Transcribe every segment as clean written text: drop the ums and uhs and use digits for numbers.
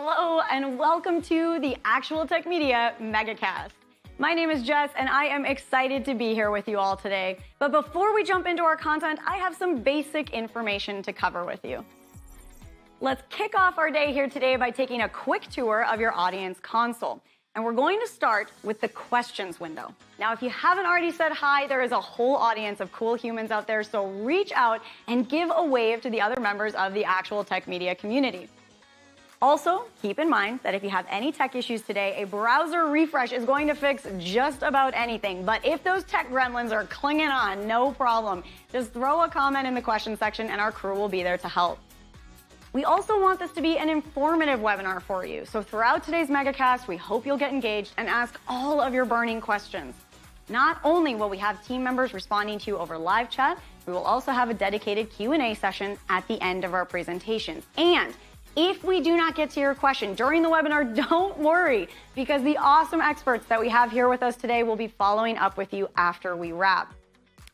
Hello and welcome to the Actual Tech Media Megacast. My name is Jess and I am excited to be here with you all today. But before we jump into our content, I have some basic information to cover with you. Let's kick off our day here today by taking a quick tour of your audience console. And we're going to start with the questions window. Now, if you haven't already said hi, there is a whole audience of cool humans out there, so reach out and give a wave to the other members of the Actual Tech Media community. Also, keep in mind that if you have any tech issues today, a browser refresh is going to fix just about anything. But if those tech gremlins are clinging on, no problem. Just throw a comment in the question section and our crew will be there to help. We also want this to be an informative webinar for you. So throughout today's Megacast, we hope you'll get engaged and ask all of your burning questions. Not only will we have team members responding to you over live chat, we will also have a dedicated Q&A session at the end of our presentations. And if we do not get to your question during the webinar, don't worry, because the awesome experts that we have here with us today will be following up with you after we wrap.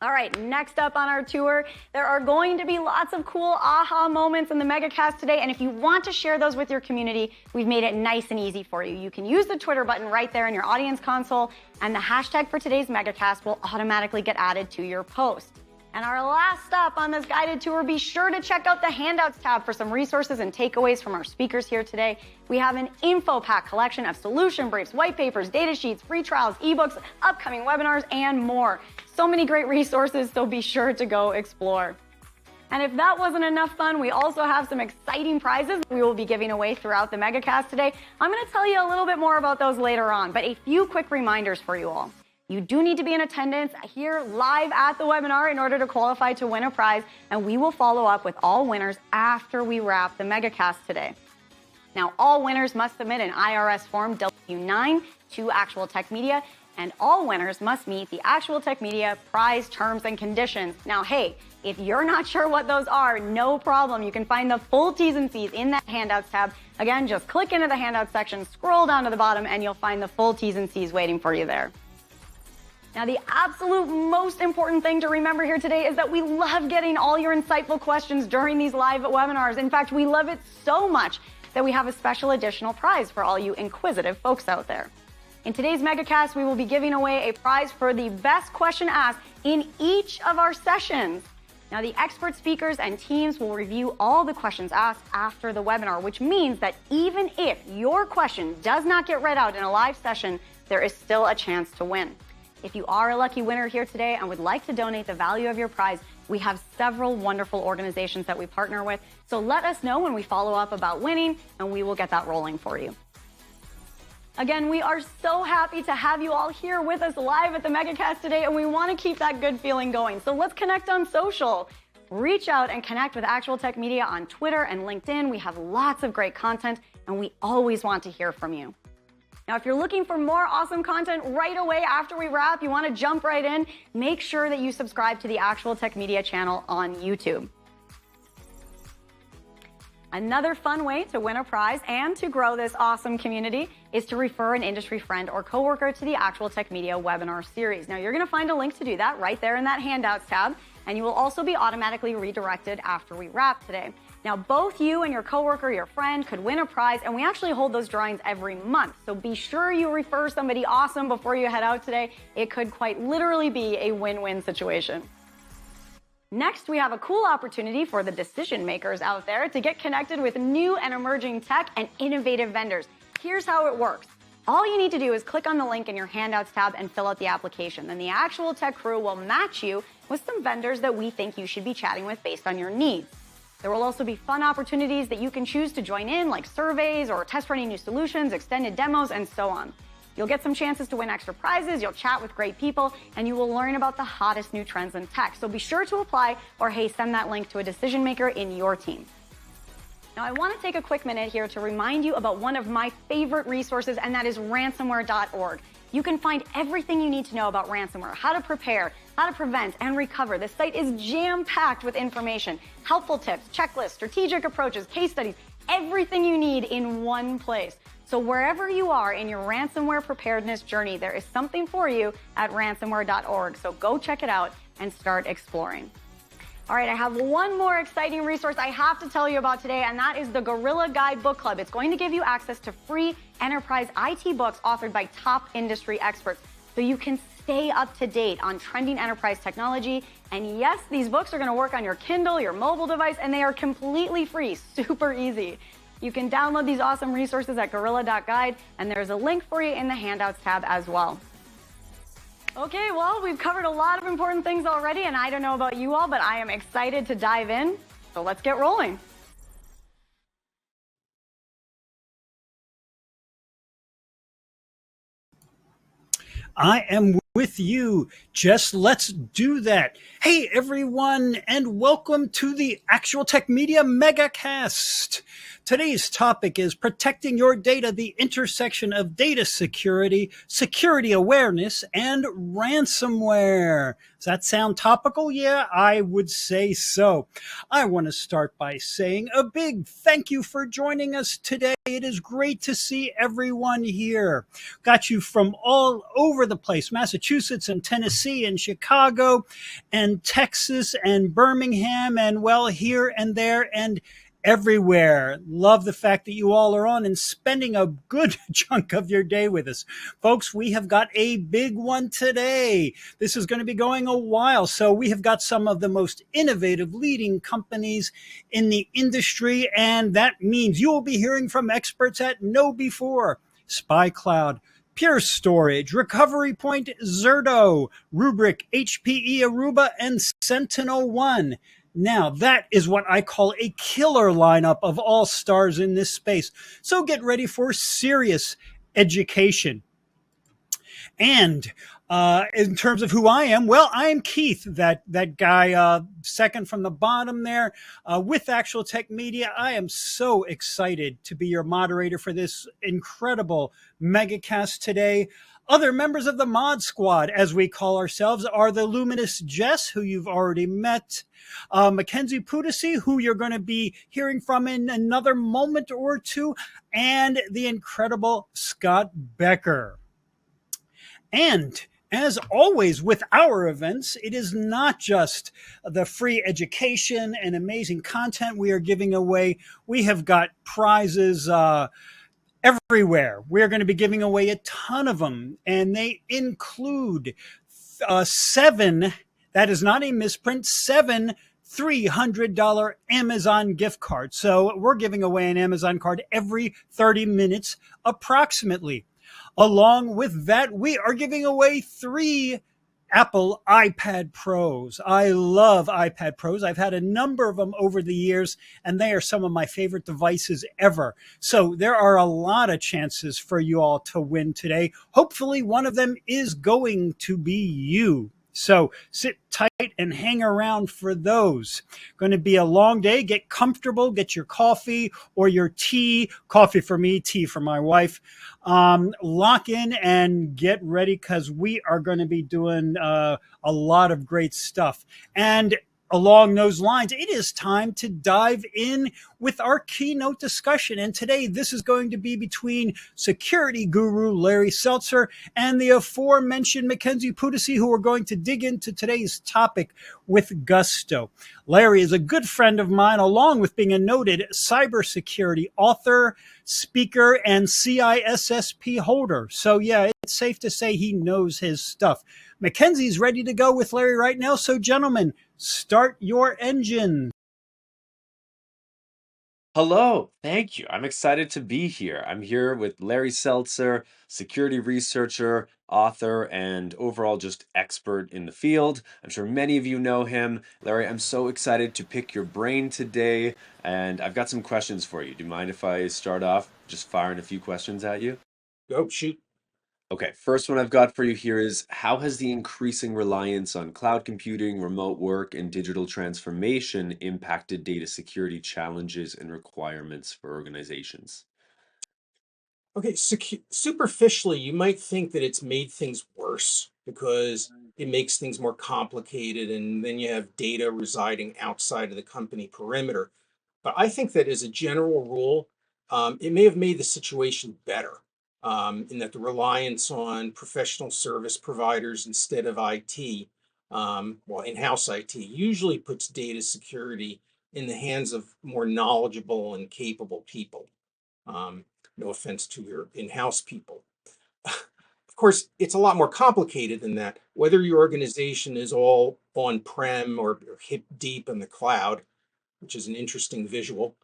All right, next up on our tour, there are going to be lots of cool aha moments in the Megacast today, and if you want to share those with your community, we've made it nice and easy for you. You can use the Twitter button right there in your audience console, and the hashtag for today's Megacast will automatically get added to your post. And our last stop on this guided tour, be sure to check out the Handouts tab for some resources and takeaways from our speakers here today. We have an info pack collection of solution briefs, white papers, data sheets, free trials, ebooks, upcoming webinars, and more. So many great resources, so be sure to go explore. And if that wasn't enough fun, we also have some exciting prizes we will be giving away throughout the Megacast today. I'm going to tell you a little bit more about those later on, but a few quick reminders for you all. You do need to be in attendance here live at the webinar in order to qualify to win a prize, and we will follow up with all winners after we wrap the Megacast today. Now, all winners must submit an IRS Form W-9 to Actual Tech Media, and all winners must meet the Actual Tech Media prize terms and conditions. Now, hey, if you're not sure what those are, no problem. You can find the full T's and C's in that Handouts tab. Again, just click into the Handouts section, scroll down to the bottom, and you'll find the full T's and C's waiting for you there. Now, the absolute most important thing to remember here today is that we love getting all your insightful questions during these live webinars. In fact, we love it so much that we have a special additional prize for all you inquisitive folks out there. In today's Megacast, we will be giving away a prize for the best question asked in each of our sessions. Now, the expert speakers and teams will review all the questions asked after the webinar, which means that even if your question does not get read out in a live session, there is still a chance to win. If you are a lucky winner here today and would like to donate the value of your prize, we have several wonderful organizations that we partner with. So let us know when we follow up about winning, and we will get that rolling for you. Again, we are so happy to have you all here with us live at the Megacast today, and we want to keep that good feeling going. So let's connect on social. Reach out and connect with Actual Tech Media on Twitter and LinkedIn. We have lots of great content, and we always want to hear from you. Now, if you're looking for more awesome content right away after we wrap, you want to jump right in, make sure that you subscribe to the Actual Tech Media channel on YouTube. Another fun way to win a prize and to grow this awesome community is to refer an industry friend or coworker to the Actual Tech Media webinar series. Now, you're going to find a link to do that right there in that Handouts tab, and you will also be automatically redirected after we wrap today. Now, both you and your coworker, your friend, could win a prize, and we actually hold those drawings every month. So be sure you refer somebody awesome before you head out today. It could quite literally be a win-win situation. Next, we have a cool opportunity for the decision makers out there to get connected with new and emerging tech and innovative vendors. Here's how it works. All you need to do is click on the link in your Handouts tab and fill out the application. Then the Actual Tech crew will match you with some vendors that we think you should be chatting with based on your needs. There will also be fun opportunities that you can choose to join in, like surveys or test running new solutions, extended demos, and so on. You'll get some chances to win extra prizes, you'll chat with great people, and you will learn about the hottest new trends in tech. So be sure to apply, or hey, send that link to a decision maker in your team. Now, I want to take a quick minute here to remind you about one of my favorite resources, and that is ransomware.org. You can find everything you need to know about ransomware, how to prepare, how to prevent and recover. The site is jam-packed with information, helpful tips, checklists, strategic approaches, case studies, everything you need in one place. So wherever you are in your ransomware preparedness journey, there is something for you at ransomware.org. So go check it out and start exploring. All right, I have one more exciting resource I have to tell you about today, and that is the Gorilla Guide Book Club. It's going to give you access to free enterprise IT books authored by top industry experts, so you can stay up to date on trending enterprise technology. And yes, these books are going to work on your Kindle, your mobile device, and they are completely free, super easy. You can download these awesome resources at gorilla.guide, and there's a link for you in the handouts tab as well. Okay, well, we've covered a lot of important things already, and I don't know about you all, but I am excited to dive in. So let's get rolling. I am with you. Just let's do that. Hey, everyone, and welcome to the Actual Tech Media Megacast. Today's topic is protecting your data, the intersection of data security, security awareness, and ransomware. Does that sound topical? Yeah, I would say so. I want to start by saying a big thank you for joining us today. It is great to see everyone here. Got you from all over the place, Massachusetts and Tennessee and Chicago and Texas and Birmingham and, well, here and there and everywhere. Love the fact that you all are on and spending a good chunk of your day with us. Folks, we have got a big one today. This is going to be going a while. So we have got some of the most innovative leading companies in the industry. And that means you will be hearing from experts at KnowBe4, SpyCloud, Pure Storage, Recovery Point, Zerto, Rubrik, HPE Aruba, and SentinelOne. Now, that is what I call a killer lineup of all stars in this space. So get ready for serious education. And in terms of who I am, well, I am Keith, that guy second from the bottom there with Actual Tech Media. I am so excited to be your moderator for this incredible megacast today. Other members of the mod squad, as we call ourselves, are the luminous Jess, who you've already met, Mackenzie Pudici, who you're going to be hearing from in another moment or two, and the incredible Scott Becker. And as always with our events, it is not just the free education and amazing content we are giving away. We have got prizes everywhere. We're going to be giving away a ton of them, and they include 7, that is not a misprint, 7 $300 Amazon gift cards. So we're giving away an Amazon card every 30 minutes approximately. Along with that, we are giving away 3 Apple iPad Pros. I love iPad Pros. I've had a number of them over the years, and they are some of my favorite devices ever. So there are a lot of chances for you all to win today. Hopefully one of them is going to be you. So sit tight and hang around for those. Going to be a long day. Get comfortable. Get your coffee or your tea. Coffee for me, tea for my wife. Lock in and get ready, because we are going to be doing a lot of great stuff. And along those lines, it is time to dive in with our keynote discussion. And today, this is going to be between security guru Larry Seltzer and the aforementioned Mackenzie Pudici, who are going to dig into today's topic with gusto. Larry is a good friend of mine, along with being a noted cybersecurity author, speaker, and CISSP holder. So yeah, it's safe to say he knows his stuff. Mackenzie's ready to go with Larry right now. So gentlemen, start your engine. Hello, thank you. I'm excited to be here. I'm here with Larry Seltzer, security researcher, author, and overall just expert in the field. I'm sure many of you know him. Larry, I'm so excited to pick your brain today, and I've got some questions for you. Do you mind if I start off just firing a few questions at you? Go, shoot. Okay, first one I've got for you here is, how has the increasing reliance on cloud computing, remote work, and digital transformation impacted data security challenges and requirements for organizations? Okay, superficially, you might think that it's made things worse because it makes things more complicated, and then you have data residing outside of the company perimeter. But I think that as a general rule, it may have made the situation better, in that the reliance on professional service providers instead of IT well, in-house IT usually puts data security in the hands of more knowledgeable and capable people. No offense to your in-house people. Of course, it's a lot more complicated than that. Whether your organization is all on-prem or hip deep in the cloud, which is an interesting visual,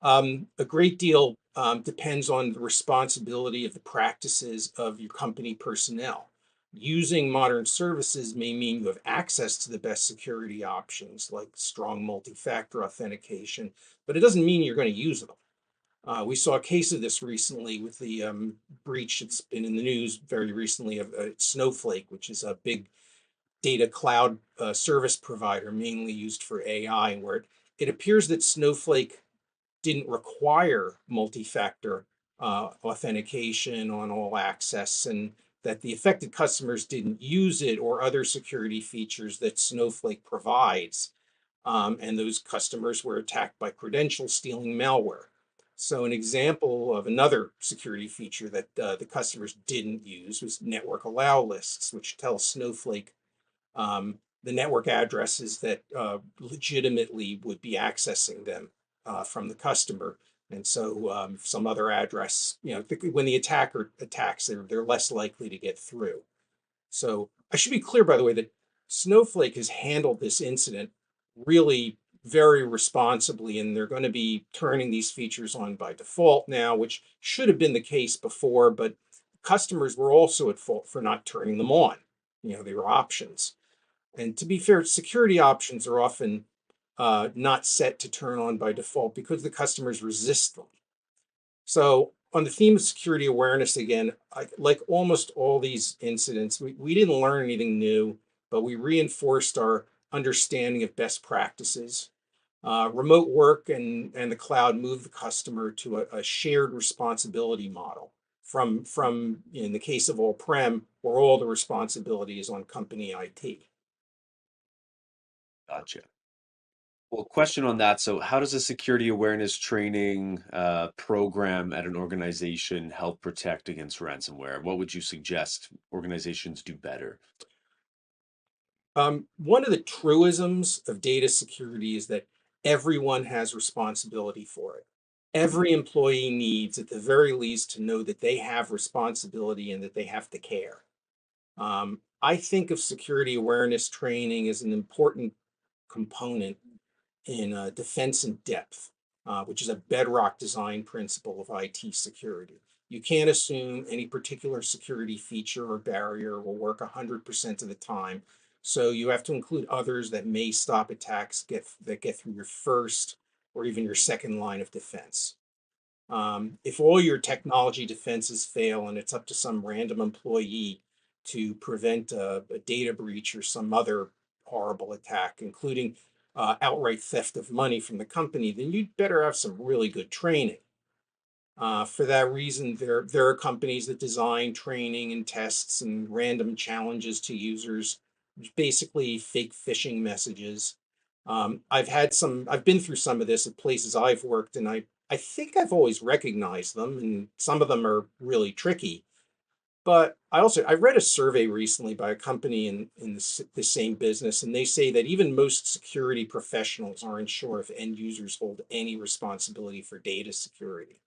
a great deal depends on the responsibility of the practices of your company personnel. Using modern services may mean you have access to the best security options like strong multi-factor authentication, but it doesn't mean you're going to use them. We saw a case of this recently with the breach that's been in the news very recently of Snowflake, which is a big data cloud service provider mainly used for AI, where it appears that Snowflake didn't require multi-factor authentication on all access, and that the affected customers didn't use it or other security features that Snowflake provides. And those customers were attacked by credential stealing malware. So an example of another security feature that the customers didn't use was network allow lists, which tell Snowflake the network addresses that legitimately would be accessing them from the customer. And so some other address, when the attacker attacks, they're less likely to get through. So I should be clear, by the way, that Snowflake has handled this incident really very responsibly, and they're going to be turning these features on by default now, which should have been the case before, but customers were also at fault for not turning them on. They were options. And to be fair, security options are often not set to turn on by default because the customers resist them. So on the theme of security awareness, again, like almost all these incidents, we didn't learn anything new, but we reinforced our understanding of best practices. Remote work and the cloud moved the customer to a shared responsibility model from in the case of on-prem, where all the responsibility is on company IT. Gotcha. Well, question on that. So, how does a security awareness training program at an organization help protect against ransomware? What would you suggest organizations do better? One of the truisms of data security is that everyone has responsibility for it. Every employee needs, at the very least, to know that they have responsibility and that they have to care. I think of security awareness training as an important component in defense in depth, which is a bedrock design principle of IT security. You can't assume any particular security feature or barrier will work 100% of the time. So you have to include others that may stop attacks that get through your first or even your second line of defense. If all your technology defenses fail and it's up to some random employee to prevent a data breach or some other horrible attack, including outright theft of money from the company, then you'd better have some really good training. For that reason, there are companies that design training and tests and random challenges to users, basically fake phishing messages. I've been through some of this at places I've worked, and I think I've always recognized them, and some of them are really tricky. But I read a survey recently by a company in the same business, and they say that even most security professionals aren't sure if end users hold any responsibility for data security.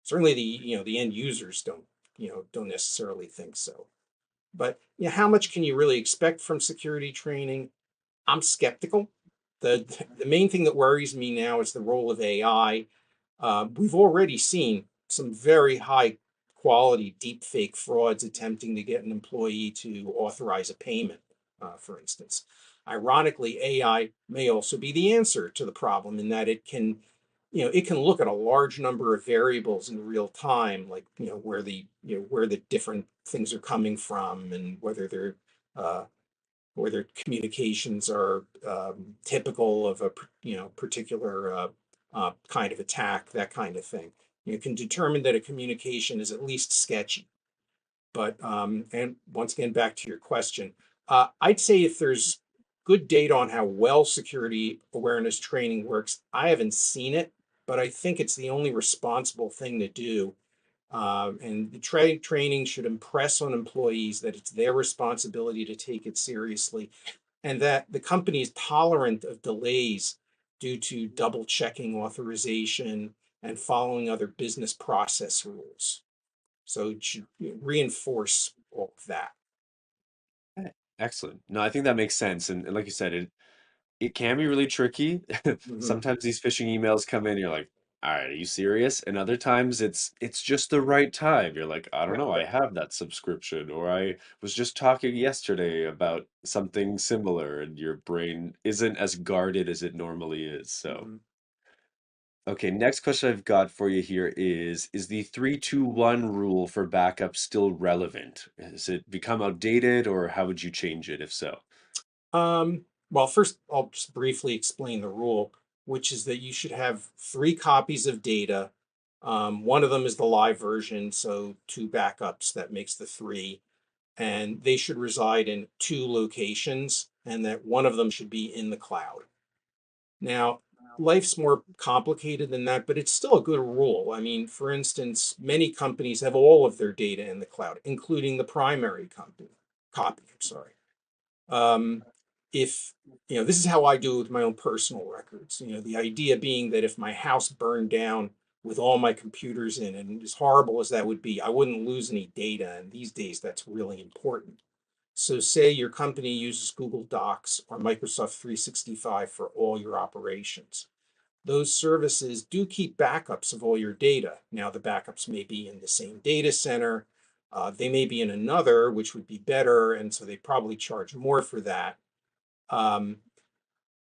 Certainly the end users don't necessarily think so. But how much can you really expect from security training? I'm skeptical. The main thing that worries me now is the role of AI. We've already seen some very high quality deepfake frauds attempting to get an employee to authorize a payment, for instance. Ironically, AI may also be the answer to the problem in that it can look at a large number of variables in real time, like where the different things are coming from and whether communications are typical of a particular kind of attack, that kind of thing. You can determine that a communication is at least sketchy. But and once again, back to your question, I'd say if there's good data on how well security awareness training works, I haven't seen it, but I think it's the only responsible thing to do. And the training should impress on employees that it's their responsibility to take it seriously and that the company is tolerant of delays due to double checking authorization and following other business process rules. So it should reinforce all of that. Okay, excellent. No, I think that makes sense. And like you said, it can be really tricky. Mhm. Sometimes these phishing emails come in, you're like, all right, are you serious? And other times it's just the right time. You're like, I don't Right, know, I right. have that subscription, or I was just talking yesterday about something similar, and your brain isn't as guarded as it normally is. So, Mhm. okay, next question I've got for you here is the 3-2-1 rule for backup still relevant? Has it become outdated, or how would you change it if so? Well, first, I'll just briefly explain the rule, which is that you should have three copies of data. One of them is the live version, so two backups, that makes the three. And they should reside in two locations, and that one of them should be in the cloud. Now, life's more complicated than that, but it's still a good rule. I mean, for instance, many companies have all of their data in the cloud, including the primary copy. I'm sorry. Um, if this is how I do it with my own personal records. The idea being that if my house burned down with all my computers in, and as horrible as that would be, I wouldn't lose any data. And these days, that's really important. So, say your company uses Google Docs or Microsoft 365 for all your operations. Those services do keep backups of all your data. Now, the backups may be in the same data center. They may be in another, which would be better. And so they probably charge more for that. Um,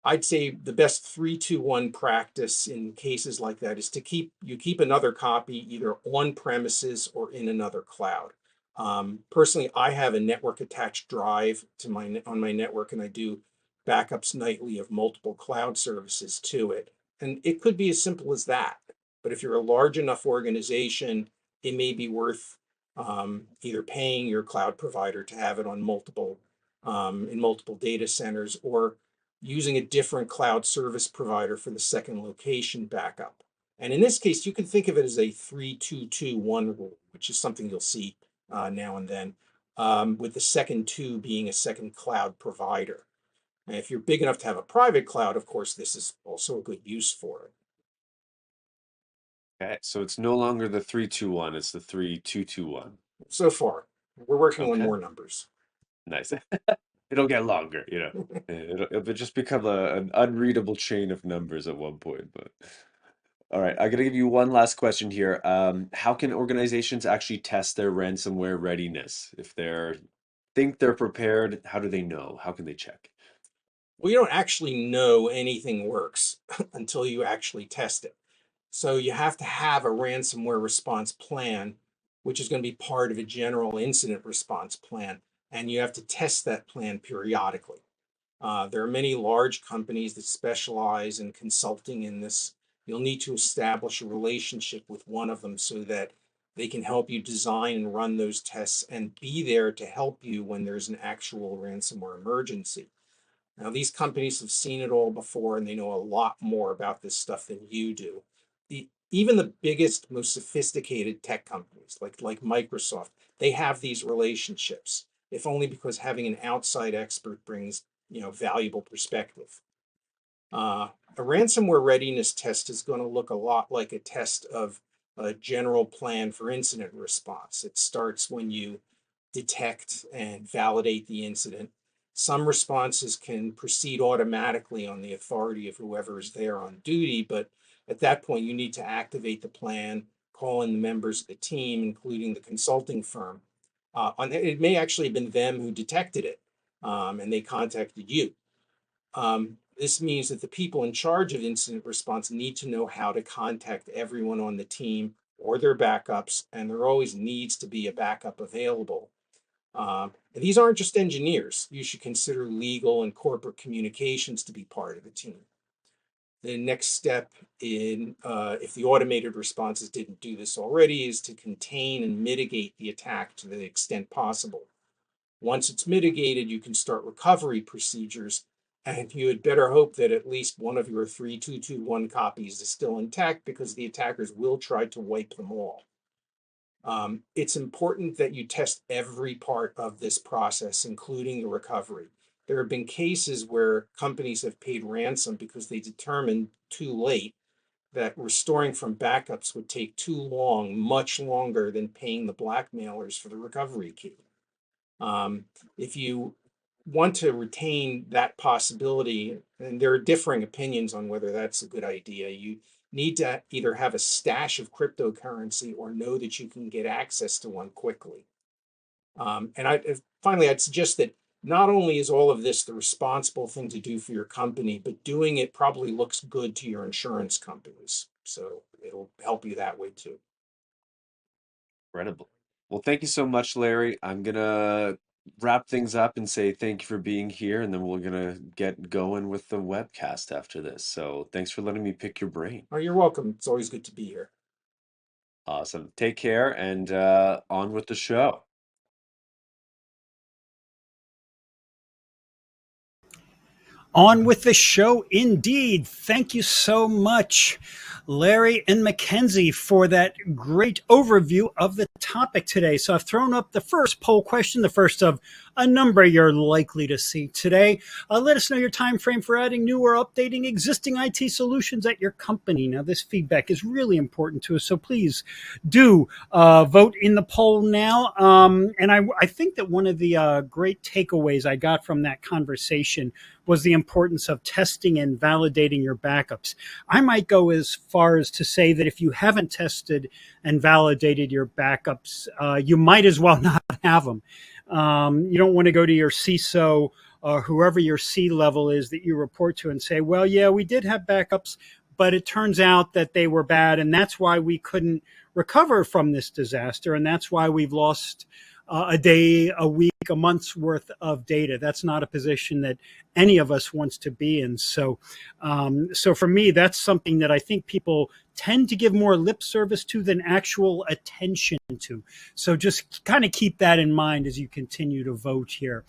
I'd say the best 3-2-1 practice in cases like that is to keep another copy either on premises or in another cloud. Personally, I have a network attached drive to on my network, and I do backups nightly of multiple cloud services to it. And it could be as simple as that. But if you're a large enough organization, it may be worth either paying your cloud provider to have it on multiple in multiple data centers, or using a different cloud service provider for the second location backup. And in this case, you can think of it as a 3-2-2-1 rule, which is something you'll see now and then, with the second two being a second cloud provider. And if you're big enough to have a private cloud, of course, this is also a good use for it. Okay, so it's no longer the 3-2-1, it's the 3-2-2-1. So far, we're working on Okay, more numbers. nice. It'll get longer, you know. It'll just become an unreadable chain of numbers at one point. But all right, I'm gonna give you one last question here. How can organizations actually test their ransomware readiness? If think they're prepared, how do they know? How can they check? We don't actually know anything works until you actually test it. So you have to have a ransomware response plan, which is going to be part of a general incident response plan, and you have to test that plan periodically. There are many large companies that specialize in consulting in this. You'll need to establish a relationship with one of them so that they can help you design and run those tests and be there to help you when there's an actual ransomware emergency. Now, these companies have seen it all before, and they know a lot more about this stuff than you do. Even the biggest, most sophisticated tech companies, like Microsoft, they have these relationships, if only because having an outside expert brings valuable perspective. A ransomware readiness test is going to look a lot like a test of a general plan for incident response. It starts when you detect and validate the incident. Some responses can proceed automatically on the authority of whoever is there on duty, but at that point, you need to activate the plan, call in the members of the team, including the consulting firm. It may actually have been them who detected it, and they contacted you. This means that the people in charge of incident response need to know how to contact everyone on the team or their backups, and there always needs to be a backup available. And these aren't just engineers. You should consider legal and corporate communications to be part of the team. The next step if the automated responses didn't do this already, is to contain and mitigate the attack to the extent possible. Once it's mitigated, you can start recovery procedures, and you had better hope that at least one of your 3-2-2-1 copies is still intact, because the attackers will try to wipe them all. It's important that you test every part of this process, including the recovery. there have been cases where companies have paid ransom because they determined too late that restoring from backups would take too long, much longer than paying the blackmailers for the recovery key. If you want to retain that possibility, and there are differing opinions on whether that's a good idea, you need to either have a stash of cryptocurrency or know that you can get access to one quickly. Finally, I'd suggest that not only is all of this the responsible thing to do for your company, but doing it probably looks good to your insurance companies. So it'll help you that way too. Incredible. Well, thank you so much, Larry. I'm gonna wrap things up and say thank you for being here, and then we're gonna get going with the webcast after this. So thanks for letting me pick your brain. Oh, you're welcome. It's always good to be here. Awesome. Take care and on with the show. On with the show, indeed. Thank you so much, Larry and Mackenzie, for that great overview of the topic today. So I've thrown up the first poll question, the first of a number you're likely to see today. Let us know your time frame for adding new or updating existing IT solutions at your company. Now, this feedback is really important to us, so please do vote in the poll now. And I think that one of the great takeaways I got from that conversation was the importance of testing and validating your backups. I might go as far as to say that if you haven't tested and validated your backups, you might as well not have them. You don't want to go to your CISO or whoever your C level is that you report to and say, well, yeah, we did have backups, but it turns out that they were bad, and that's why we couldn't recover from this disaster, and that's why we've lost a day, a week, a month's worth of data. That's not a position that any of us wants to be in. So for me, that's something that I think people tend to give more lip service to than actual attention to. So just kind of keep that in mind as you continue to vote here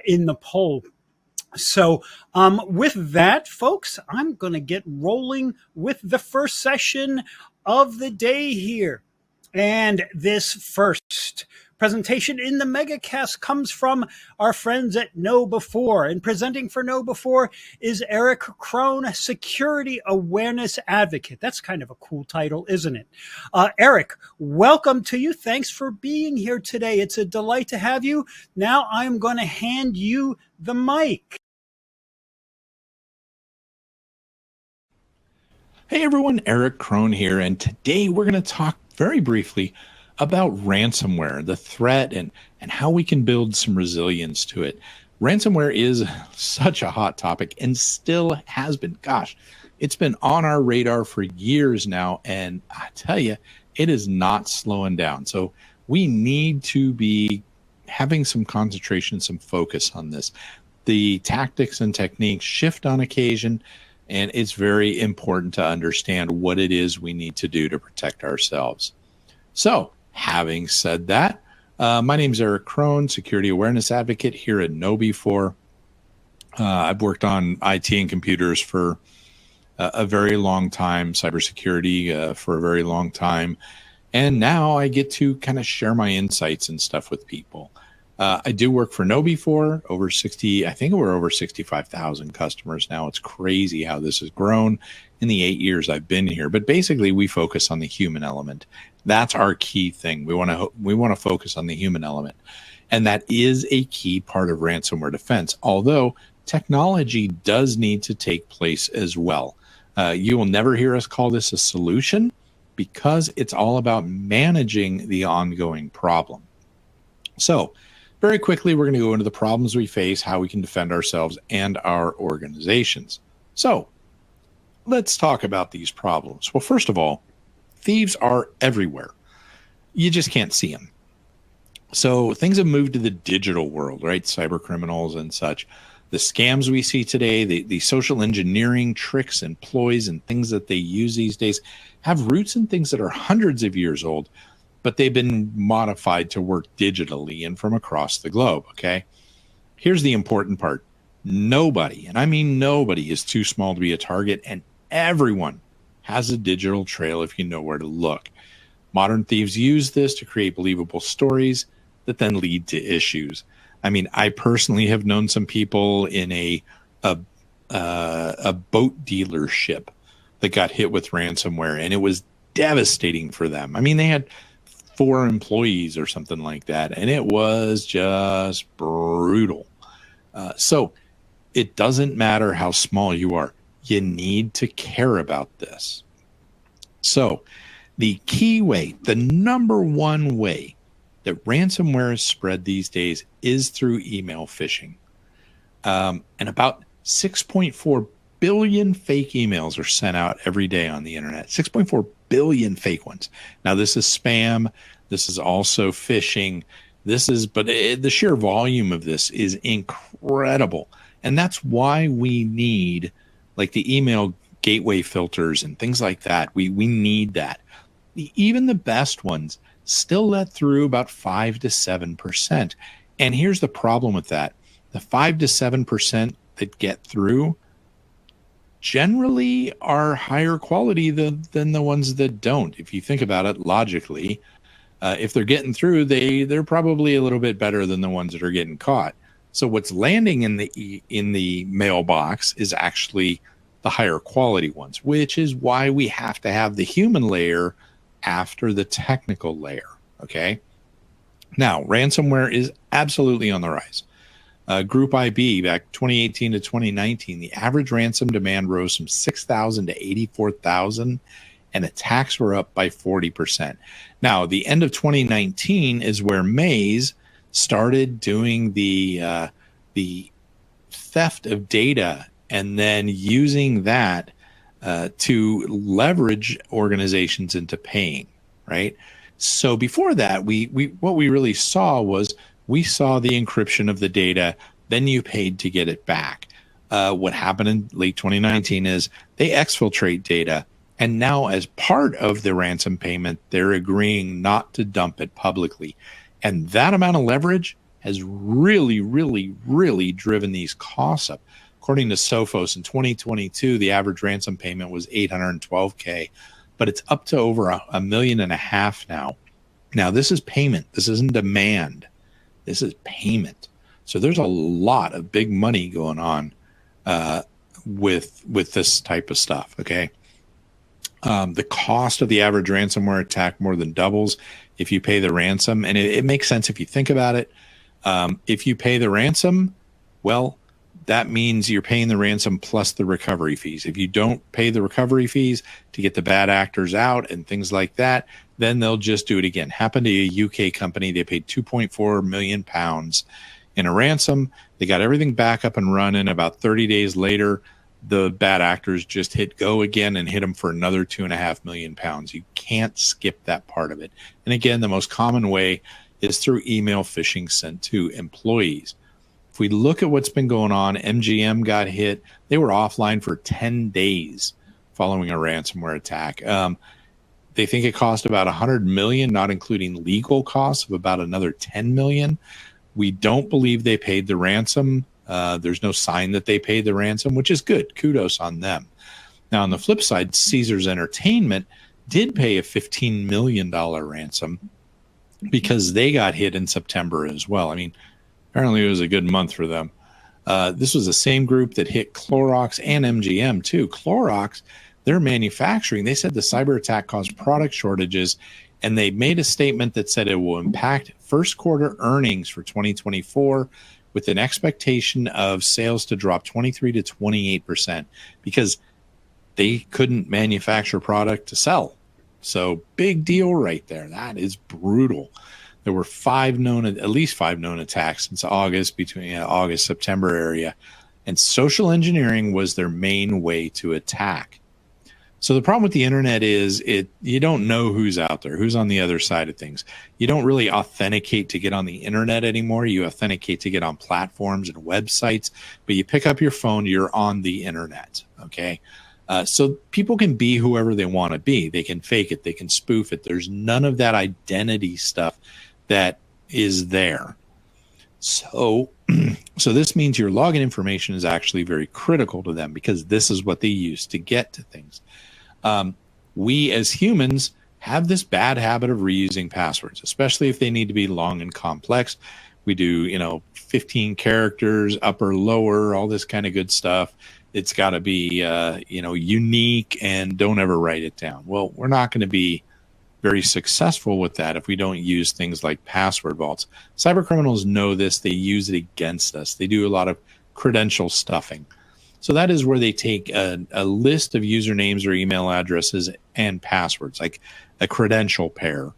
in the poll. So with that, folks, I'm going to get rolling with the first session of the day here. And this first presentation in the Megacast comes from our friends at KnowBe4. And presenting for KnowBe4 is Eric Crone, Security Awareness Advocate. That's kind of a cool title, isn't it? Eric, welcome to you. Thanks for being here today. It's a delight to have you. Now I'm going to hand you the mic. Hey everyone, Eric Crone here, and today we're going to talk very briefly about ransomware, the threat, and how we can build some resilience to it. Ransomware is such a hot topic and still has been. Gosh, it's been on our radar for years now, and I tell you, it is not slowing down. So we need to be having some concentration, some focus on this. The tactics and techniques shift on occasion, and it's very important to understand what it is we need to do to protect ourselves. So, having said that, my name is Eric Crone, Security Awareness Advocate here at KnowBe4. I've worked on IT and computers for a very long time, cybersecurity for a very long time, and now I get to kind of share my insights and stuff with people. I do work for KnowBe4, over 60, I think we're over 65,000 customers now. It's crazy how this has grown in the 8 years I've been here. But basically, we focus on the human element. That's our key thing. We want to focus on the human element. And that is a key part of ransomware defense, although technology does need to take place as well. You will never hear us call this a solution because it's all about managing the ongoing problem. So, very quickly, we're going to go into the problems we face, how we can defend ourselves and our organizations. So let's talk about these problems. Well, first of all, thieves are everywhere. You just can't see them. So things have moved to the digital world, right? Cyber criminals and such. The scams we see today, the social engineering tricks and ploys and things that they use these days have roots in things that are hundreds of years old, but they've been modified to work digitally and from across the globe, okay? Here's the important part. Nobody, and I mean nobody, is too small to be a target, and everyone has a digital trail if you know where to look. Modern thieves use this to create believable stories that then lead to issues. I mean, I personally have known some people in a boat dealership that got hit with ransomware, and it was devastating for them. I mean, they had 4 employees or something like that, and it was just brutal. So it doesn't matter how small you are. You need to care about this. So the key way, the number one way that ransomware is spread these days is through email phishing. And about 6.4 billion fake emails are sent out every day on the internet. 6.4 billion fake ones. Now, this is spam. This is also phishing. But the sheer volume of this is incredible. And that's why we need like the email gateway filters and things like that. We need that. Even the best ones still let through about 5 to 7%. And here's the problem with that. The 5 to 7% that get through generally are higher quality than the ones that don't. If you think about it logically, if they're getting through, they're probably a little bit better than the ones that are getting caught. So what's landing in the mailbox is actually the higher quality ones, which is why we have to have the human layer after the technical layer. Okay. Now, ransomware is absolutely on the rise. Group IB back 2018 to 2019, the average ransom demand rose from 6,000 to 84,000, and attacks were up by 40%. Now, the end of 2019 is where Maze started doing the theft of data and then using that to leverage organizations into paying, right? So before that, what we really saw was we saw the encryption of the data, then you paid to get it back. What happened in late 2019 is they exfiltrate data, and now as part of the ransom payment, they're agreeing not to dump it publicly. And that amount of leverage has really, really, really driven these costs up. According to Sophos, in 2022, the average ransom payment was $812K, but it's up to over $1.5 million now. Now, this is payment. This isn't demand. This is payment. So there's a lot of big money going on with this type of stuff, okay? The cost of the average ransomware attack more than doubles if you pay the ransom. And it makes sense if you think about it. If you pay the ransom, well, that means you're paying the ransom plus the recovery fees. If you don't pay the recovery fees to get the bad actors out and things like that, then they'll just do it again. Happened to a UK company. They paid £2.4 million in a ransom. They got everything back up and running. About 30 days later, the bad actors just hit go again and hit them for another £2.5 million. You can't skip that part of it. And again, the most common way is through email phishing sent to employees. If we look at what's been going on, MGM got hit. They were offline for 10 days following a ransomware attack. They think it cost about $100 million, not including legal costs of about another $10 million. We don't believe they paid the ransom. There's no sign that they paid the ransom, which is good. Kudos on them. Now, on the flip side, Caesars Entertainment did pay a $15 million ransom because they got hit in September as well. I mean, apparently it was a good month for them. This was the same group that hit Clorox and MGM too. Clorox, their manufacturing, they said the cyber attack caused product shortages, and they made a statement that said it will impact first quarter earnings for 2024 with an expectation of sales to drop 23 to 28% because they couldn't manufacture product to sell. So big deal right there. That is brutal. There were at least five known attacks since August, between August, September area. And social engineering was their main way to attack. So the problem with the internet is you don't know who's out there, who's on the other side of things. You don't really authenticate to get on the internet anymore. You authenticate to get on platforms and websites, but you pick up your phone, you're on the internet, okay? So people can be whoever they want to be. They can fake it. They can spoof it. There's none of that identity stuff that is there. So this means your login information is actually very critical to them because this is what they use to get to things. We as humans have this bad habit of reusing passwords, especially if they need to be long and complex. We do, 15 characters, upper, lower, all this kind of good stuff. It's got to be, unique, and don't ever write it down. Well, we're not going to be very successful with that if we don't use things like password vaults. Cyber criminals know this. They use it against us. They do a lot of credential stuffing. So that is where they take a list of usernames or email addresses and passwords, like a credential pair.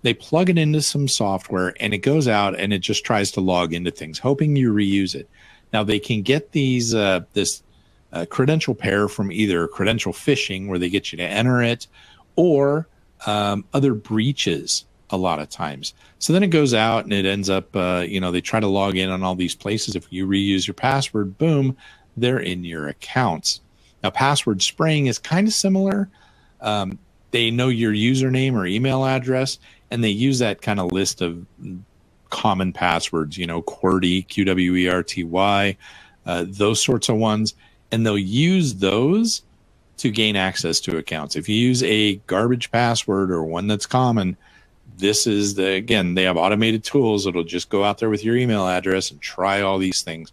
They plug it into some software, and it goes out and it just tries to log into things, hoping you reuse it. Now, they can get these this credential pair from either credential phishing, where they get you to enter it, or other breaches a lot of times. So then it goes out and it ends up, they try to log in on all these places. If you reuse your password, boom, they're in your accounts. Now, password spraying is kind of similar. They know your username or email address, and they use that kind of list of common passwords, QWERTY, QWERTY, those sorts of ones. And they'll use those to gain access to accounts. If you use a garbage password or one that's common, this is again, they have automated tools that'll just go out there with your email address and try all these things.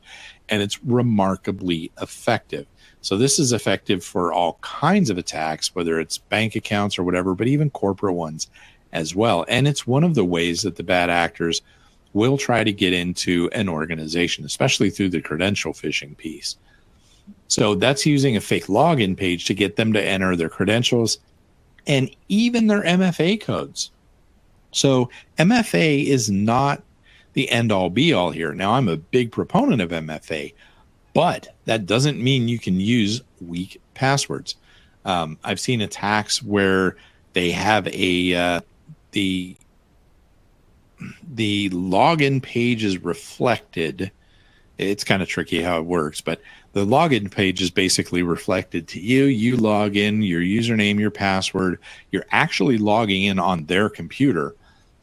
And it's remarkably effective. So this is effective for all kinds of attacks, whether it's bank accounts or whatever, but even corporate ones as well. And it's one of the ways that the bad actors will try to get into an organization, especially through the credential phishing piece. So that's using a fake login page to get them to enter their credentials and even their MFA codes. So MFA is not the end-all be-all here. Now, I'm a big proponent of MFA, but that doesn't mean you can use weak passwords. I've seen attacks where they have the login page is reflected. It's kind of tricky how it works, but the login page is basically reflected to you. You log in, your username, your password. You're actually logging in on their computer.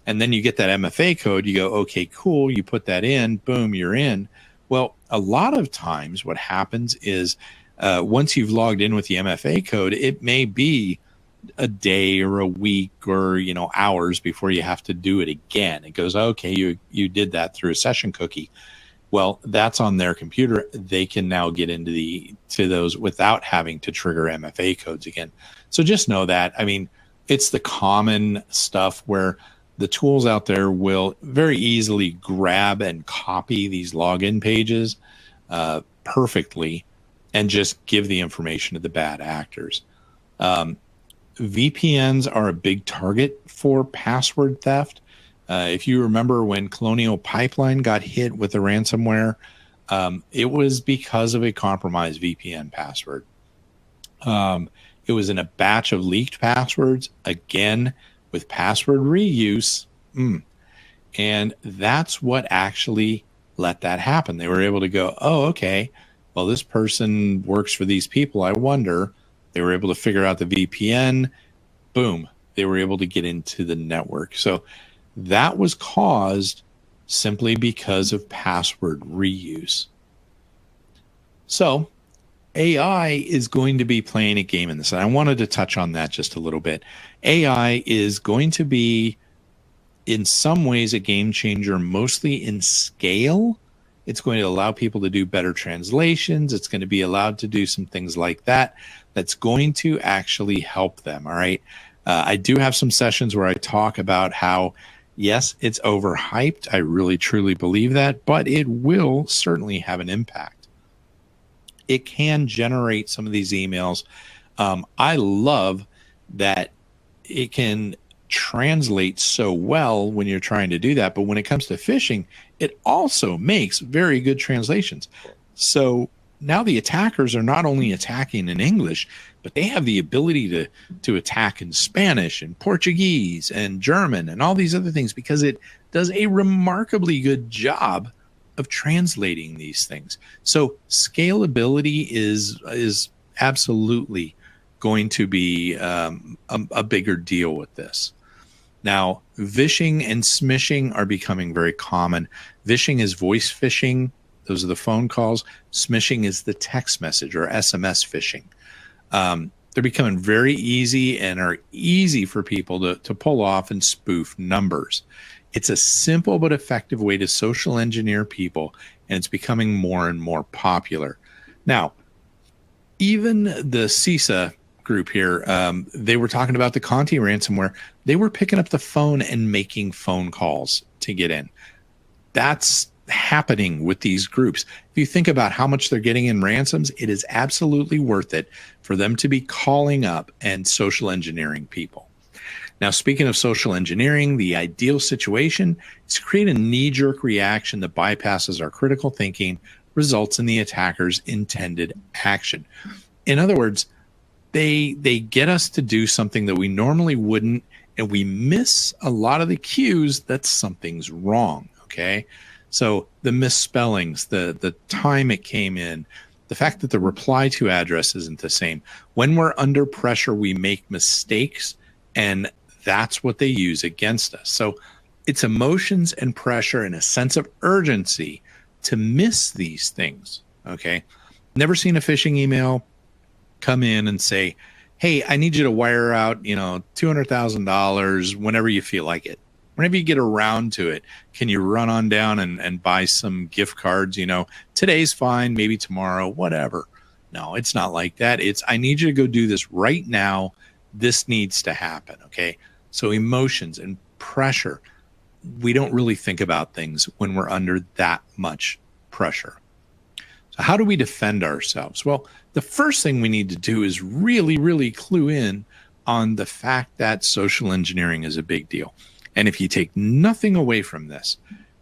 And then you get that MFA code. You go, okay, cool. You put that in. Boom, you're in. Well, a lot of times what happens is once you've logged in with the MFA code, it may be a day or a week or hours before you have to do it again. It goes, okay, you did that through a session cookie. Well, that's on their computer. They can now get into those without having to trigger MFA codes again. So just know that. I mean, it's the common stuff where the tools out there will very easily grab and copy these login pages perfectly and just give the information to the bad actors. VPNs are a big target for password theft. If you remember when Colonial Pipeline got hit with the ransomware, it was because of a compromised VPN password. It was in a batch of leaked passwords, again, with password reuse. And that's what actually let that happen. They were able to go, oh, okay, well, this person works for these people. I wonder. They were able to figure out the VPN. Boom. They were able to get into the network. So that was caused simply because of password reuse. So AI is going to be playing a game in this. And I wanted to touch on that just a little bit. AI is going to be, in some ways, a game changer, mostly in scale. It's going to allow people to do better translations. It's going to be allowed to do some things like that. That's going to actually help them. All right. I do have some sessions where I talk about how, yes, it's overhyped. I really, truly believe that, but it will certainly have an impact. It can generate some of these emails. I love that it can translate so well when you're trying to do that. But when it comes to phishing, it also makes very good translations. So now the attackers are not only attacking in English, but they have the ability to attack in Spanish and Portuguese and German and all these other things, because it does a remarkably good job of translating these things. So scalability is absolutely going to be a bigger deal with this. Now, vishing and smishing are becoming very common. Vishing is voice phishing. Those are the phone calls. Smishing is the text message or SMS phishing. They're becoming very easy and are easy for people to pull off and spoof numbers. It's a simple but effective way to social engineer people, and it's becoming more and more popular. Now, even the CISA group here, they were talking about the Conti ransomware. They were picking up the phone and making phone calls to get in. That's happening with these groups. If you think about how much they're getting in ransoms, it is absolutely worth it for them to be calling up and social engineering people. Now, speaking of social engineering, the ideal situation is to create a knee-jerk reaction that bypasses our critical thinking, results in the attacker's intended action. In other words, they get us to do something that we normally wouldn't, and we miss a lot of the cues that something's wrong, okay? So the misspellings, the time it came in, the fact that the reply to address isn't the same. When we're under pressure, we make mistakes, and that's what they use against us. So it's emotions and pressure and a sense of urgency to miss these things, okay? Never seen a phishing email come in and say, hey, I need you to wire out, $200,000 whenever you feel like it. Whenever you get around to it, can you run on down and buy some gift cards? Today's fine, maybe tomorrow, whatever. No, it's not like that. It's, I need you to go do this right now. This needs to happen, okay? So emotions and pressure, we don't really think about things when we're under that much pressure. So how do we defend ourselves? Well, the first thing we need to do is really, really clue in on the fact that social engineering is a big deal. And if you take nothing away from this,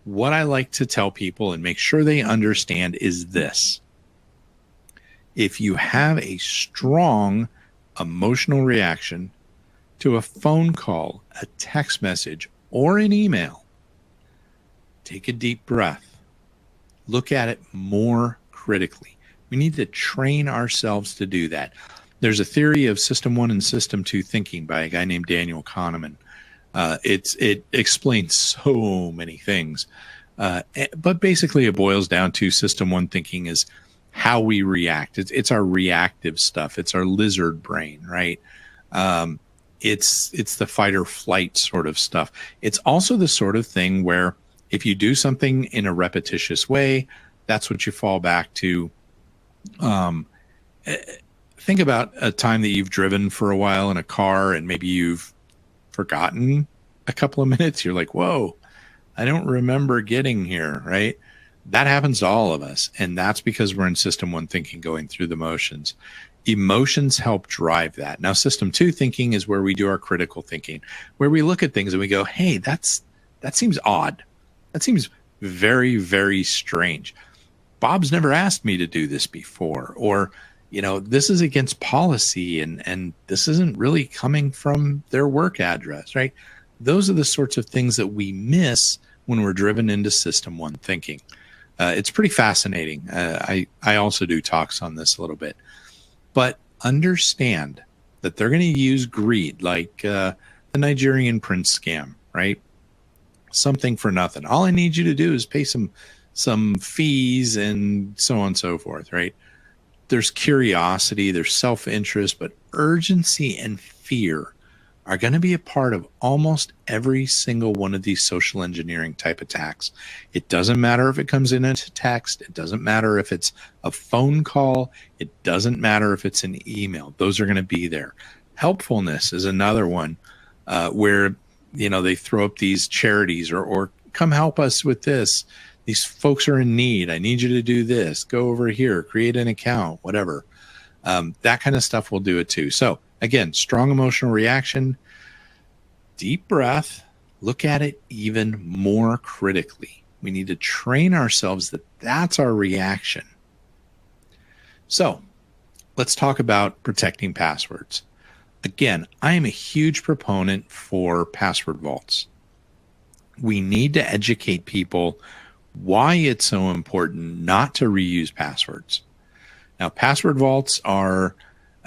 what I like to tell people and make sure they understand is this. If you have a strong emotional reaction to a phone call, a text message, or an email, take a deep breath. Look at it more critically. We need to train ourselves to do that. There's a theory of System 1 and System 2 thinking by a guy named Daniel Kahneman. It explains so many things. But basically it boils down to System 1 thinking is how we react. It's our reactive stuff. It's our lizard brain, right? It's the fight or flight sort of stuff. It's also the sort of thing where if you do something in a repetitious way, that's what you fall back to. Think about a time that you've driven for a while in a car and maybe you've forgotten a couple of minutes. You're like, whoa, I don't remember getting here, right? That happens to all of us. And that's because we're in System 1 thinking, going through the motions. Emotions help drive that. Now, System 2 thinking is where we do our critical thinking, where we look at things and we go, hey, that seems odd. That seems very, very strange. Bob's never asked me to do this before, or, this is against policy and this isn't really coming from their work address, right? Those are the sorts of things that we miss when we're driven into System 1 thinking. It's pretty fascinating. I also do talks on this a little bit, but understand that they're going to use greed, like the Nigerian prince scam, right? Something for nothing. All I need you to do is pay some fees and so on and so forth, right? There's curiosity, there's self-interest, but urgency and fear are going to be a part of almost every single one of these social engineering type attacks. It doesn't matter if it comes in as text. It doesn't matter if it's a phone call. It doesn't matter if it's an email. Those are going to be there. Helpfulness is another one where, they throw up these charities or come help us with this. These folks are in need. I need you to do this. Go over here, create an account, whatever. That kind of stuff will do it too. So again, strong emotional reaction, deep breath, look at it even more critically. We need to train ourselves that that's our reaction. So let's talk about protecting passwords. Again, I am a huge proponent for password vaults. We need to educate people why it's so important not to reuse passwords. Now, password vaults are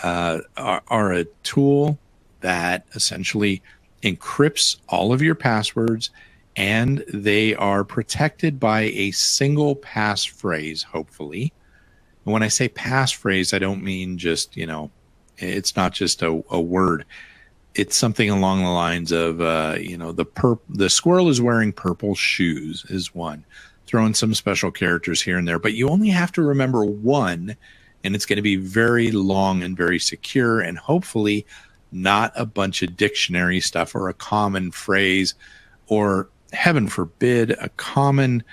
a tool that essentially encrypts all of your passwords, and they are protected by a single passphrase, hopefully. And when I say passphrase, I don't mean just, it's not just a word. it's something along the lines of, you know, the squirrel is wearing purple shoes is one. Throw in some special characters here and there, but you only have to remember one, and it's going to be very long and very secure, and hopefully not a bunch of dictionary stuff or a common phrase or, heaven forbid, a common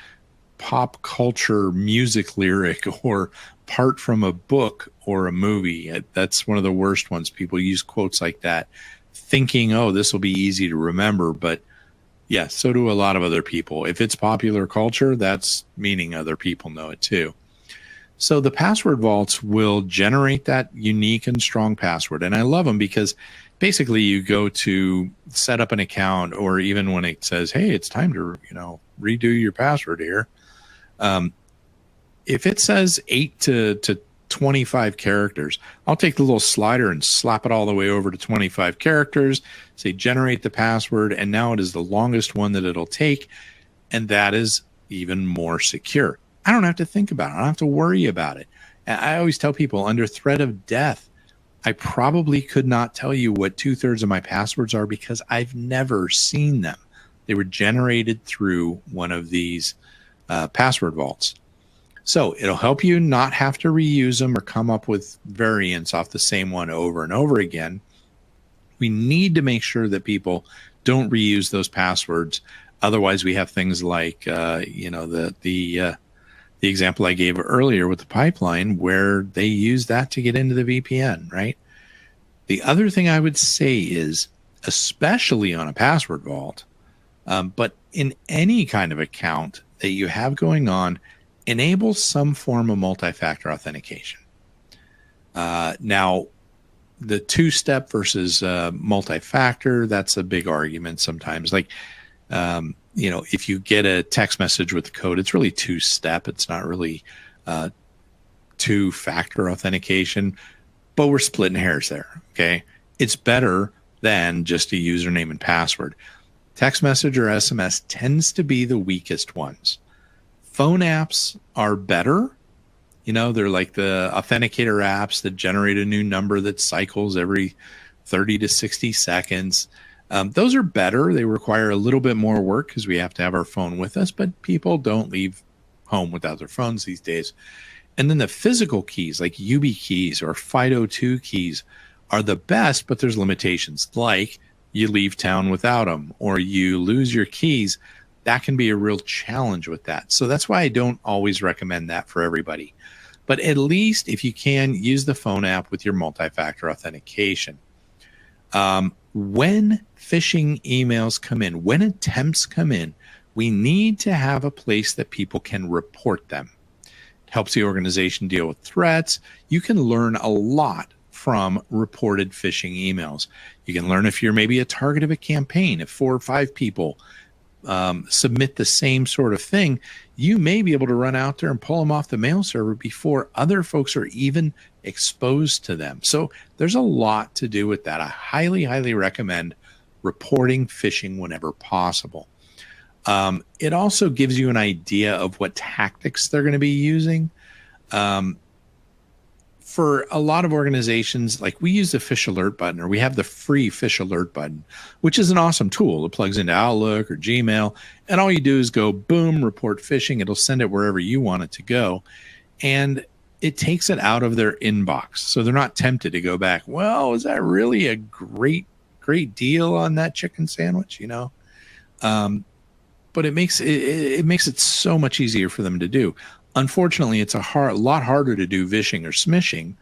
pop culture music lyric or part from a book or a movie. That's one of the worst ones. People use quotes like that thinking, oh, this will be easy to remember. But yeah, so do a lot of other people. If it's popular culture, that's meaning other people know it too. So the password vaults will generate that unique and strong password. And I love them because basically you go to set up an account, or even when it says, hey, it's time to, you know, redo your password here. If it says 8 to 25 characters, I'll take the little slider and slap it all the way over to 25 characters, say generate the password, and now it is the longest one that it'll take, and that is even more secure. I don't have to think about it. I don't have to worry about it. I always tell people, under threat of death, I probably could not tell you what 2/3 of my passwords are because I've never seen them. They were generated through one of these password vaults. So it'll help you not have to reuse them or come up with variants off the same one over and over again. We need to make sure that people don't reuse those passwords. Otherwise, we have things like, you know, the example I gave earlier with the pipeline, where they use that to get into the VPN, right? The other thing I would say is, especially on a password vault, but in any kind of account that you have going on, enable some form of multi-factor authentication. Now, the two-step versus multi-factor, that's a big argument sometimes. Like, you know, if you get a text message with the code, it's really two-step. It's not really two-factor authentication, but we're splitting hairs there, okay? It's better than just a username and password. Text message or SMS tends to be the weakest ones. Phone apps are better. You know, they're like the authenticator apps that generate a new number that cycles every 30 to 60 seconds. Those are better. They require a little bit more work because we have to have our phone with us, but people don't leave home without their phones these days. And then the physical keys like YubiKeys or FIDO2 keys are the best, but there's limitations, like you leave town without them or you lose your keys. That can be a real challenge with that. So that's why I don't always recommend that for everybody. But at least if you can, use the phone app with your multi-factor authentication. When phishing emails come in, when attempts come in, we need to have a place that people can report them. It helps the organization deal with threats. You can learn a lot from reported phishing emails. You can learn if you're maybe a target of a campaign. If 4 or 5 people submit the same sort of thing, you may be able to run out there and pull them off the mail server before other folks are even exposed to them. So there's a lot to do with that. I highly, highly recommend reporting phishing whenever possible. It also gives you an idea of what tactics they're going to be using. For a lot of organizations, like we use the Phish Alert button, or we have the free Phish Alert button, which is an awesome tool. It plugs into Outlook or Gmail, and all you do is go, boom, report phishing. It'll send it wherever you want it to go, and it takes it out of their inbox. So they're not tempted to go back, well, is that really a great deal on that chicken sandwich, you know? But it makes it so much easier for them to do. Unfortunately, it's a lot harder to do vishing or smishing.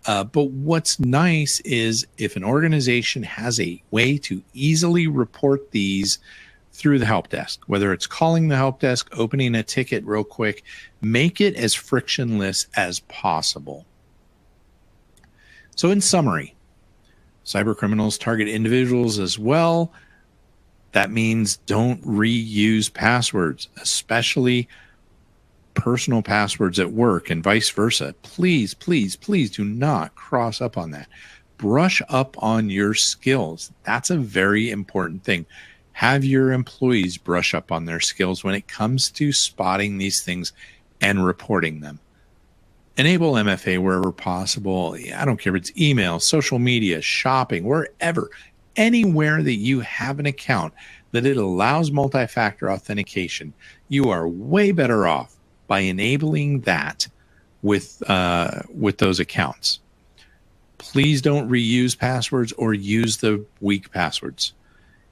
But what's nice is if an organization has a way to easily report these through the help desk, whether it's calling the help desk, opening a ticket real quick, make it as frictionless as possible. So in summary, cyber criminals target individuals as well. That means don't reuse passwords, especially personal passwords at work and vice versa. Please, please, please do not cross up on that. Brush up on your skills. That's a very important thing. Have your employees brush up on their skills when it comes to spotting these things and reporting them. Enable MFA wherever possible. I don't care if it's email, social media, shopping, wherever. anywhere that you have an account that it allows multi-factor authentication, you are way better off by enabling that with those accounts. Please don't reuse passwords or use the weak passwords.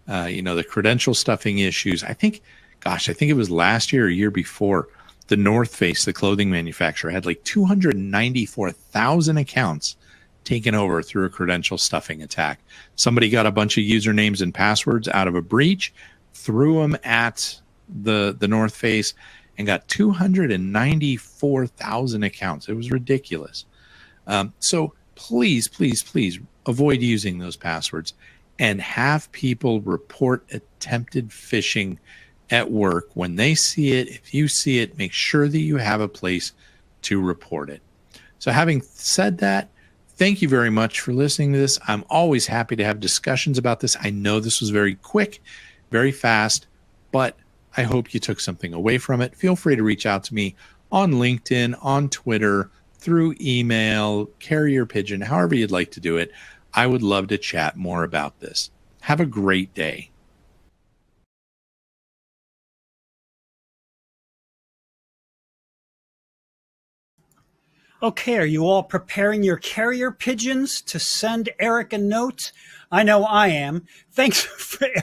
The credential stuffing issues. I think it was last year or year before, the North Face, the clothing manufacturer, had like 294,000 accounts taken over through a credential stuffing attack. Somebody got a bunch of usernames and passwords out of a breach, threw them at the North Face, and got 294,000 accounts. It was ridiculous. So please, please, please avoid using those passwords and have people report attempted phishing at work when they see it. If you see it, make sure that you have a place to report it. So having said that, thank you very much for listening to this. I'm always happy to have discussions about this. I know this was very quick, very fast, but I hope you took something away from it. Feel free to reach out to me on LinkedIn, on Twitter, through email, carrier pigeon, however you'd like to do it. I would love to chat more about this. Have a great day. Okay, are you all preparing your carrier pigeons to send Eric a note? I know I am. Thanks,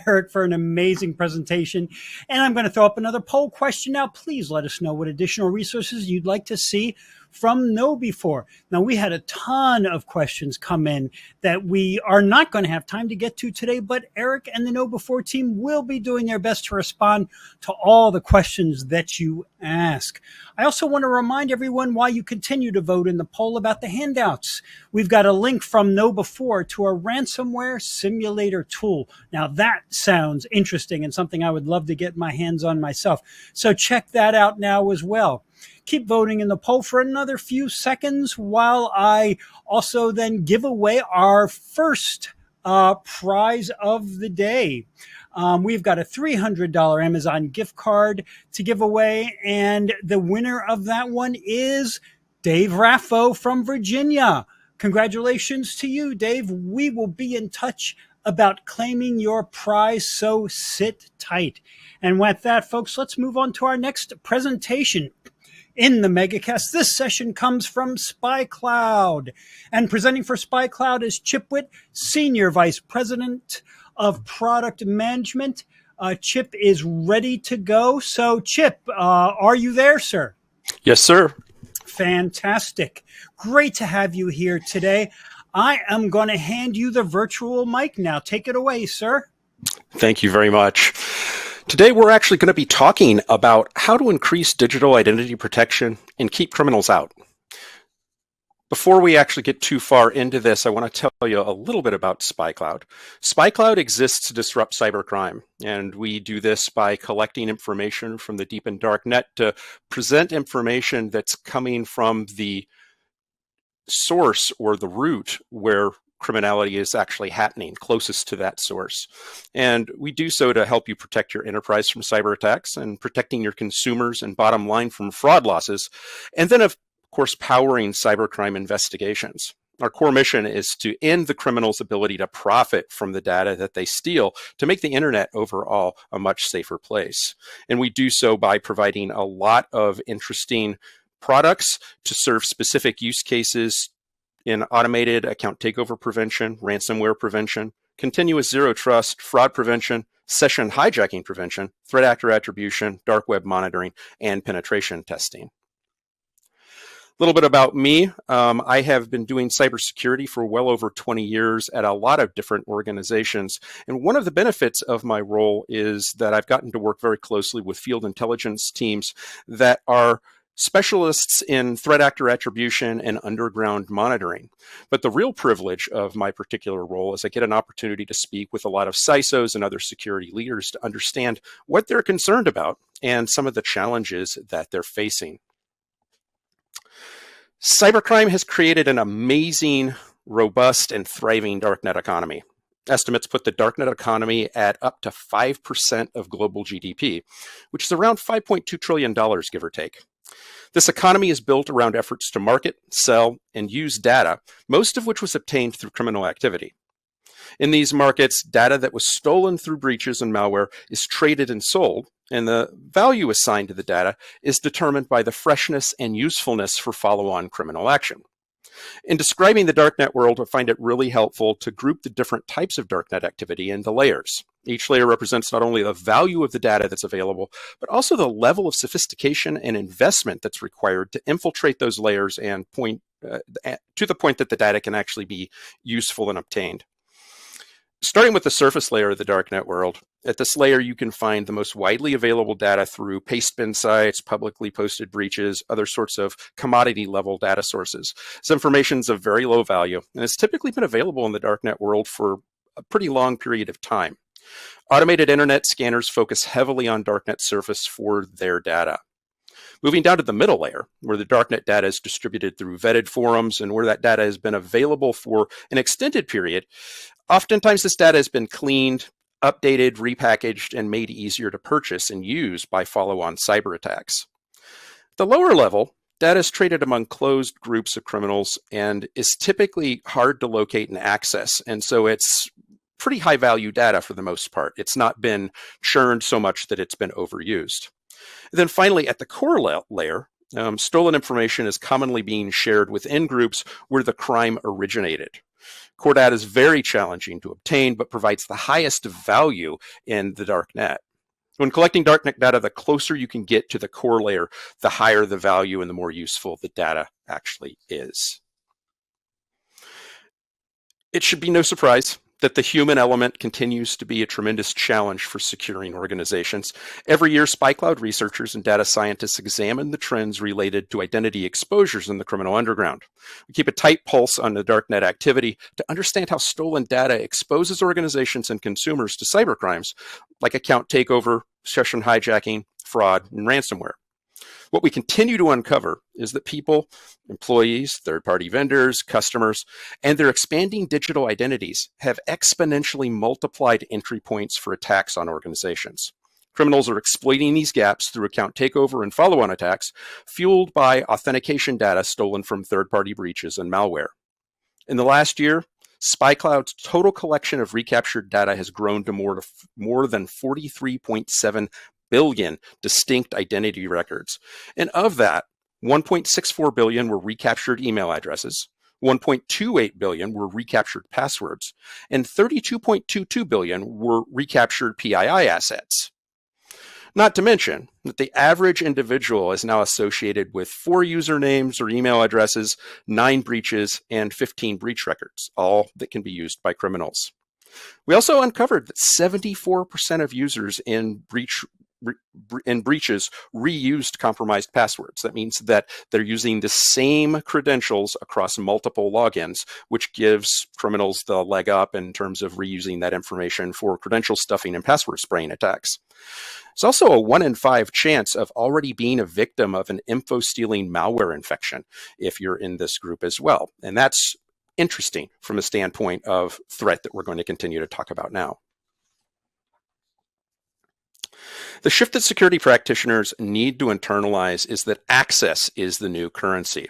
Eric, for an amazing presentation. And I'm going to throw up another poll question now. Please let us know what additional resources you'd like to see from KnowBe4. Now, we had a ton of questions come in that we are not going to have time to get to today, but Eric and the KnowBe4 team will be doing their best to respond to all the questions that you ask. I also want to remind everyone why you continue to vote in the poll about the handouts. We've got a link from KnowBe4 to a ransomware simulator tool. Now, that sounds interesting and something I would love to get my hands on myself. So check that out now as well. Keep voting in the poll for another few seconds while I also then give away our first prize of the day. We've got a $300 Amazon gift card to give away, and the winner of that one is Dave Raffo from Virginia. Congratulations to you, Dave. We will be in touch about claiming your prize, so sit tight. And with that, folks, let's move on to our next presentation. In the Megacast, this session comes from SpyCloud. And presenting for SpyCloud is Chip Witt, Senior Vice President of Product Management. Chip is ready to go. So, Chip, are you there, sir? Yes, sir. Fantastic. Great to have you here today. I am going to hand you the virtual mic now. Take it away, sir. Thank you very much. Today, we're actually going to be talking about how to increase digital identity protection and keep criminals out. Before we actually get too far into this, I want to tell you a little bit about SpyCloud. SpyCloud exists to disrupt cybercrime, and we do this by collecting information from the deep and dark net to present information that's coming from the source or the root where criminality is actually happening, closest to that source. And we do so to help you protect your enterprise from cyber attacks and protecting your consumers and bottom line from fraud losses. And then, of course, powering cybercrime investigations. Our core mission is to end the criminals' ability to profit from the data that they steal to make the internet overall a much safer place. And we do so by providing a lot of interesting products to serve specific use cases in automated account takeover prevention, ransomware prevention, continuous zero trust, fraud prevention, session hijacking prevention, threat actor attribution, dark web monitoring, and penetration testing. A little bit about me. I have been doing cybersecurity for well over 20 years at a lot of different organizations. And one of the benefits of my role is that I've gotten to work very closely with field intelligence teams that are specialists in threat actor attribution and underground monitoring. But the real privilege of my particular role is I get an opportunity to speak with a lot of CISOs and other security leaders to understand what they're concerned about and some of the challenges that they're facing. Cybercrime has created an amazing, robust, and thriving darknet economy. Estimates put the darknet economy at up to 5% of global GDP, which is around $5.2 trillion, give or take. This economy is built around efforts to market, sell, and use data, most of which was obtained through criminal activity. In these markets, data that was stolen through breaches and malware is traded and sold, and the value assigned to the data is determined by the freshness and usefulness for follow-on criminal action. In describing the darknet world, I find it really helpful to group the different types of darknet activity into layers. Each layer represents not only the value of the data that's available, but also the level of sophistication and investment that's required to infiltrate those layers and to the point that the data can actually be useful and obtained. Starting with the surface layer of the darknet world, at this layer you can find the most widely available data through pastebin sites, publicly posted breaches, other sorts of commodity level data sources. This information is of very low value and has typically been available in the darknet world for a pretty long period of time. Automated internet scanners focus heavily on darknet surface for their data. Moving down to the middle layer, where the darknet data is distributed through vetted forums and where that data has been available for an extended period, oftentimes this data has been cleaned, updated, repackaged, and made easier to purchase and use by follow-on cyber attacks. The lower level, data is traded among closed groups of criminals and is typically hard to locate and access, and so it's pretty high-value data for the most part. It's not been churned so much that it's been overused. And then finally, at the core layer, stolen information is commonly being shared within groups where the crime originated. Core data is very challenging to obtain, but provides the highest value in the darknet. When collecting darknet data, the closer you can get to the core layer, the higher the value and the more useful the data actually is. It should be no surprise that the human element continues to be a tremendous challenge for securing organizations. Every year, SpyCloud researchers and data scientists examine the trends related to identity exposures in the criminal underground. We keep a tight pulse on the darknet activity to understand how stolen data exposes organizations and consumers to cybercrimes like account takeover, session hijacking, fraud, and ransomware. What we continue to uncover is that people, employees, third-party vendors, customers, and their expanding digital identities have exponentially multiplied entry points for attacks on organizations. Criminals are exploiting these gaps through account takeover and follow-on attacks, fueled by authentication data stolen from third-party breaches and malware. In the last year, SpyCloud's total collection of recaptured data has grown to more than 43.7 billion distinct identity records. And of that, 1.64 billion were recaptured email addresses, 1.28 billion were recaptured passwords, and 32.22 billion were recaptured PII assets. Not to mention that the average individual is now associated with 4 usernames or email addresses, 9 breaches, and 15 breach records, all that can be used by criminals. We also uncovered that 74% of users in breaches reused compromised passwords. That means that they're using the same credentials across multiple logins, which gives criminals the leg up in terms of reusing that information for credential stuffing and password spraying attacks. There's also a 1 in 5 chance of already being a victim of an info-stealing malware infection if you're in this group as well. And that's interesting from a standpoint of threat that we're going to continue to talk about now. The shift that security practitioners need to internalize is that access is the new currency.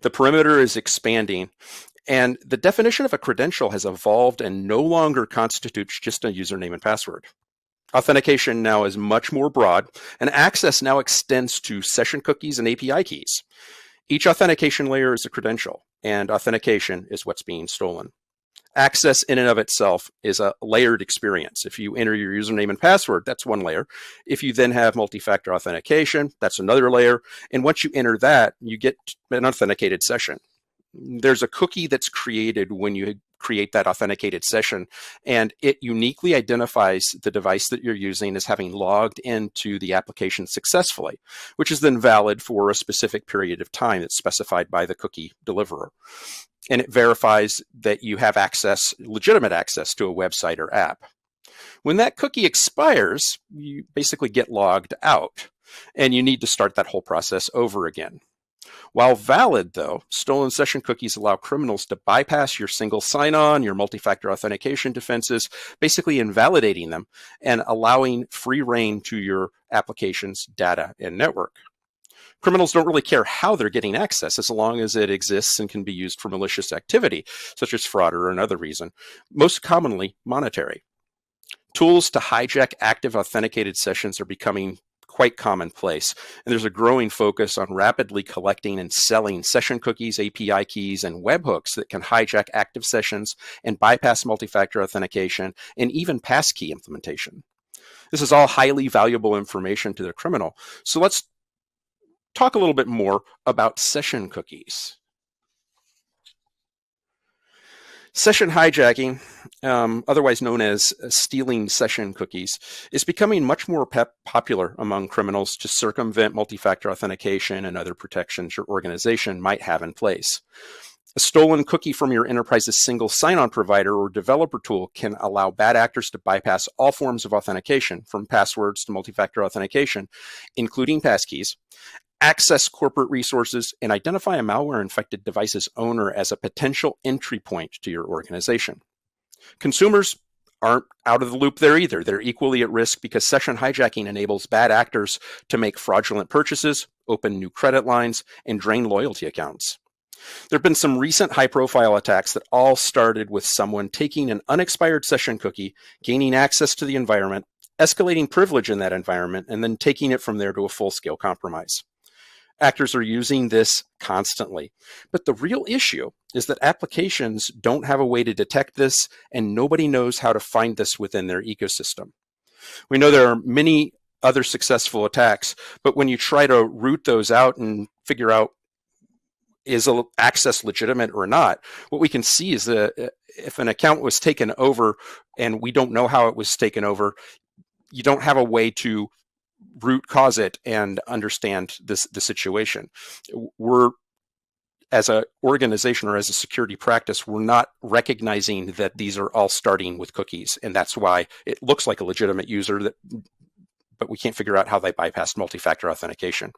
The perimeter is expanding, and the definition of a credential has evolved and no longer constitutes just a username and password. Authentication now is much more broad, and access now extends to session cookies and API keys. Each authentication layer is a credential, and authentication is what's being stolen. Access in and of itself is a layered experience. If you enter your username and password, that's one layer. If you then have multi-factor authentication, that's another layer. And once you enter that, you get an authenticated session. There's a cookie that's created when you create that authenticated session, and it uniquely identifies the device that you're using as having logged into the application successfully, which is then valid for a specific period of time that's specified by the cookie deliverer. And it verifies that you have access, legitimate access to a website or app. When that cookie expires, you basically get logged out, and you need to start that whole process over again. While valid, though, stolen session cookies allow criminals to bypass your single sign-on, your multi-factor authentication defenses, basically invalidating them and allowing free reign to your application's data and network. Criminals don't really care how they're getting access as long as it exists and can be used for malicious activity, such as fraud or another reason, most commonly monetary. Tools to hijack active authenticated sessions are becoming quite commonplace, and there's a growing focus on rapidly collecting and selling session cookies, API keys, and webhooks that can hijack active sessions and bypass multi-factor authentication and even passkey implementation. This is all highly valuable information to the criminal. So let's talk a little bit more about session cookies. Session hijacking, otherwise known as stealing session cookies, is becoming much more popular among criminals to circumvent multi-factor authentication and other protections your organization might have in place. A stolen cookie from your enterprise's single sign-on provider or developer tool can allow bad actors to bypass all forms of authentication, from passwords to multi-factor authentication, including passkeys, access corporate resources, and identify a malware-infected device's owner as a potential entry point to your organization. Consumers aren't out of the loop there either. They're equally at risk because session hijacking enables bad actors to make fraudulent purchases, open new credit lines, and drain loyalty accounts. There have been some recent high-profile attacks that all started with someone taking an unexpired session cookie, gaining access to the environment, escalating privilege in that environment, and then taking it from there to a full-scale compromise. Actors are using this constantly. But the real issue is that applications don't have a way to detect this, and nobody knows how to find this within their ecosystem. We know there are many other successful attacks, but when you try to root those out and figure out is access legitimate or not, what we can see is that if an account was taken over and we don't know how it was taken over, you don't have a way to root cause it and understand the situation. We're, as an organization or as a security practice, we're not recognizing that these are all starting with cookies, and that's why it looks like a legitimate user, but we can't figure out how they bypassed multi-factor authentication.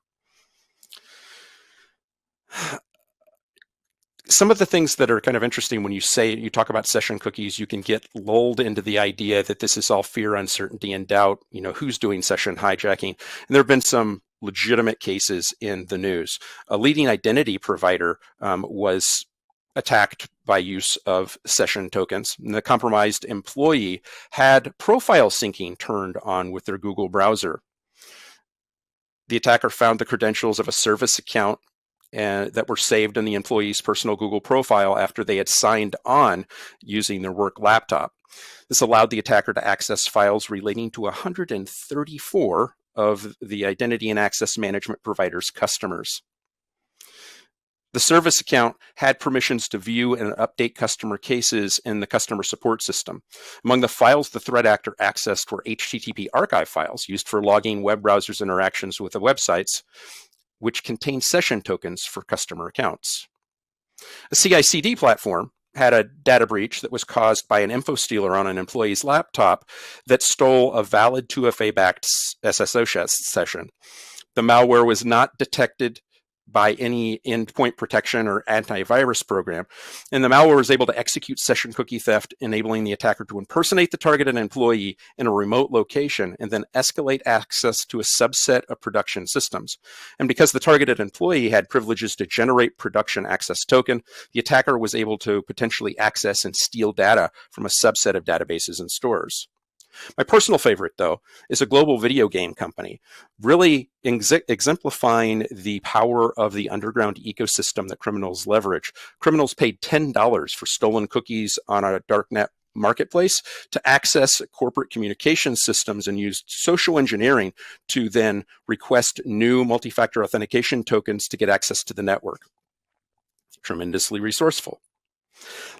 Some of the things that are kind of interesting when you talk about session cookies, you can get lulled into the idea that this is all fear, uncertainty, and doubt. Who's doing session hijacking? And there have been some legitimate cases in the news. A leading identity provider was attacked by use of session tokens. And the compromised employee had profile syncing turned on with their Google browser. The attacker found the credentials of a service account that were saved in the employee's personal Google profile after they had signed on using their work laptop. This allowed the attacker to access files relating to 134 of the identity and access management provider's customers. The service account had permissions to view and update customer cases in the customer support system. Among the files the threat actor accessed were HTTP archive files used for logging web browsers' interactions with the websites, which contain session tokens for customer accounts. A CI/CD platform had a data breach that was caused by an info stealer on an employee's laptop that stole a valid 2FA-backed SSO session. The malware was not detected by any endpoint protection or antivirus program, and the malware was able to execute session cookie theft, enabling the attacker to impersonate the targeted employee in a remote location and then escalate access to a subset of production systems. And because the targeted employee had privileges to generate production access token, the attacker was able to potentially access and steal data from a subset of databases and stores. My personal favorite, though, is a global video game company, really exemplifying the power of the underground ecosystem that criminals leverage. Criminals paid $10 for stolen cookies on a darknet marketplace to access corporate communication systems and used social engineering to then request new multi-factor authentication tokens to get access to the network. Tremendously resourceful.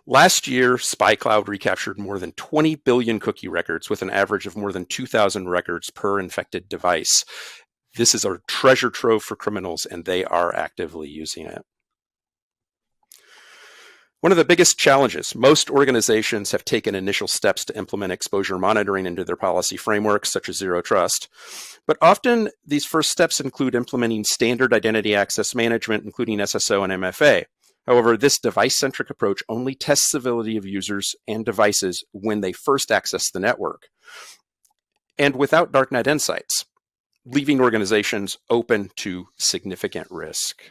Last year, SpyCloud recaptured more than 20 billion cookie records with an average of more than 2,000 records per infected device. This is a treasure trove for criminals, and they are actively using it. One of the biggest challenges, most organizations have taken initial steps to implement exposure monitoring into their policy frameworks, such as Zero Trust. But often, these first steps include implementing standard identity access management, including SSO and MFA. However, this device-centric approach only tests civility of users and devices when they first access the network. And without Darknet insights, leaving organizations open to significant risk.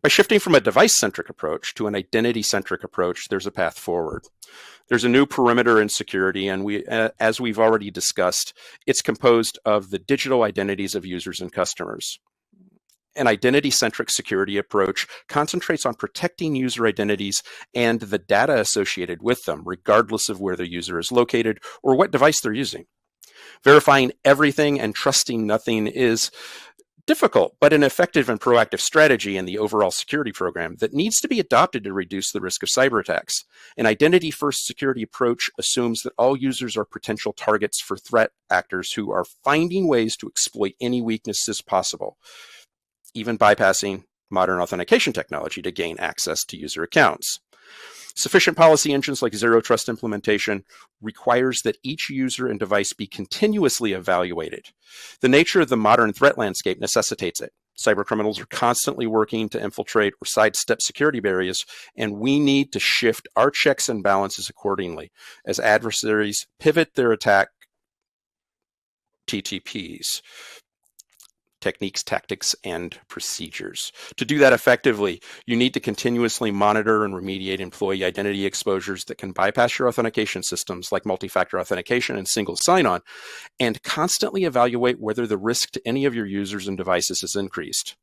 By shifting from a device-centric approach to an identity-centric approach, there's a path forward. There's a new perimeter in security, and as we've already discussed, it's composed of the digital identities of users and customers. An identity-centric security approach concentrates on protecting user identities and the data associated with them, regardless of where the user is located or what device they're using. Verifying everything and trusting nothing is difficult, but an effective and proactive strategy in the overall security program that needs to be adopted to reduce the risk of cyber attacks. An identity-first security approach assumes that all users are potential targets for threat actors who are finding ways to exploit any weaknesses possible, even bypassing modern authentication technology to gain access to user accounts. Sufficient policy engines like Zero Trust implementation requires that each user and device be continuously evaluated. The nature of the modern threat landscape necessitates it. Cybercriminals are constantly working to infiltrate or sidestep security barriers, and we need to shift our checks and balances accordingly as adversaries pivot their attack TTPs. Techniques, tactics, and procedures. To do that effectively, you need to continuously monitor and remediate employee identity exposures that can bypass your authentication systems like multi-factor authentication and single sign-on, and constantly evaluate whether the risk to any of your users and devices has increased.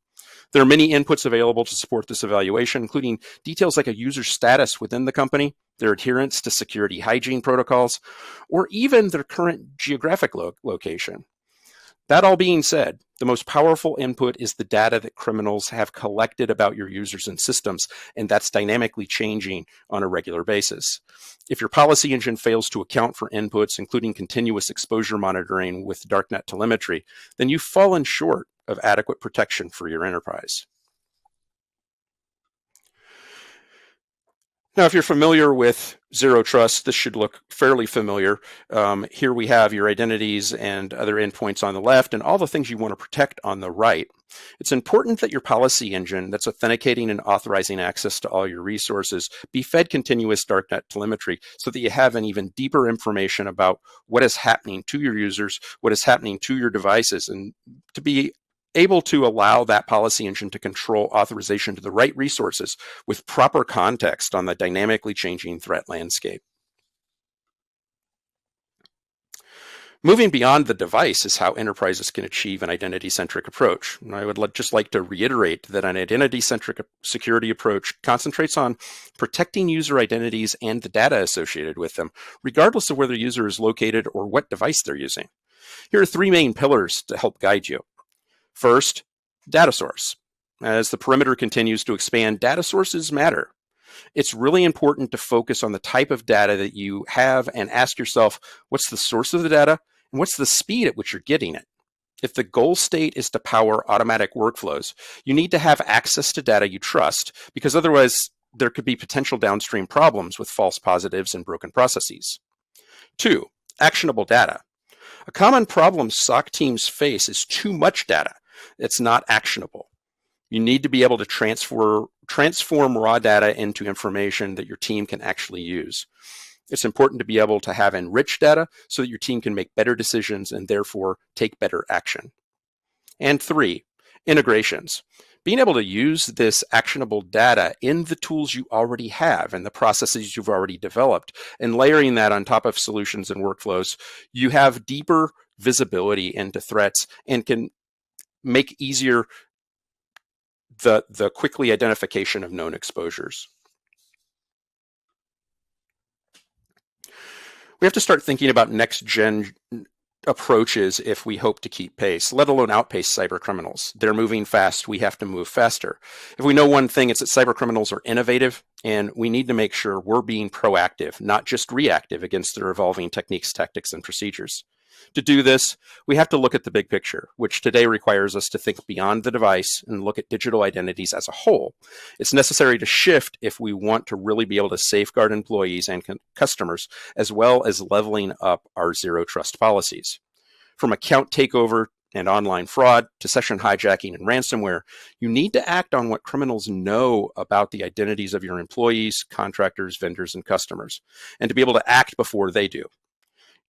There are many inputs available to support this evaluation, including details like a user's status within the company, their adherence to security hygiene protocols, or even their current geographic location. That all being said, the most powerful input is the data that criminals have collected about your users and systems, and that's dynamically changing on a regular basis. If your policy engine fails to account for inputs, including continuous exposure monitoring with Darknet telemetry, then you've fallen short of adequate protection for your enterprise. Now, if you're familiar with Zero Trust, this should look fairly familiar. Here we have your identities and other endpoints on the left and all the things you want to protect on the right. It's important that your policy engine that's authenticating and authorizing access to all your resources be fed continuous Darknet telemetry so that you have an even deeper information about what is happening to your users, what is happening to your devices, and to be able to allow that policy engine to control authorization to the right resources with proper context on the dynamically changing threat landscape. Moving beyond the device is how enterprises can achieve an identity-centric approach. And I would just like to reiterate that an identity-centric security approach concentrates on protecting user identities and the data associated with them, regardless of where the user is located or what device they're using. Here are three main pillars to help guide you. First, data source. As the perimeter continues to expand, data sources matter. It's really important to focus on the type of data that you have and ask yourself, what's the source of the data and what's the speed at which you're getting it? If the goal state is to power automatic workflows, you need to have access to data you trust, because otherwise there could be potential downstream problems with false positives and broken processes. Two, actionable data. A common problem SOC teams face is too much data. It's not actionable. You need to be able to transform raw data into information that your team can actually use. It's important to be able to have enriched data so that your team can make better decisions and therefore take better action. And three, integrations. Being able to use this actionable data in the tools you already have and the processes you've already developed, and layering that on top of solutions and workflows, you have deeper visibility into threats and can make easier the quickly identification of known exposures. We have to start thinking about next-gen approaches if we hope to keep pace, let alone outpace cyber criminals. They're moving fast. We have to move faster. If we know one thing, it's that cyber criminals are innovative, and we need to make sure we're being proactive, not just reactive against their evolving techniques, tactics, and procedures. To do this, we have to look at the big picture, which today requires us to think beyond the device and look at digital identities as a whole. It's necessary to shift if we want to really be able to safeguard employees and customers, as well as leveling up our zero trust policies. From account takeover and online fraud to session hijacking and ransomware, you need to act on what criminals know about the identities of your employees, contractors, vendors, and customers, and to be able to act before they do.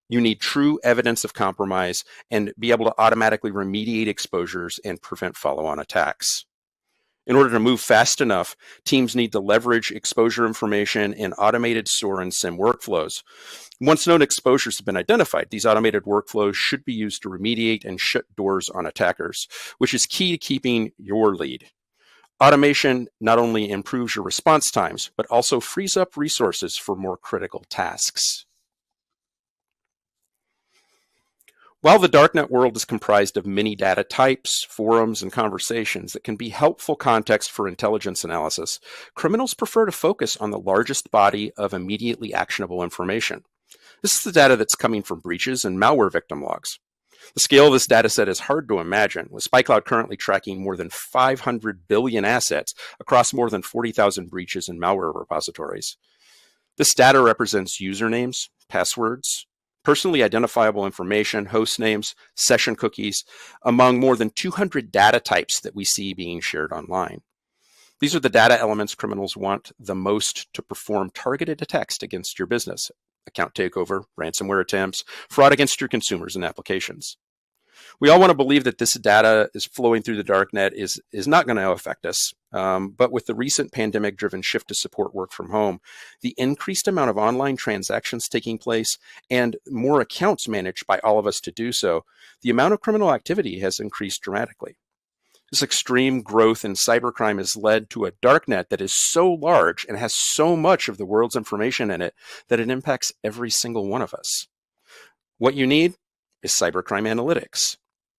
You need true evidence of compromise and be able to automatically remediate exposures and prevent follow-on attacks. In order to move fast enough, teams need to leverage exposure information in automated SOAR and SIM workflows. Once known exposures have been identified, these automated workflows should be used to remediate and shut doors on attackers, which is key to keeping your lead. Automation not only improves your response times, but also frees up resources for more critical tasks. While the darknet world is comprised of many data types, forums, and conversations that can be helpful context for intelligence analysis, criminals prefer to focus on the largest body of immediately actionable information. This is the data that's coming from breaches and malware victim logs. The scale of this data set is hard to imagine, with SpyCloud currently tracking more than 500 billion assets across more than 40,000 breaches and malware repositories. This data represents usernames, passwords, personally identifiable information, host names, session cookies, among more than 200 data types that we see being shared online. These are the data elements criminals want the most to perform targeted attacks against your business: account takeover, ransomware attempts, fraud against your consumers and applications. We all want to believe that this data is flowing through the darknet is not going to affect us. But with the recent pandemic-driven shift to support work from home, the increased amount of online transactions taking place and more accounts managed by all of us to do so, the amount of criminal activity has increased dramatically. This extreme growth in cybercrime has led to a darknet that is so large and has so much of the world's information in it that it impacts every single one of us. What you need is cybercrime analytics.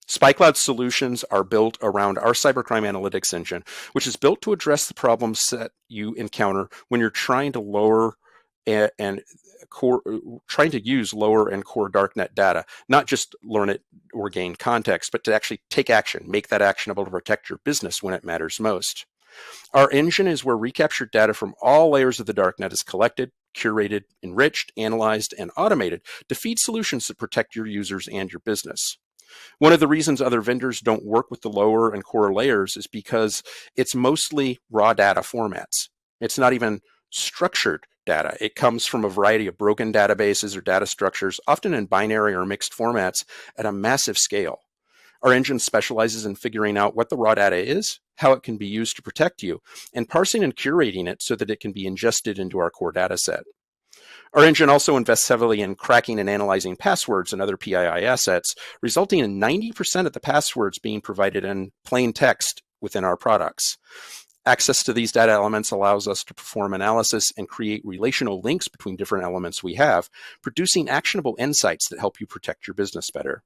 SpyCloud solutions are built around our cybercrime analytics engine, which is built to address the problems that you encounter when you're trying to trying to use lower and core darknet data, not just learn it or gain context, but to actually take action, make that actionable to protect your business when it matters most. Our engine is where recaptured data from all layers of the darknet is collected, curated, enriched, analyzed, and automated to feed solutions that protect your users and your business. One of the reasons other vendors don't work with the lower and core layers is because it's mostly raw data formats. It's not even structured data. It comes from a variety of broken databases or data structures, often in binary or mixed formats at a massive scale. Our engine specializes in figuring out what the raw data is, how it can be used to protect you, and parsing and curating it so that it can be ingested into our core data set. Our engine also invests heavily in cracking and analyzing passwords and other PII assets, resulting in 90% of the passwords being provided in plain text within our products. Access to these data elements allows us to perform analysis and create relational links between different elements we have, producing actionable insights that help you protect your business better.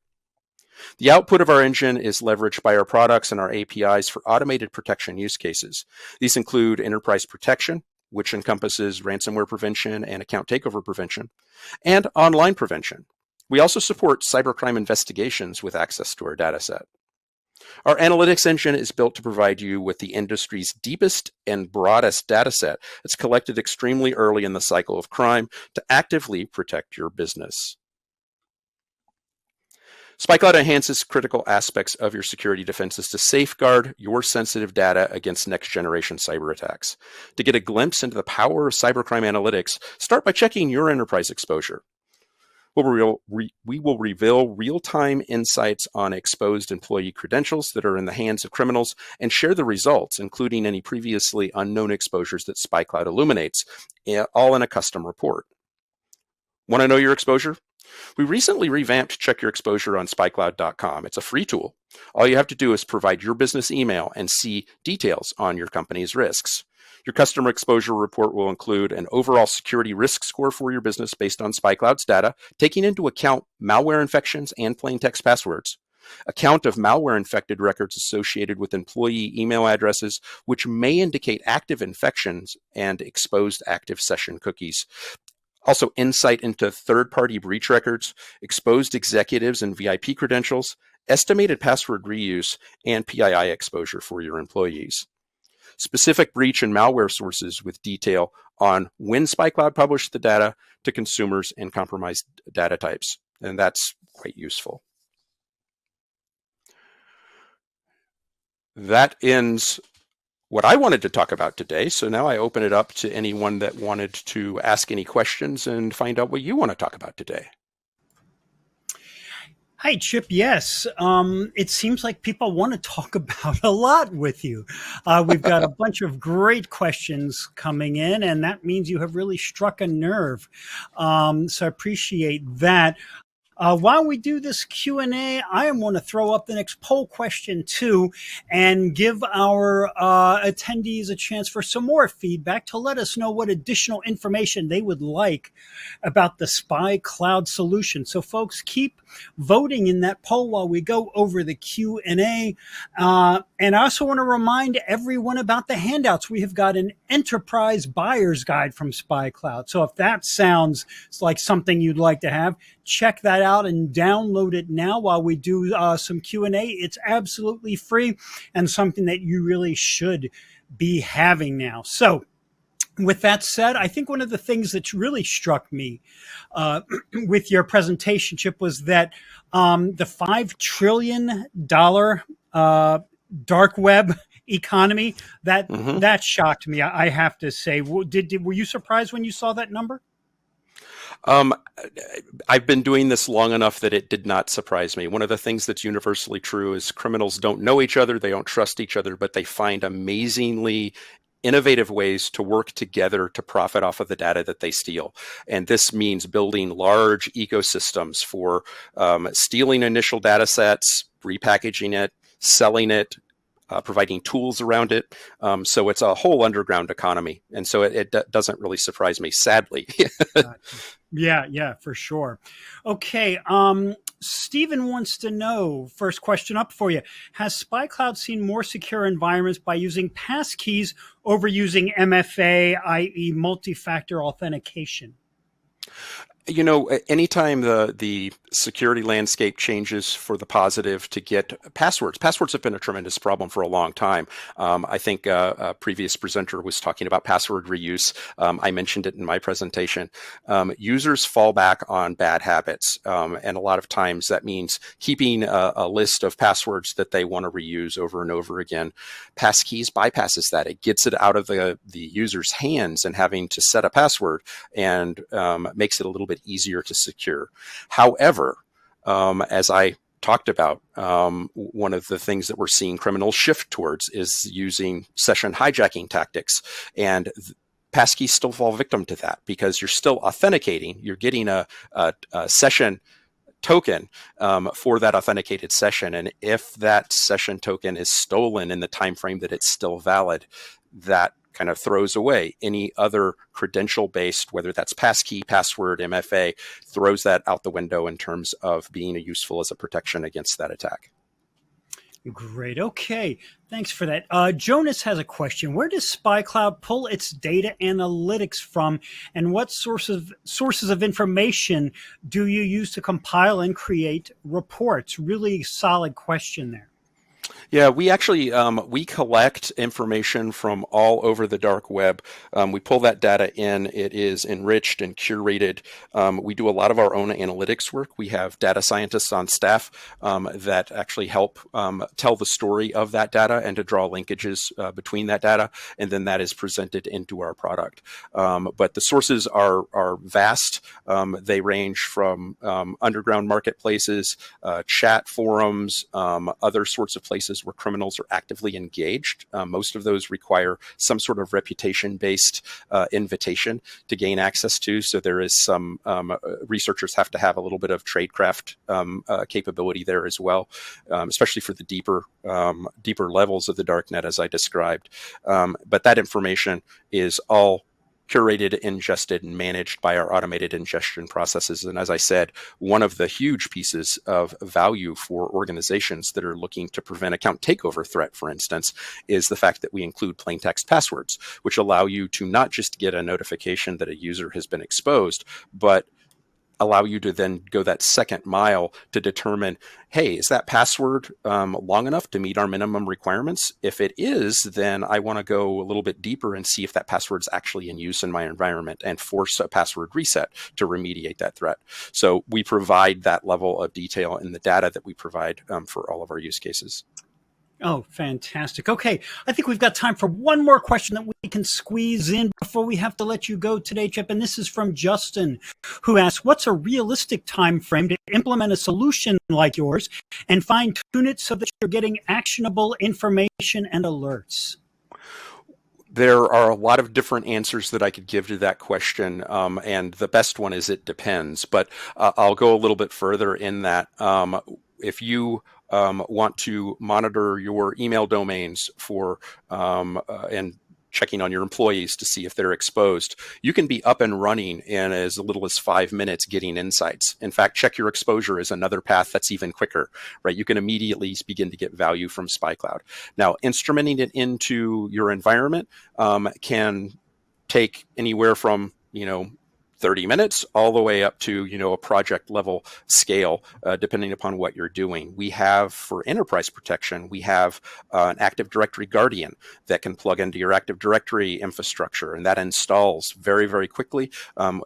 The output of our engine is leveraged by our products and our APIs for automated protection use cases. These include enterprise protection, which encompasses ransomware prevention and account takeover prevention, and online prevention. We also support cybercrime investigations with access to our data set. Our analytics engine is built to provide you with the industry's deepest and broadest data set that's collected extremely early in the cycle of crime to actively protect your business. SpyCloud enhances critical aspects of your security defenses to safeguard your sensitive data against next-generation cyber attacks. To get a glimpse into the power of cybercrime analytics, start by checking your enterprise exposure. We will reveal real-time insights on exposed employee credentials that are in the hands of criminals and share the results, including any previously unknown exposures that SpyCloud illuminates, all in a custom report. Want to know your exposure? We recently revamped Check Your Exposure on spycloud.com. It's a free tool. All you have to do is provide your business email and see details on your company's risks. Your customer exposure report will include an overall security risk score for your business based on SpyCloud's data, taking into account malware infections and plain text passwords, a count of malware-infected records associated with employee email addresses, which may indicate active infections and exposed active session cookies. Also, insight into third-party breach records, exposed executives and VIP credentials, estimated password reuse, and PII exposure for your employees. Specific breach and malware sources with detail on when SpyCloud published the data to consumers and compromised data types, and that's quite useful. That ends what I wanted to talk about today. So now I open it up to anyone that wanted to ask any questions and find out what you want to talk about today. Hi, Chip. Yes, it seems like people want to talk about a lot with you. We've got a bunch of great questions coming in, and that means you have really struck a nerve. So I appreciate that. While we do this Q&A, I want to throw up the next poll question too and give our attendees a chance for some more feedback to let us know what additional information they would like about the Spy Cloud solution. So folks, keep voting in that poll while we go over the Q&A. And I also want to remind everyone about the handouts. We have got an enterprise buyer's guide from Spy Cloud. So if that sounds like something you'd like to have, check that out and download it now while we do some Q&A. It's absolutely free and something that you really should be having now. So with that said, I think one of the things that really struck me with your presentation, Chip, was that the $5 trillion dark web economy, that shocked me, I have to say. Were you surprised when you saw that number? I've been doing this long enough that it did not surprise me. One of the things that's universally true is criminals don't know each other, they don't trust each other, but they find amazingly innovative ways to work together to profit off of the data that they steal. And this means building large ecosystems for stealing initial data sets, repackaging it, selling it, providing tools around it. So it's a whole underground economy. And so it doesn't really surprise me, sadly. Yeah, for sure. Okay. Stephen wants to know, first question up for you. Has Spy Cloud seen more secure environments by using passkeys over using MFA, i.e. multi-factor authentication? You know, anytime the security landscape changes for the positive to get passwords have been a tremendous problem for a long time. I think a previous presenter was talking about password reuse. I mentioned it in my presentation. Users fall back on bad habits. And a lot of times that means keeping a list of passwords that they want to reuse over and over again. Passkeys bypasses that. It gets it out of the user's hands and having to set a password, and makes it a little bit easier to secure. However, as I talked about, one of the things that we're seeing criminals shift towards is using session hijacking tactics. And passkeys still fall victim to that because you're still authenticating. You're getting a session token for that authenticated session. And if that session token is stolen in the time frame that it's still valid, that kind of throws away any other credential-based, whether that's passkey, password, MFA, throws that out the window in terms of being useful as a protection against that attack. Great. Okay. Thanks for that. Jonas has a question. Where does Spy Cloud pull its data analytics from, and what sources of information do you use to compile and create reports? Really solid question there. Yeah, we actually, we collect information from all over the dark web. We pull that data in. It is enriched and curated. We do a lot of our own analytics work. We have data scientists on staff that actually help tell the story of that data and to draw linkages between that data, and then that is presented into our product. But the sources are vast. They range from underground marketplaces, chat forums, other sorts of places where criminals are actively engaged. Most of those require some sort of reputation-based invitation to gain access to. So there is some researchers have to have a little bit of tradecraft capability there as well, especially for the deeper levels of the darknet, as I described. But that information is all curated, ingested, and managed by our automated ingestion processes. And as I said, one of the huge pieces of value for organizations that are looking to prevent account takeover threat, for instance, is the fact that we include plain text passwords, which allow you to not just get a notification that a user has been exposed, but allow you to then go that second mile to determine, hey, is that password long enough to meet our minimum requirements? If it is, then I want to go a little bit deeper and see if that password's actually in use in my environment and force a password reset to remediate that threat. So we provide that level of detail in the data that we provide for all of our use cases. Oh, fantastic. Okay, I think we've got time for one more question that we can squeeze in before we have to let you go today, Chip. And this is from Justin, who asks, what's a realistic time frame to implement a solution like yours and fine-tune it so that you're getting actionable information and alerts? There are a lot of different answers that I could give to that question, and the best one is it depends. But I'll go a little bit further in that. If you want to monitor your email domains for and checking on your employees to see if they're exposed, you can be up and running in as little as 5 minutes getting insights. In fact, check your exposure is another path that's even quicker, right? You can immediately begin to get value from SpyCloud. Now, instrumenting it into your environment can take anywhere from, 30 minutes all the way up to, a project level scale, depending upon what you're doing. We have, for enterprise protection, we have an Active Directory Guardian that can plug into your Active Directory infrastructure, and that installs very, very quickly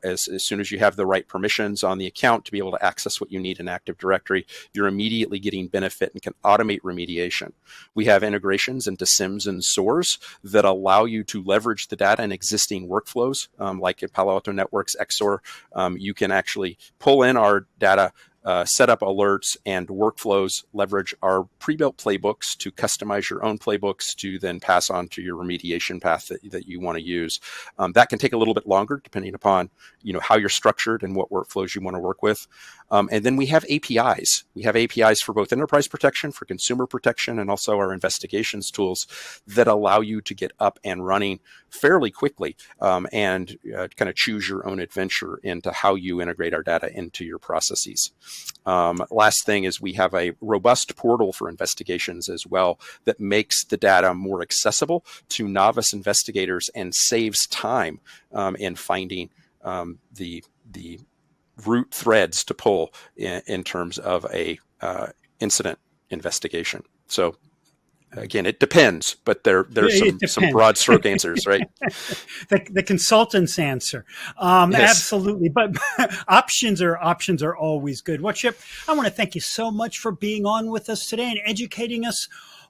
as soon as you have the right permissions on the account to be able to access what you need in Active Directory. You're immediately getting benefit and can automate remediation. We have integrations into SIMs and SOARs that allow you to leverage the data in existing workflows, like at Palo Alto Networks XOR. You can actually pull in our data, set up alerts and workflows, leverage our pre-built playbooks to customize your own playbooks to then pass on to your remediation path that you want to use. That can take a little bit longer depending upon how you're structured and what workflows you want to work with. And then we have APIs. We have APIs for both enterprise protection, for consumer protection, and also our investigations tools that allow you to get up and running fairly quickly and kind of choose your own adventure into how you integrate our data into your processes. Last thing is we have a robust portal for investigations as well that makes the data more accessible to novice investigators and saves time in finding the root threads to pull in terms of a incident investigation. So again, it depends, but there's some broad stroke answers, right? the consultant's answer. Yes. Absolutely. But options are always good. Well, Chip, I want to thank you so much for being on with us today and educating us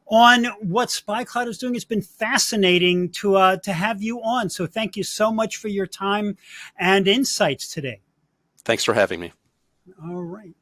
on what SpyCloud is doing. It's been fascinating to have you on. So thank you so much for your time and insights today. Thanks for having me. All right.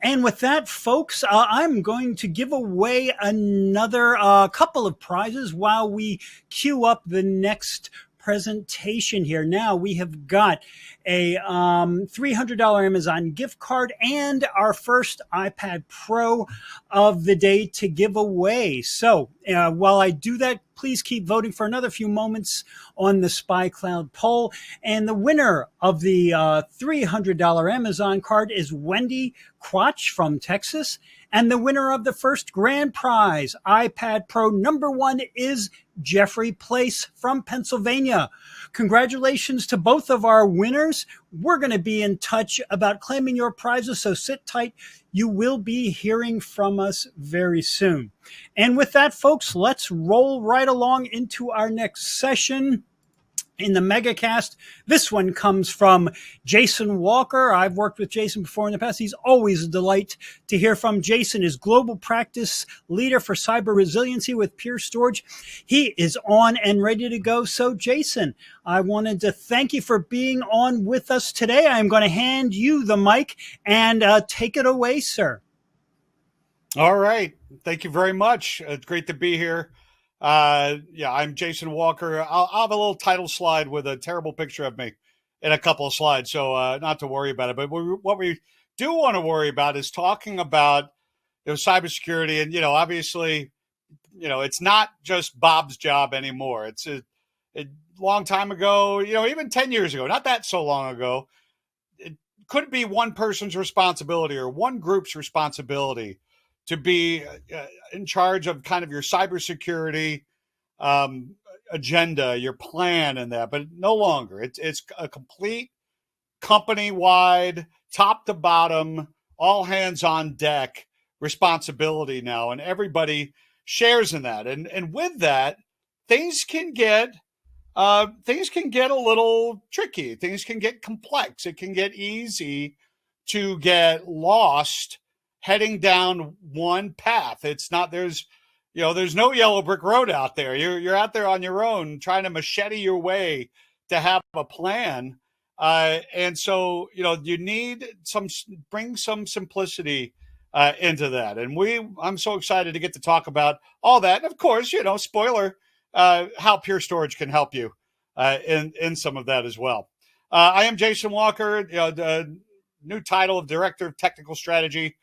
And with that, folks, I'm going to give away another couple of prizes while we queue up the next presentation here. Now we have got a $300 Amazon gift card and our first iPad Pro of the day to give away. So while I do that, please keep voting for another few moments on the SpyCloud poll. And the winner of the $300 Amazon card is Wendy Quach from Texas. And the winner of the first grand prize, iPad Pro #1, is Jeffrey Place from Pennsylvania. Congratulations to both of our winners. We're going to be in touch about claiming your prizes, so sit tight. You will be hearing from us very soon. And with that, folks, let's roll right along into our next session in the Megacast. This one comes from Jason Walker. I've worked with Jason before in the past. He's always a delight to hear from. Jason is Global Practice Leader for Cyber Resiliency with Pure Storage. He is on and ready to go. So, Jason, I wanted to thank you for being on with us today. I'm going to hand you the mic and take it away, sir. All right. Thank you very much. It's great to be here. I'm Jason Walker. I'll have a little title slide with a terrible picture of me in a couple of slides, so not to worry about it. But what we do want to worry about is talking about cybersecurity, and obviously, it's not just Bob's job anymore. It's a long time ago, even 10 years ago, not that so long ago. It could be one person's responsibility or one group's responsibility to be in charge of kind of your cybersecurity agenda, your plan and that, but no longer. It's a complete company-wide, top to bottom, all hands on deck responsibility now, and everybody shares in that. And with that, things can get a little tricky. Things can get complex. It can get easy to get lost heading down one path. It's not, there's, there's no yellow brick road out there. You're out there on your own trying to machete your way to have a plan. And so, you need bring some simplicity into that. And I'm so excited to get to talk about all that. And of course, spoiler, how Pure Storage can help you in some of that as well. I am Jason Walker, the new title of Director of Technical Strategy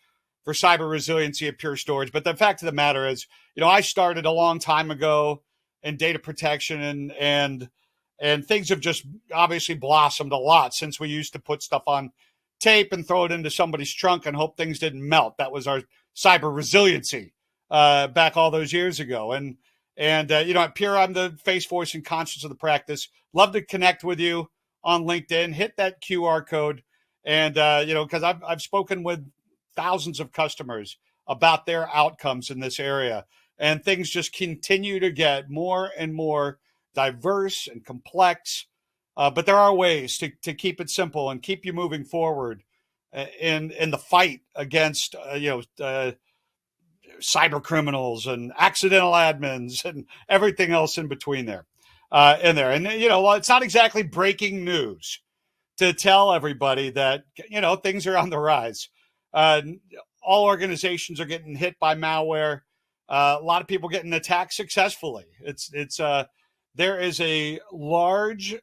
for Cyber Resiliency at Pure Storage. But the fact of the matter is, I started a long time ago in data protection, and things have just obviously blossomed a lot since we used to put stuff on tape and throw it into somebody's trunk and hope things didn't melt. That was our cyber resiliency back all those years ago. And at Pure, I'm the face, voice, and conscience of the practice. Love to connect with you on LinkedIn. Hit that QR code. And, because I've spoken with thousands of customers about their outcomes in this area. And things just continue to get more and more diverse and complex. But there are ways to keep it simple and keep you moving forward in the fight against, cyber criminals and accidental admins and everything else in between there. And it's not exactly breaking news to tell everybody that, things are on the rise. All organizations are getting hit by malware. A lot of people getting attacked successfully. There is a large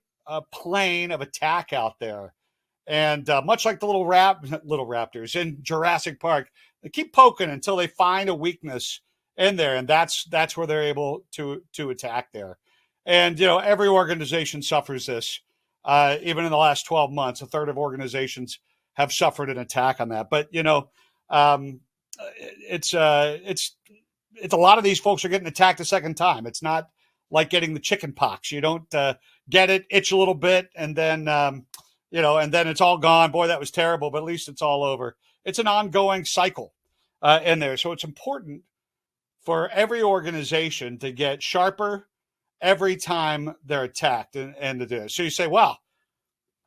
plane of attack out there. And much like the little raptors in Jurassic Park, they keep poking until they find a weakness in there. And that's where they're able to attack there. And, every organization suffers this. Even in the last 12 months, a third of organizations have suffered an attack on that. But, it's a lot of these folks are getting attacked a second time. It's not like getting the chicken pox. You don't get it, itch a little bit, and then, and then it's all gone. Boy, that was terrible, but at least it's all over. It's an ongoing cycle in there. So it's important for every organization to get sharper every time they're attacked and to do it. So you say, wow,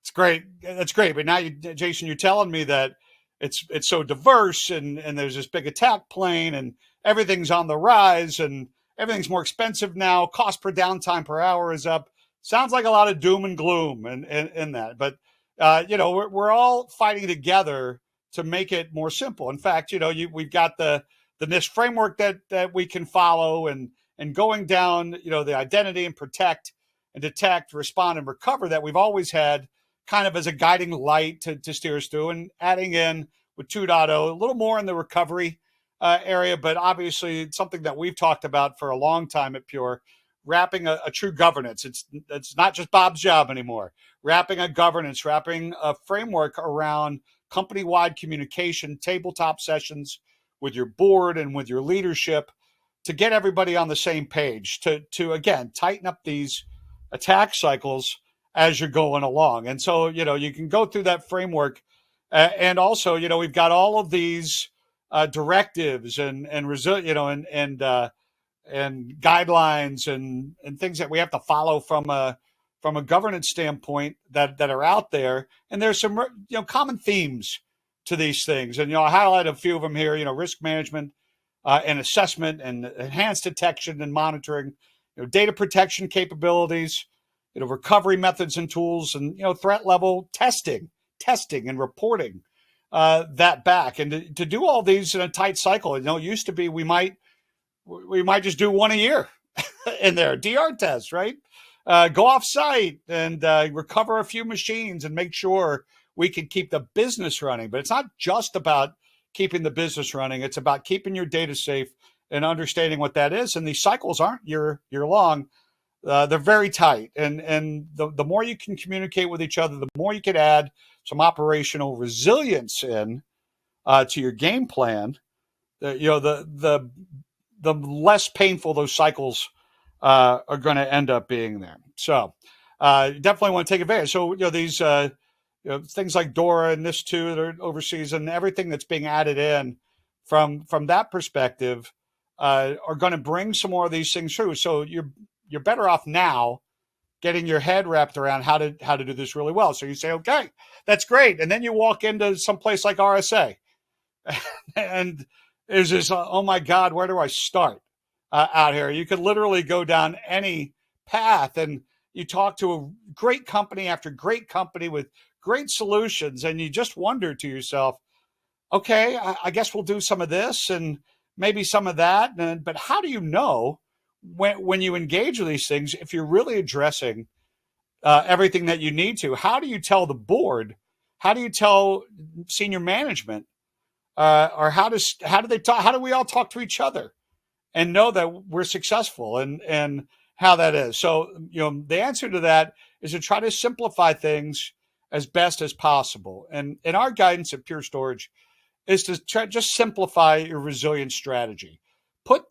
it's great. That's great. But now, Jason, you're telling me that it's so diverse and there's this big attack plane and everything's on the rise and everything's more expensive now. Cost per downtime per hour is up. Sounds like a lot of doom and gloom in that. But, we're all fighting together to make it more simple. In fact, we've got the NIST framework that we can follow and going down, the identity and protect and detect, respond, and recover that we've always had kind of as a guiding light to steer us through, and adding in with 2.0, a little more in the recovery area, but obviously it's something that we've talked about for a long time at Pure, wrapping a true governance. It's not just Bob's job anymore. Wrapping a governance, wrapping a framework around company-wide communication, tabletop sessions with your board and with your leadership to get everybody on the same page, to again, tighten up these attack cycles as you're going along. And so, you can go through that framework. And also, we've got all of these directives and guidelines and things that we have to follow from a governance standpoint that are out there. And there's some, common themes to these things. And, I highlight a few of them here, risk management and assessment and enhanced detection and monitoring, data protection capabilities, recovery methods and tools, and, threat level testing and reporting that back. And to do all these in a tight cycle, it used to be we might just do one a year in there, DR test, right? Go off site and recover a few machines and make sure we can keep the business running. But it's not just about keeping the business running. It's about keeping your data safe and understanding what that is. And these cycles aren't year long. They're very tight. And the more you can communicate with each other, the more you can add some operational resilience in to your game plan, the less painful those cycles are going to end up being there. So you definitely want to take advantage. So, these things like DORA and NIST2 that are overseas and everything that's being added in from that perspective are going to bring some more of these things through. So you're better off now getting your head wrapped around how to do this really well. So you say, okay, that's great. And then you walk into some place like RSA and there's this, oh my God, where do I start? out here. You could literally go down any path, and you talk to a great company after great company with great solutions, and you just wonder to yourself, okay, I guess we'll do some of this and maybe some of that. But how do you know when you engage with these things if you're really addressing everything that you need to? How do you tell the board? How do you tell senior management? Or how do they talk? How do we all talk to each other and know that we're successful and how that is? So, the answer to that is to try to simplify things as best as possible. And our guidance at Pure Storage is to try just simplify your resilience strategy. Put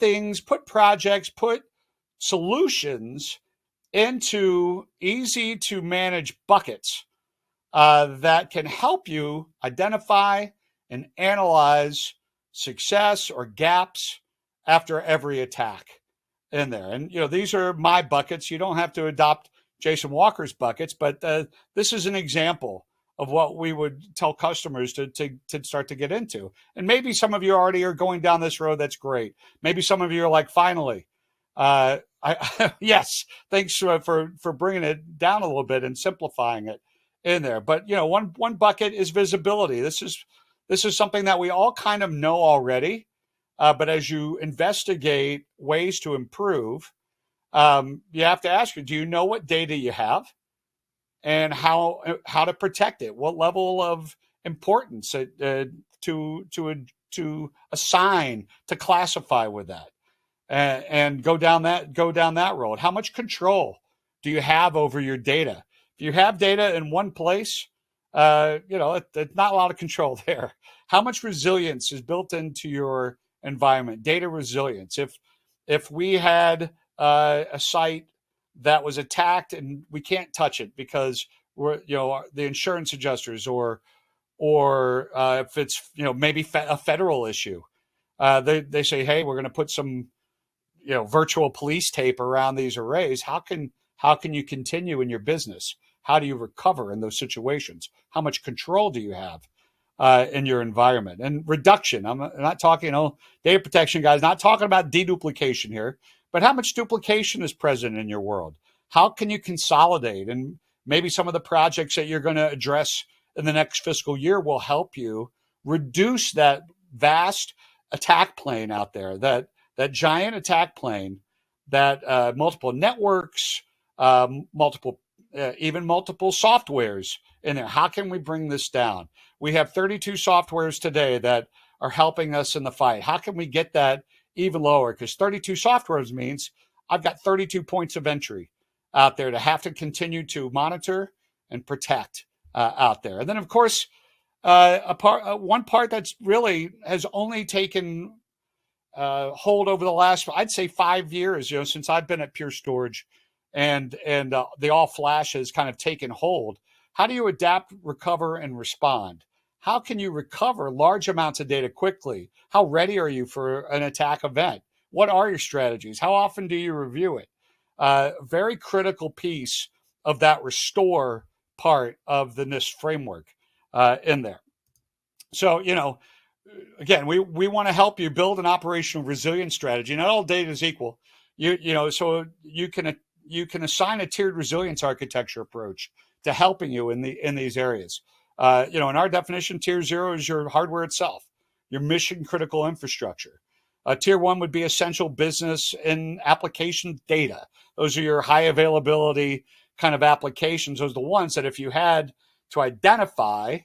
projects, put solutions into easy to manage buckets that can help you identify and analyze success or gaps after every attack in there. And, these are my buckets. You don't have to adopt Jason Walker's buckets, but this is an example of what we would tell customers to start to get into. And maybe some of you already are going down this road. That's great. Maybe some of you are like, finally, yes, thanks for bringing it down a little bit and simplifying it in there. But, one bucket is visibility. This is something that we all kind of know already. But as you investigate ways to improve, you have to ask, do you know what data you have and how to protect it? What level of importance to assign, to classify with that, and go down that road? How much control do you have over your data? If you have data in one place, it's not a lot of control there. How much resilience is built into your environment? Data resilience. If we had a site that was attacked and we can't touch it because we're, the insurance adjusters, or if it's, maybe a federal issue, they say, hey, we're going to put some, virtual police tape around these arrays. How can you continue in your business? How do you recover in those situations? How much control do you have in your environment? And reduction. I'm not talking, data protection guys, not talking about deduplication here, but how much duplication is present in your world? How can you consolidate? And maybe some of the projects that you're going to address in the next fiscal year will help you reduce that vast attack plane out there, that giant attack plane, that multiple networks, multiple softwares in there. How can we bring this down? We have 32 softwares today that are helping us in the fight. How can we get that even lower? Because 32 softwares means I've got 32 points of entry out there to have to continue to monitor and protect out there. And then, of course, one part that's really has only taken hold over the last, I'd say, 5 years, since I've been at Pure Storage, and the all flash has kind of taken hold. How do you adapt, recover, and respond? How can you recover large amounts of data quickly? How ready are you for an attack event? What are your strategies? How often do you review it? Very critical piece of that restore part of the NIST framework in there. So, again, we want to help you build an operational resilience strategy. Not all data is equal. So you can assign a tiered resilience architecture approach to helping you in these areas. In our definition, tier 0 is your hardware itself, your mission critical infrastructure. Tier 1 would be essential business and application data. Those are your high availability kind of applications. Those are the ones that if you had to identify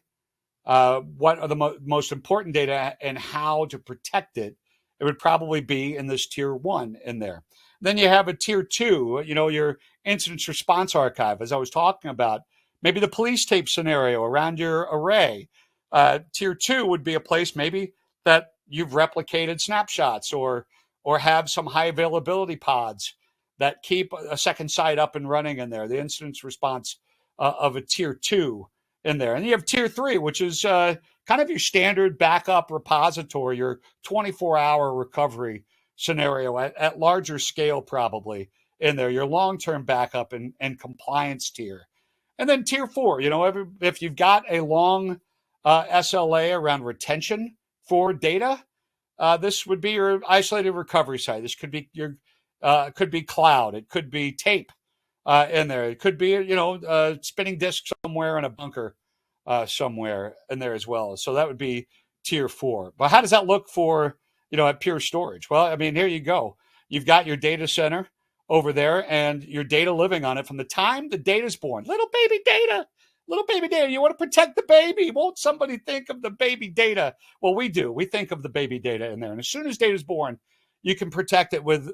what are the most important data and how to protect it, it would probably be in this tier 1 in there. Then you have a tier 2, your incident response archive, as I was talking about, maybe the police tape scenario around your array. Tier 2 would be a place maybe that you've replicated snapshots or have some high availability pods that keep a second site up and running in there, the incident response of a tier 2 in there. And you have tier 3, which is kind of your standard backup repository, your 24-hour recovery scenario at larger scale probably in there, your long-term backup and compliance tier. And then tier 4, if you've got a long SLA around retention for data, this would be your isolated recovery site. This could be your could be cloud. It could be tape in there. It could be spinning disk somewhere in a bunker somewhere in there as well. So that would be tier 4. But how does that look for at Pure Storage? Well, I mean, here you go. You've got your data center over there and your data living on it from the time the data's born. Little baby data. You want to protect the baby. Won't somebody think of the baby data? Well, we do. We think of the baby data in there. And as soon as data is born, you can protect it with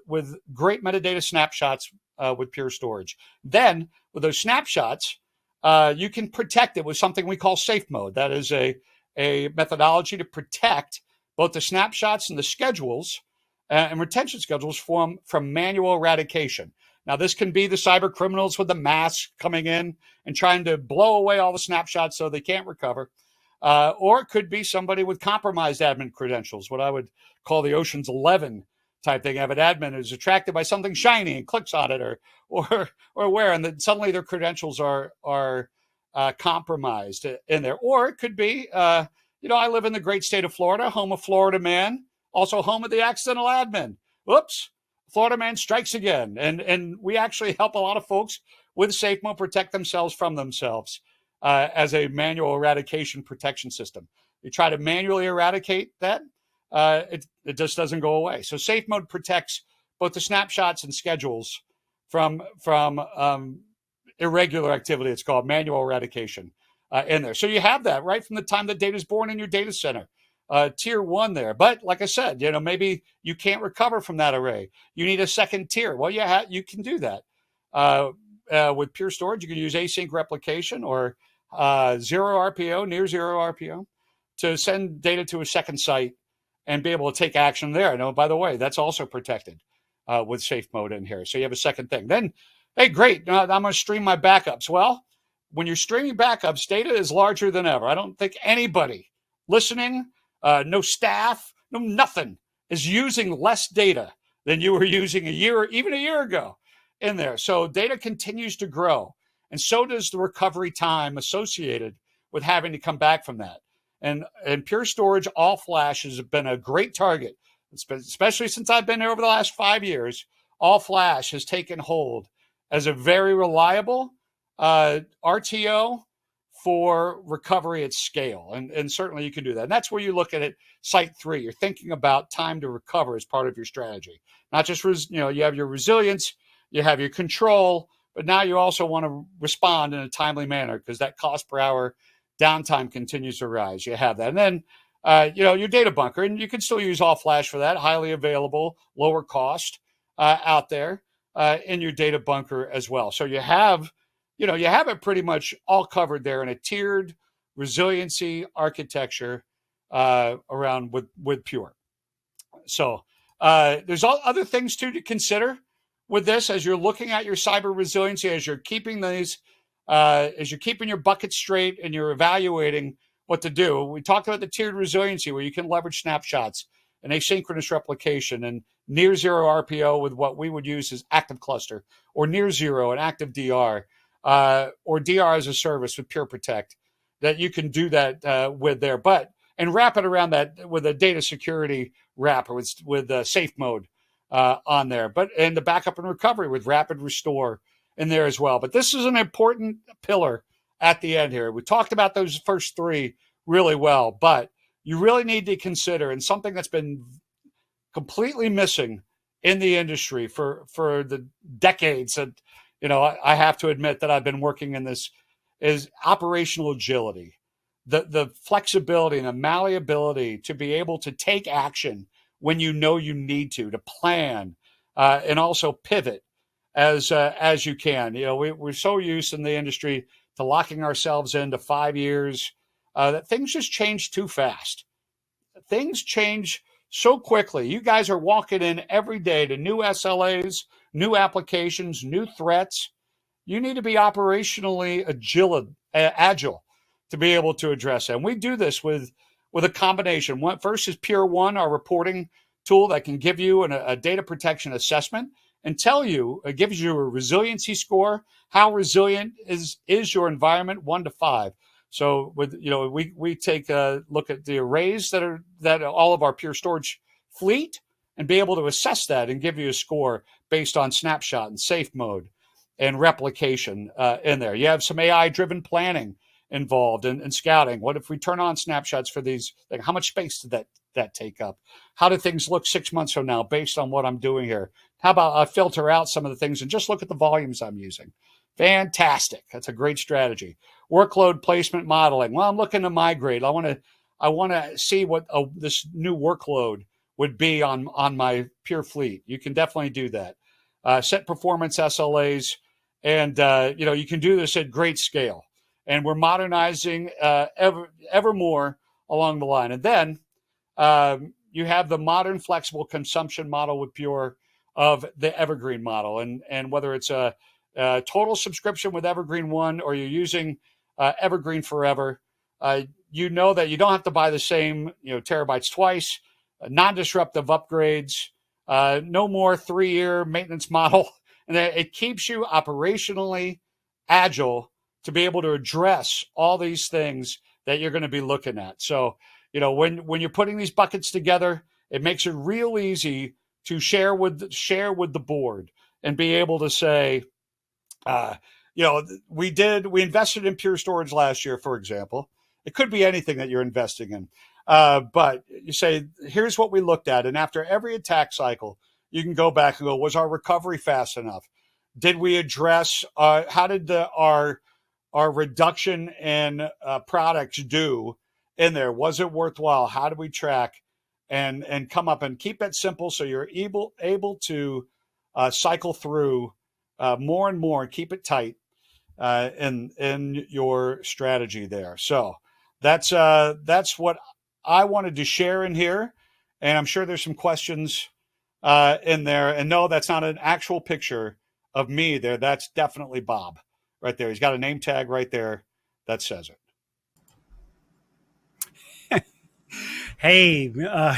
great metadata snapshots with Pure Storage. Then with those snapshots, you can protect it with something we call safe mode. That is a methodology to protect both the snapshots and the schedules and retention schedules from manual eradication. Now, this can be the cyber criminals with the masks coming in and trying to blow away all the snapshots so they can't recover. Or it could be somebody with compromised admin credentials, what I would call the Ocean's 11 type thing. Have an admin who's attracted by something shiny and clicks on it or where, and then suddenly their credentials are compromised in there. Or it could be, I live in the great state of Florida, home of Florida Man, also home of the accidental admin. Whoops. Florida Man strikes again. And we actually help a lot of folks with safe mode protect themselves from themselves as a manual eradication protection system. You try to manually eradicate that, it just doesn't go away. So safe mode protects both the snapshots and schedules from irregular activity. It's called manual eradication in there. So you have that right from the time the data is born in your data center. Tier 1 there. But like I said, maybe you can't recover from that array. You need a second tier. Well, you can do that. With Pure Storage, you can use async replication or zero RPO, near zero RPO, to send data to a second site and be able to take action there. Now, by the way, that's also protected with safe mode in here. So you have a second thing. Then, hey, great, I'm going to stream my backups. Well, when you're streaming backups, data is larger than ever. I don't think anybody listening, no staff, no nothing, is using less data than you were using even a year ago in there. So data continues to grow. And so does the recovery time associated with having to come back from that. And Pure Storage all flash has been a great target, especially since I've been there over the last 5 years. All flash has taken hold as a very reliable RTO for recovery at scale. And certainly you can do that. And that's where you look at it, site 3. You're thinking about time to recover as part of your strategy. Not just, you have your resilience, you have your control, but now you also want to respond in a timely manner because that cost per hour downtime continues to rise. You have that. And then, your data bunker, and you can still use all flash for that, highly available, lower cost out there in your data bunker as well. So you have it pretty much all covered there in a tiered resiliency architecture around with Pure. So there's other things too to consider with this as you're looking at your cyber resiliency, as you're keeping your bucket straight and you're evaluating what to do. We talked about the tiered resiliency where you can leverage snapshots and asynchronous replication and near zero RPO with what we would use as active cluster, or near zero and active DR, or DR as a service with Pure Protect, that you can do that with there. And wrap it around that with a data security wrapper with safe mode on there. And the backup and recovery with rapid restore in there as well. But this is an important pillar at the end here. We talked about those first 3 really well, but you really need to consider, and something that's been completely missing in the industry for the decades that, I have to admit that I've been working in this, is operational agility, the flexibility and the malleability to be able to take action when you need to plan and also pivot as you can. We're so used in the industry to locking ourselves into 5 years that things just change too fast. Things change so quickly. You guys are walking in every day to new SLAs, new applications, new threats. You need to be operationally agile to be able to address that. And we do this with a combination. First is Pure One, our reporting tool that can give you a data protection assessment and it gives you a resiliency score. How resilient is your environment, 1 to 5? So we take a look at the arrays that all of our Pure Storage fleet and be able to assess that and give you a score based on snapshot and safe mode and replication in there. You have some AI-driven planning involved in scouting. What if we turn on snapshots for these? Like, how much space did that take up? How do things look 6 months from now based on what I'm doing here? How about I filter out some of the things and just look at the volumes I'm using? Fantastic. That's a great strategy. Workload placement modeling. Well, I'm looking to migrate. I want to see what this new workload would be on my pure fleet. You can definitely do that. Set performance SLAs, and you can do this at great scale. And we're modernizing ever more along the line. And then you have the modern flexible consumption model with Pure of the Evergreen model. And whether it's a total subscription with Evergreen One or you're using Evergreen Forever, you know that you don't have to buy the same terabytes twice, non-disruptive upgrades, no more 3-year maintenance model. And it keeps you operationally agile to be able to address all these things that you're going to be looking at. So, when you're putting these buckets together, it makes it real easy to share with the board and be able to say, we invested in Pure Storage last year, for example. It could be anything that you're investing in. But you say, here's what we looked at. And after every attack cycle, you can go back and go, was our recovery fast enough? Did we address, how did our reduction in products do in there? Was it worthwhile? How do we track and come up and keep it simple so you're able to cycle through more and more and keep it tight in your strategy there. So that's what I wanted to share in here. And I'm sure there's some questions in there. And no, that's not an actual picture of me there. That's definitely Bob right there. He's got a name tag right there that says it. Hey,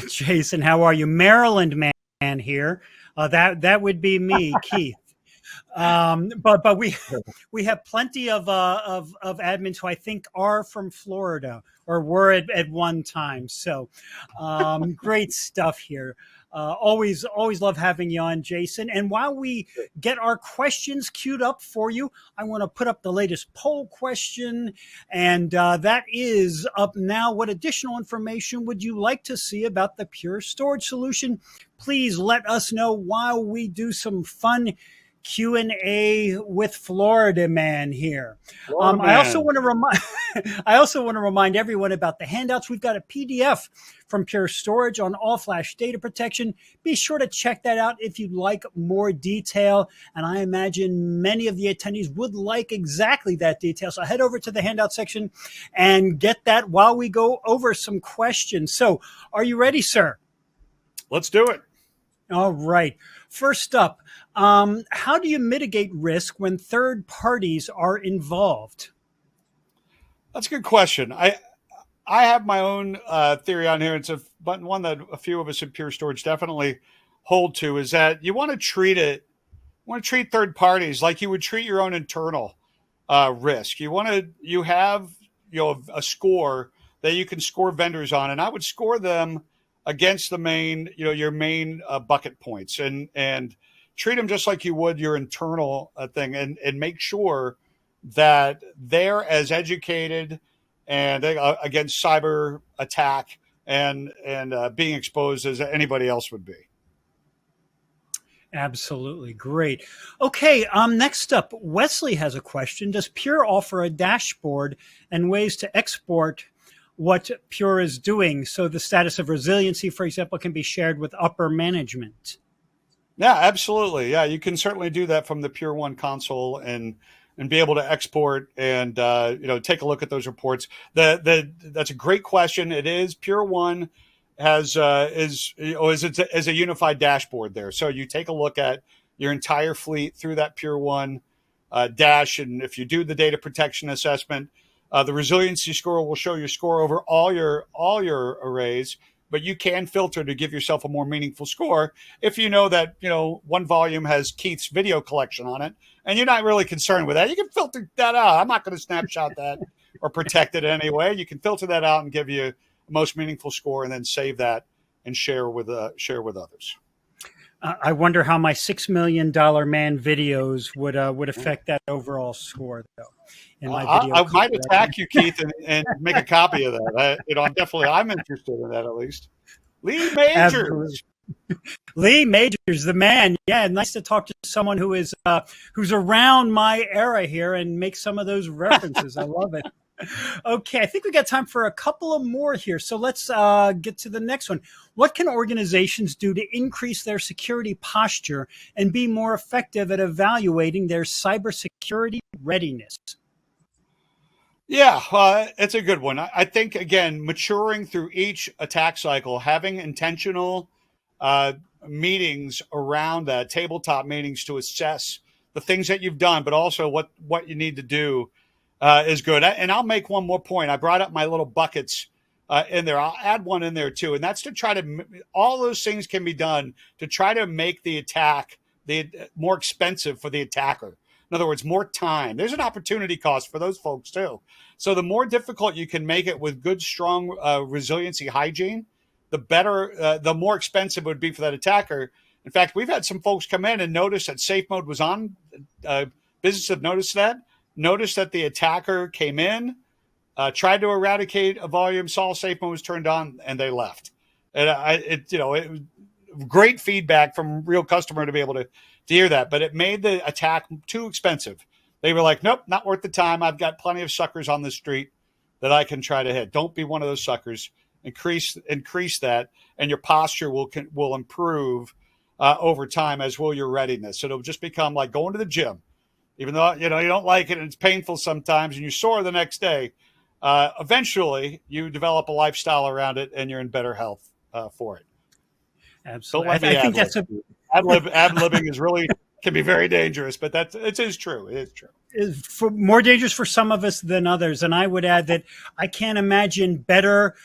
Jason, how are you? Maryland man here. That would be me, Keith. But we have plenty of admins who I think are from Florida or were at one time. So great stuff here. Always love having you on, Jason. And while we get our questions queued up for you, I want to put up the latest poll question. And that is up now. What additional information would you like to see about the Pure Storage solution? Please let us know while we do some fun Q&A with Florida Man here. I also want to remind everyone about the handouts. We've got a PDF from Pure Storage on all flash data protection. Be sure to check that out if you'd like more detail. And I imagine many of the attendees would like exactly that detail. So head over to the handout section and get that while we go over some questions. So are you ready, sir? Let's do it. All right. First up, how do you mitigate risk when third parties are involved? That's a good question. I have my own theory on here. It's one that a few of us in Pure Storage definitely hold to, is that you want to treat third parties like you would treat your own internal risk. You have a score that you can score vendors on, and I would score them against the main, your main bucket points, and treat them just like you would your internal thing, and make sure that they're as educated and against cyber attack and being exposed as anybody else would be. Absolutely. Great. Okay. Next up, Wesley has a question. Does Pure offer a dashboard and ways to export what Pure is doing so the status of resiliency, for example, can be shared with upper management? Yeah, absolutely. Yeah, you can certainly do that from the Pure One console and be able to export and take a look at those reports. That's a great question. It is Pure One is a unified dashboard there. So you take a look at your entire fleet through that Pure One dash, and if you do the data protection assessment, the resiliency score will show your score over all your arrays, but you can filter to give yourself a more meaningful score if you know that one volume has Keith's video collection on it, and you're not really concerned with that. You can filter that out. I'm not going to snapshot that or protect it anyway. You can filter that out and give you the most meaningful score, and then save that and share with others. I wonder how my $6 million man videos would affect that overall score, though. In my video, I might attack you, Keith, and make a copy of that. I'm interested in that at least. Lee Majors. Absolutely. Lee Majors, the man. Yeah, nice to talk to someone who is who's around my era here and make some of those references. I love it. Okay, I think we got time for a couple of more here. So let's get to the next one. What can organizations do to increase their security posture and be more effective at evaluating their cybersecurity readiness? Yeah, it's a good one. I think, again, maturing through each attack cycle, having intentional meetings around that, tabletop meetings to assess the things that you've done, but also what you need to do is good. And I'll make one more point. I brought up my little buckets in there. I'll add one in there too. And that's to try to, all those things can be done to try to make the attack more expensive for the attacker. In other words, more time. There's an opportunity cost for those folks too. So the more difficult you can make it with good, strong resiliency hygiene, the better, the more expensive it would be for that attacker. In fact, we've had some folks come in and notice that safe mode was on. Businesses have noticed that the attacker came in, tried to eradicate a volume, saw safe mode was turned on, and they left. And it was great feedback from real customer to be able to hear that, but it made the attack too expensive. They were like, nope, not worth the time. I've got plenty of suckers on the street that I can try to hit. Don't be one of those suckers. Increase that, and your posture will improve over time, as will your readiness. So it'll just become like going to the gym. Even though you don't like it and it's painful sometimes and you're sore the next day, eventually you develop a lifestyle around it and you're in better health for it. Absolutely. Don't let me I think that's ad-libbing is really can be very dangerous, but it is true. It is true. Is more dangerous for some of us than others. And I would add that I can't imagine better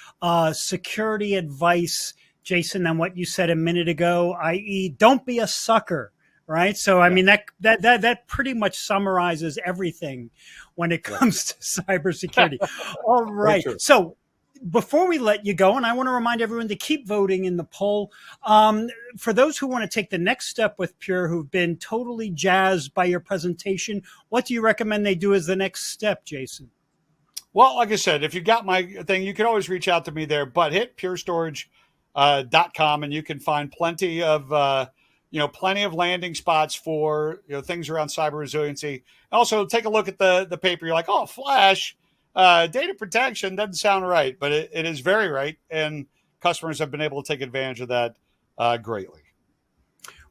security advice, Jason, than what you said a minute ago, i.e. don't be a sucker. Right. So, I mean, that pretty much summarizes everything when it comes to cybersecurity. All right. So before we let you go, and I want to remind everyone to keep voting in the poll. For those who want to take the next step with Pure, who've been totally jazzed by your presentation, what do you recommend they do as the next step, Jason? Well, like I said, if you got my thing, you can always reach out to me there, but hit purestorage.com and you can find plenty of landing spots for things around cyber resiliency. Also, take a look at the paper. You're like, oh, Flash, data protection doesn't sound right, but it is very right, and customers have been able to take advantage of that greatly.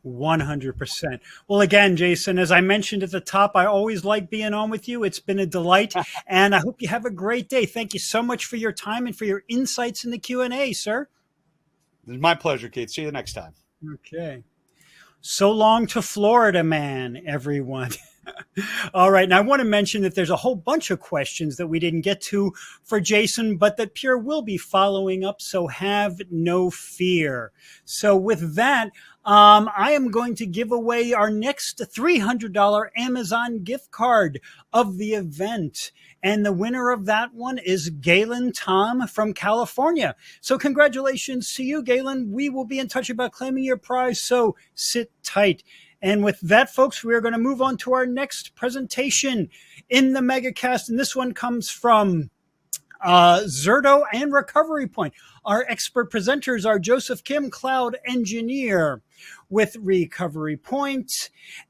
100%. Well, again, Jason, as I mentioned at the top, I always like being on with you. It's been a delight, and I hope you have a great day. Thank you so much for your time and for your insights in the Q&A, sir. It's my pleasure, Keith. See you next time. Okay. So long to Florida, man, everyone. All right. And I want to mention that there's a whole bunch of questions that we didn't get to for Jason, but that Pure will be following up. So have no fear. So with that, I am going to give away our next $300 Amazon gift card of the event. And the winner of that one is Galen Tom from California. So congratulations to you, Galen. We will be in touch about claiming your prize. So sit tight. And with that, folks, we are going to move on to our next presentation in the Megacast. And this one comes from Zerto and Recovery Point. Our expert presenters are Joseph Kim, Cloud Engineer with Recovery Point,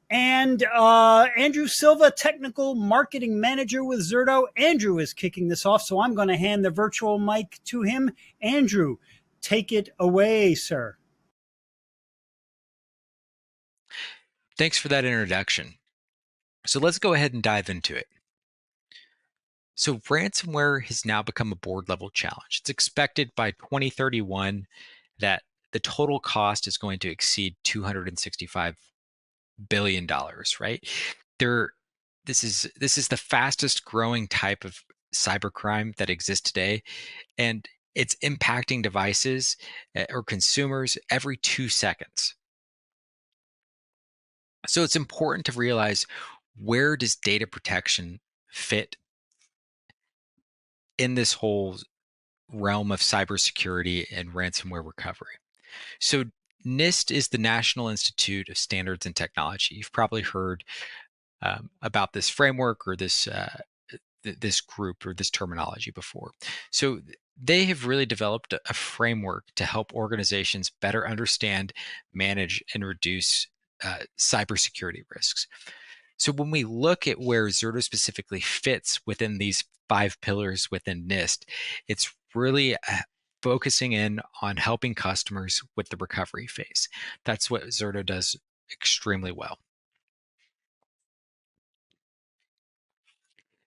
and Andrew Silva, Technical Marketing Manager with Zerto. Andrew is kicking this off, so I'm going to hand the virtual mic to him. Andrew, take it away, sir. Thanks for that introduction. So let's go ahead and dive into it. So ransomware has now become a board level challenge. It's expected by 2031 that the total cost is going to exceed $265 billion, right? This is the fastest growing type of cybercrime that exists today, and it's impacting devices or consumers every 2 seconds. So it's important to realize, where does data protection fit in this whole realm of cybersecurity and ransomware recovery? So NIST is the National Institute of Standards and Technology. You've probably heard about this framework or this group or this terminology before. So they have really developed a framework to help organizations better understand, manage, and reduce cybersecurity risks. So when we look at where Zerto specifically fits within these 5 pillars within NIST, it's really focusing in on helping customers with the recovery phase. That's what Zerto does extremely well.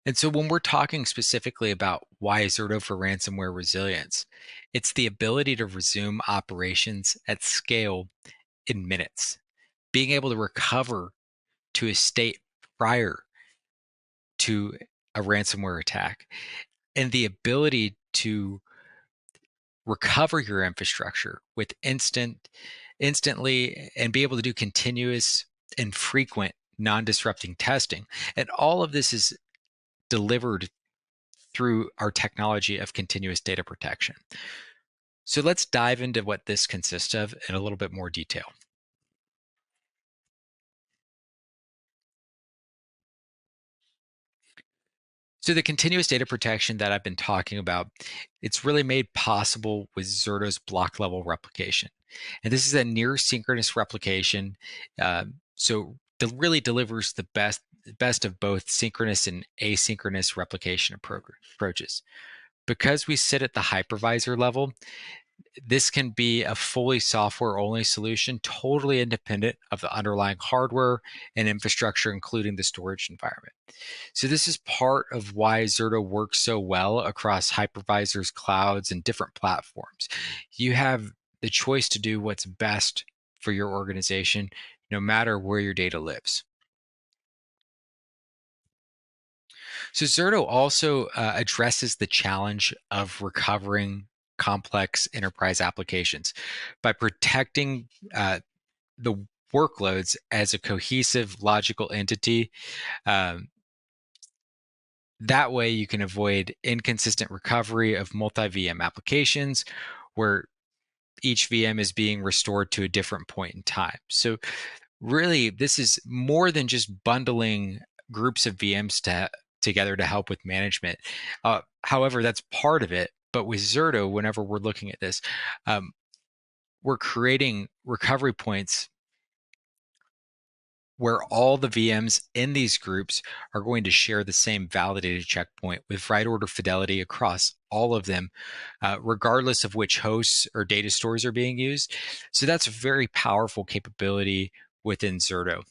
And so when we're talking specifically about why Zerto for ransomware resilience, it's the ability to resume operations at scale in minutes, being able to recover to a state prior to a ransomware attack, and the ability to recover your infrastructure with instantly and be able to do continuous and frequent non-disrupting testing. And all of this is delivered through our technology of continuous data protection. So let's dive into what this consists of in a little bit more detail. So the continuous data protection that I've been talking about, it's really made possible with Zerto's block level replication. And this is a near synchronous replication. So it really delivers the best of both synchronous and asynchronous replication approaches. Because we sit at the hypervisor level, this can be a fully software-only solution, totally independent of the underlying hardware and infrastructure, including the storage environment. So this is part of why Zerto works so well across hypervisors, clouds, and different platforms. You have the choice to do what's best for your organization, no matter where your data lives. So Zerto also addresses the challenge of recovering complex enterprise applications by protecting the workloads as a cohesive logical entity. That way you can avoid inconsistent recovery of multi-VM applications where each VM is being restored to a different point in time. So really, this is more than just bundling groups of VMs together to help with management. However, that's part of it. But with Zerto, whenever we're looking at this, we're creating recovery points where all the VMs in these groups are going to share the same validated checkpoint with write order fidelity across all of them, regardless of which hosts or data stores are being used. So that's a very powerful capability within Zerto.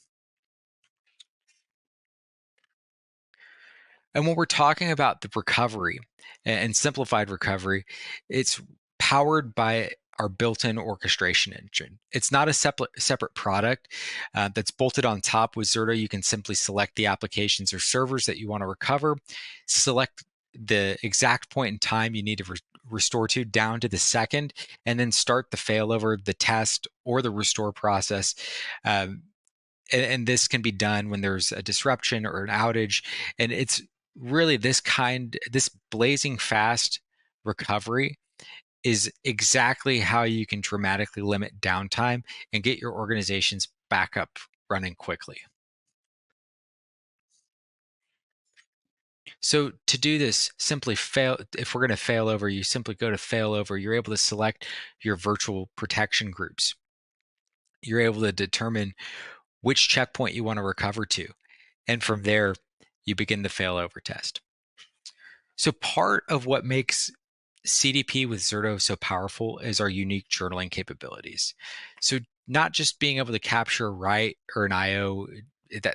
And when we're talking about the recovery and simplified recovery, it's powered by our built-in orchestration engine. It's not a separate product that's bolted on top. With Zerto, you can simply select the applications or servers that you want to recover, select the exact point in time you need to restore to down to the second, and then start the failover, the test, or the restore process. And this can be done when there's a disruption or an outage. And it's really this blazing fast recovery is exactly how you can dramatically limit downtime and get your organizations back up running quickly. So to do this, if we're going to fail over, you simply go to failover. You're able to select your virtual protection groups. You're able to determine which checkpoint you want to recover to. And from there, you begin the failover test. So part of what makes CDP with Zerto so powerful is our unique journaling capabilities. So not just being able to capture a write or an IO,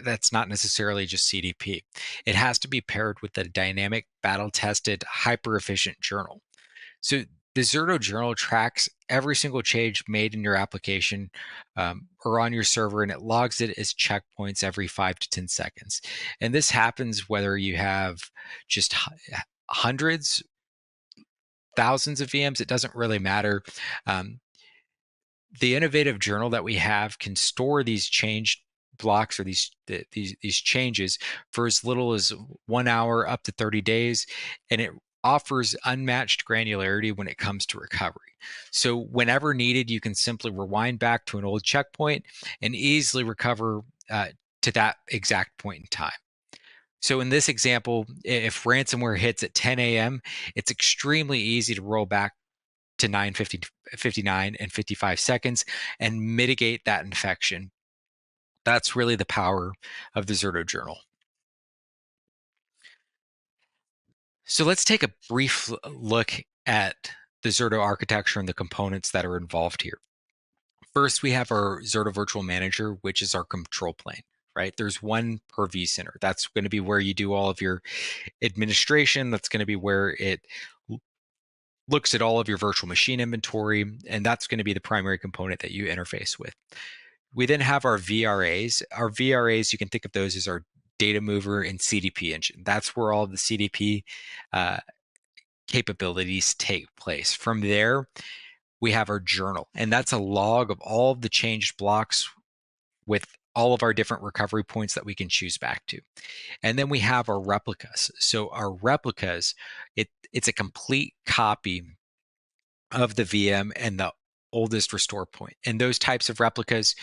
that's not necessarily just CDP. It has to be paired with a dynamic, battle-tested, hyper-efficient journal. So the Zerto journal tracks every single change made in your application or on your server, and it logs it as checkpoints every 5 to 10 seconds. And this happens whether you have just hundreds, thousands of VMs, it doesn't really matter. The innovative journal that we have can store these change blocks or these changes for as little as 1 hour up to 30 days, and it offers unmatched granularity when it comes to recovery. So whenever needed, you can simply rewind back to an old checkpoint and easily recover to that exact point in time. So in this example, if ransomware hits at 10 a.m., it's extremely easy to roll back to 9:59 and 55 seconds and mitigate that infection. That's really the power of the Zerto journal. So let's take a brief look at the Zerto architecture and the components that are involved here. First, we have our Zerto Virtual Manager, which is our control plane, right? There's one per vCenter. That's going to be where you do all of your administration. That's going to be where it looks at all of your virtual machine inventory, and that's going to be the primary component that you interface with. We then have our VRAs. Our VRAs, you can think of those as our data mover and CDP engine. That's where all the CDP capabilities take place. From there, we have our journal, and that's a log of all of the changed blocks with all of our different recovery points that we can choose back to. And then we have our replicas. So our replicas, it's a complete copy of the VM and the oldest restore point. And those types of replicas,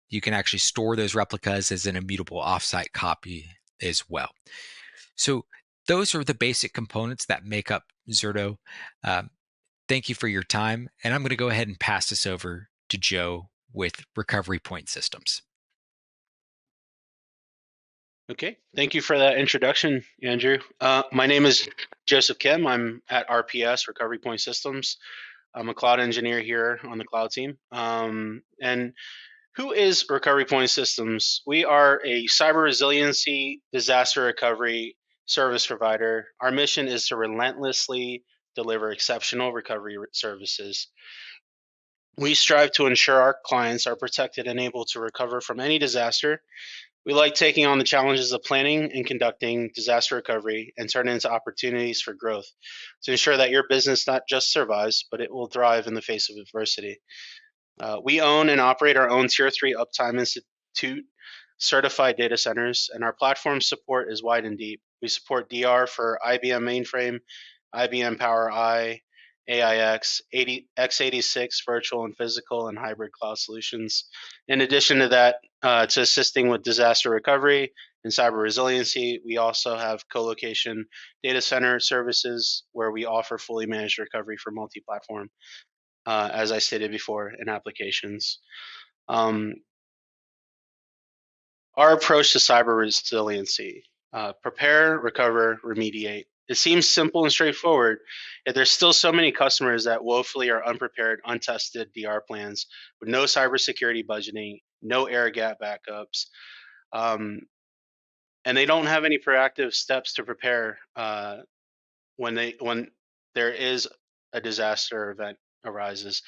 you can actually store those replicas as an immutable offsite copy as well. So those are the basic components that make up Zerto. Thank you for your time. And I'm going to go ahead and pass this over to Joe with recovery point systems. Okay, thank you for that introduction, Andrew. My name is Joseph Kim. I'm at RPS, Recovery Point Systems. I'm a cloud engineer here on the cloud team. And who is Recovery Point Systems? We are a cyber resiliency disaster recovery service provider. Our mission is to relentlessly deliver exceptional recovery services. We strive to ensure our clients are protected and able to recover from any disaster. We like taking on the challenges of planning and conducting disaster recovery and turn it into opportunities for growth to ensure that your business not just survives, but it will thrive in the face of adversity. We own and operate our own Tier 3 Uptime Institute certified data centers, and our platform support is wide and deep. We support DR for IBM mainframe, IBM Power I, AIX, x86 virtual and physical and hybrid cloud solutions. In addition to that, to assisting with disaster recovery and cyber resiliency, we also have co-location data center services where we offer fully managed recovery for multi-platform, as I stated before, in applications. Our approach to cyber resiliency: prepare, recover, remediate. It seems simple and straightforward, yet there's still so many customers that woefully are unprepared, untested DR plans with no cybersecurity budgeting, no air gap backups, and they don't have any proactive steps to prepare when there is a disaster event arises.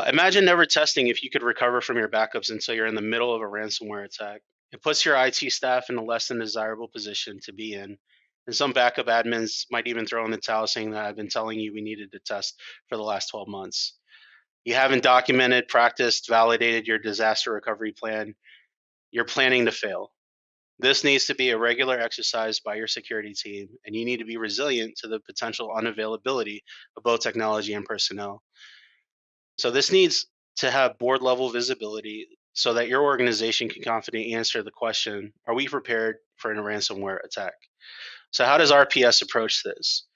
Imagine never testing if you could recover from your backups until you're in the middle of a ransomware attack. It puts your IT staff in a less than desirable position to be in. And some backup admins might even throw in the towel saying that I've been telling you we needed to test for the last 12 months. You haven't documented, practiced, validated your disaster recovery plan. You're planning to fail. This needs to be a regular exercise by your security team, and you need to be resilient to the potential unavailability of both technology and personnel. So this needs to have board level visibility so that your organization can confidently answer the question, are we prepared for a ransomware attack? So how does RPS approach this?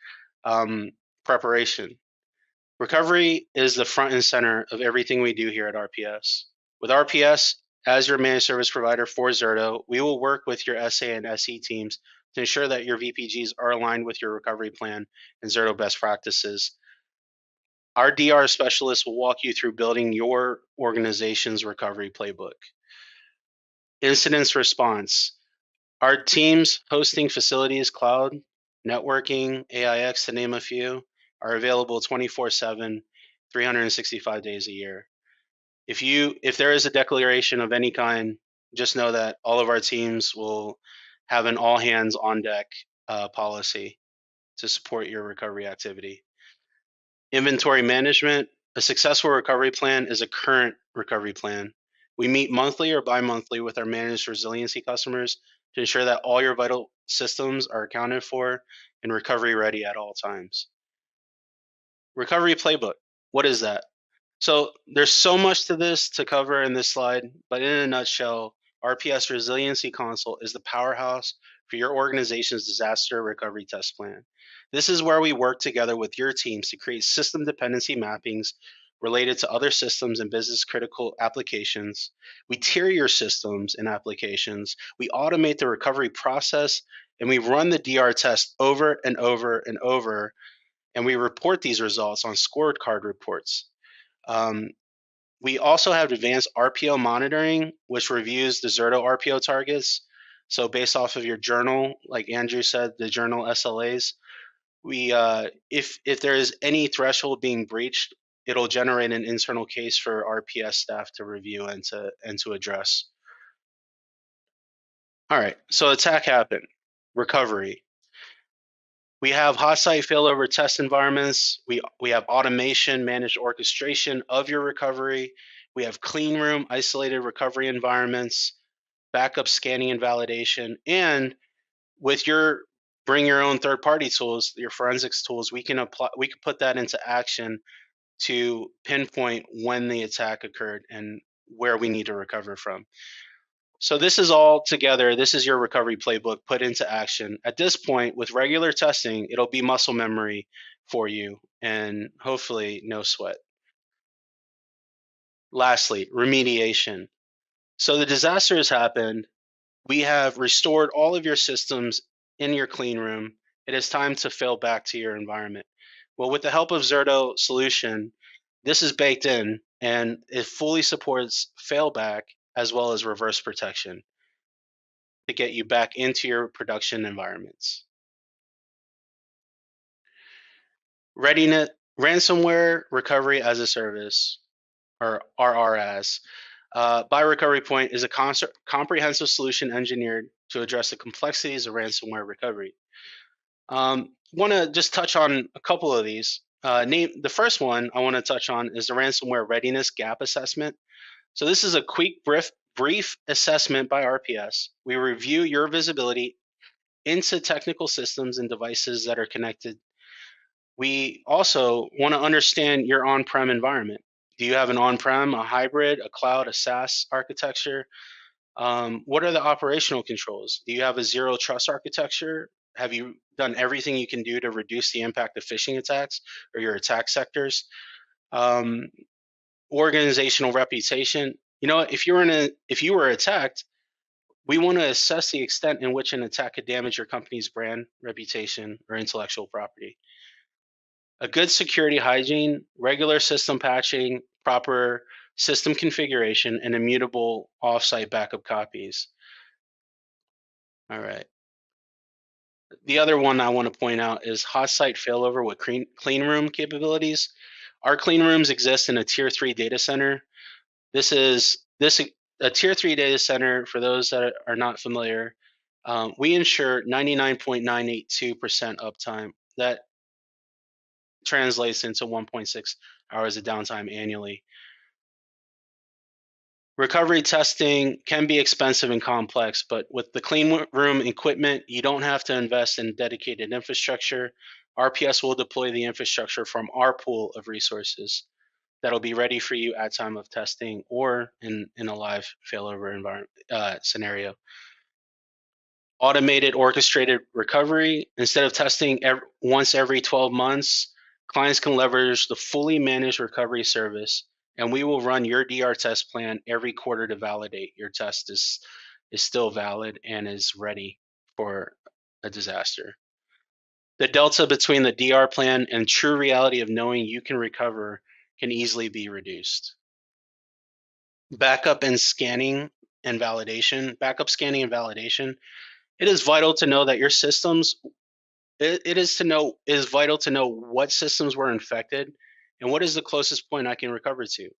Preparation. Recovery is the front and center of everything we do here at RPS. With RPS as your managed service provider for Zerto, we will work with your SA and SE teams to ensure that your VPGs are aligned with your recovery plan and Zerto best practices. Our DR specialists will walk you through building your organization's recovery playbook. Incident response. Our teams hosting facilities, cloud, networking, AIX, to name a few, are available 24/7, 365 days a year. If there is a declaration of any kind, just know that all of our teams will have an all hands on deck policy to support your recovery activity. Inventory management. A successful recovery plan is a current recovery plan. We meet monthly or bi-monthly with our managed resiliency customers to ensure that all your vital systems are accounted for and recovery ready at all times. Recovery playbook. What is that? So there's so much to this to cover in this slide, but in a nutshell, RPS Resiliency Console is the powerhouse for your organization's disaster recovery test plan. This is where we work together with your teams to create system dependency mappings related to other systems and business critical applications. We tier your systems and applications. We automate the recovery process, and we run the DR test over and over and over, and we report these results on scorecard reports. We also have advanced RPO monitoring, which reviews the Zerto RPO targets. So based off of your journal, like Andrew said, the journal SLAs, we if there is any threshold being breached, it'll generate an internal case for RPS staff to review and to address. All right, so attack happened, recovery. We have hot site failover test environments. We have automation, managed orchestration of your recovery. We have clean room, isolated recovery environments, backup scanning and validation. And with your bring your own third-party tools, your forensics tools, we can put that into action to pinpoint when the attack occurred and where we need to recover from. So this is all together. This is your recovery playbook put into action. At this point, with regular testing, it'll be muscle memory for you and hopefully no sweat. Lastly, remediation. So the disaster has happened. We have restored all of your systems in your clean room. It is time to fail back to your environment. Well, with the help of Zerto solution, this is baked in and it fully supports failback as well as reverse protection to get you back into your production environments. Readiness, ransomware recovery as a service, or RRS, by Recovery Point is a comprehensive solution engineered to address the complexities of ransomware recovery. Want to just touch on a couple of these. The first one I want to touch on is the ransomware readiness gap assessment. So this is a quick brief assessment by RPS. We review your visibility into technical systems and devices that are connected. We also want to understand your on-prem environment. Do you have an on-prem, a hybrid, a cloud, a SaaS architecture? What are the operational controls? Do you have a zero trust architecture? Have you done everything you can do to reduce the impact of phishing attacks or your attack sectors? Organizational reputation. You know, if you were attacked, we want to assess the extent in which an attack could damage your company's brand, reputation, or intellectual property. A good security hygiene, regular system patching, proper system configuration, and immutable offsite backup copies. All right. The other one I want to point out is hot site failover with clean room capabilities. Our clean rooms exist in a tier 3 data center. A tier 3 data center, for those that are not familiar, we ensure 99.982% uptime. That translates into 1.6 hours of downtime annually. Recovery testing can be expensive and complex, but with the clean room equipment, you don't have to invest in dedicated infrastructure. RPS will deploy the infrastructure from our pool of resources that'll be ready for you at time of testing or in a live failover environment scenario. Automated orchestrated recovery. Instead of testing once every 12 months, clients can leverage the fully managed recovery service, and we will run your DR test plan every quarter to validate your test is still valid and is ready for a disaster. The delta between the DR plan and true reality of knowing you can recover can easily be reduced. Backup scanning and validation. It is vital to know that your systems, it is vital to know what systems were infected and what is the closest point I can recover to.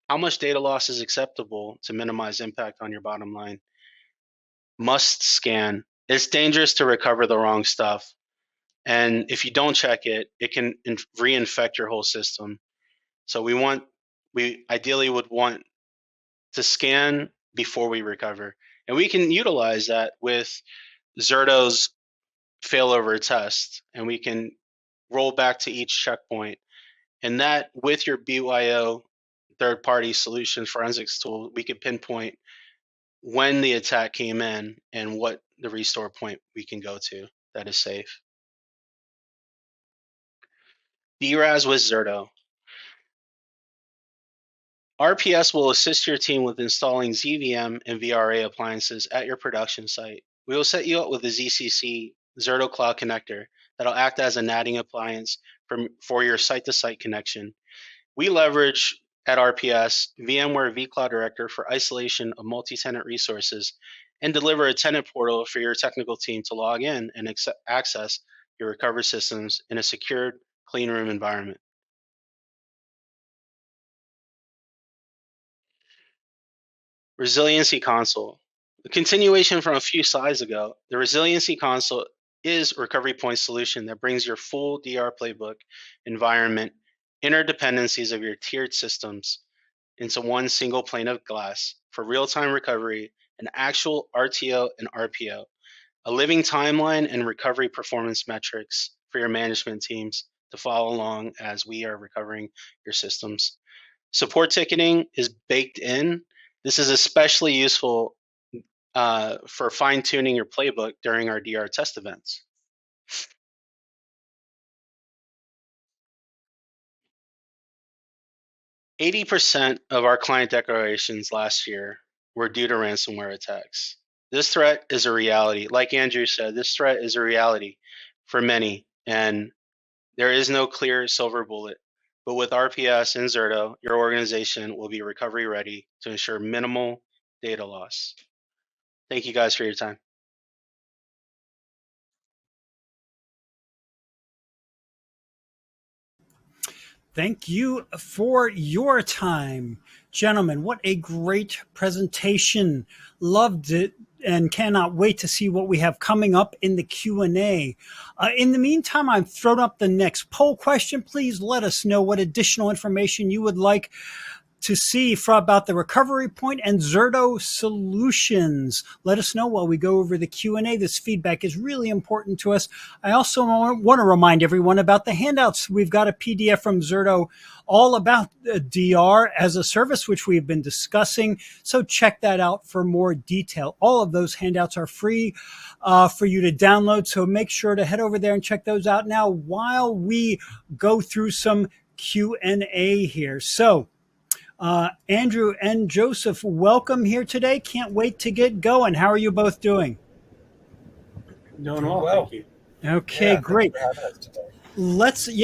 How much data loss is acceptable to minimize impact on your bottom line? Must scan. It's dangerous to recover the wrong stuff. And if you don't check it, it can reinfect your whole system. So we ideally would want to scan before we recover. And we can utilize that with Zerto's failover test, and we can roll back to each checkpoint. And that, with your BYO third-party solutions forensics tool, we could pinpoint when the attack came in and what the restore point we can go to that is safe. DRAS with Zerto. RPS will assist your team with installing ZVM and VRA appliances at your production site. We will set you up with a ZCC Zerto Cloud connector that'll act as a NATing appliance for your site-to-site connection. We leverage at RPS VMware vCloud Director for isolation of multi-tenant resources and deliver a tenant portal for your technical team to log in and access your recovery systems in a secured clean room environment. Resiliency Console. A continuation from a few slides ago, the Resiliency Console is a recovery point solution that brings your full DR playbook, environment, interdependencies of your tiered systems into one single pane of glass for real-time recovery and actual RTO and RPO, a living timeline and recovery performance metrics for your management teams to follow along as we are recovering your systems. Support ticketing is baked in. This is especially useful for fine-tuning your playbook during our DR test events. %80 of our client declarations last year were due to ransomware attacks. This threat is a reality. Like Andrew said, this threat is a reality for many, and there is no clear silver bullet. But with RPS and Zerto, your organization will be recovery ready to ensure minimal data loss. Thank you guys for your time. Thank you for your time. Gentlemen, what a great presentation. Loved it and cannot wait to see what we have coming up in the Q&A. In the meantime, I've thrown up the next poll question. Please let us know what additional information you would like to see about the recovery point and Zerto solutions. Let us know while we go over the Q&A. This feedback is really important to us. I also want to remind everyone about the handouts. We've got a PDF from Zerto all about DR as a service, which we've been discussing. So check that out for more detail. All of those handouts are free for you to download. So make sure to head over there and check those out now while we go through some Q&A here. So Andrew and Joseph, welcome here today. Can't wait to get going. How are you both doing? Doing well, thank you. Okay, great.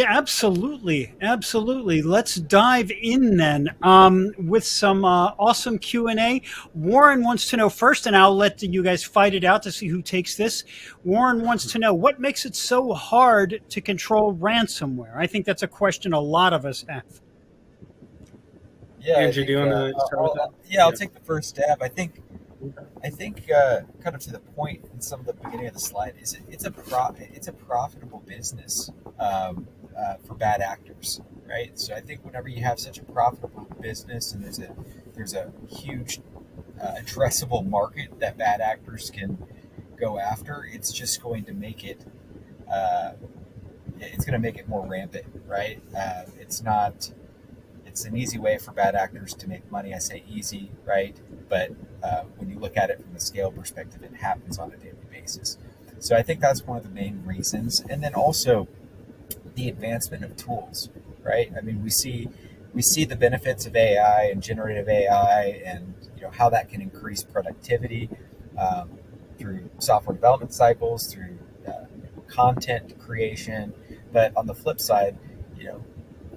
Absolutely. Let's dive in then with some awesome Q&A. Warren wants to know first, and I'll let you guys fight it out to see who takes this. Warren wants to know, what makes it so hard to control ransomware? I think that's a question a lot of us have. Yeah, Andrew, do you want to start with that? Yeah, I'll take the first stab. I think kind of to the point in some of the beginning of the slide is it's a profitable business for bad actors, right? So I think whenever you have such a profitable business and there's a huge addressable market that bad actors can go after, it's just going to make it more rampant, right? It's an easy way for bad actors to make money. I say easy, right? But when you look at it from the scale perspective, it happens on a daily basis. So I think that's one of the main reasons. And then also the advancement of tools, right? I mean, we see the benefits of AI and generative AI, and how that can increase productivity through software development cycles, through content creation. But on the flip side,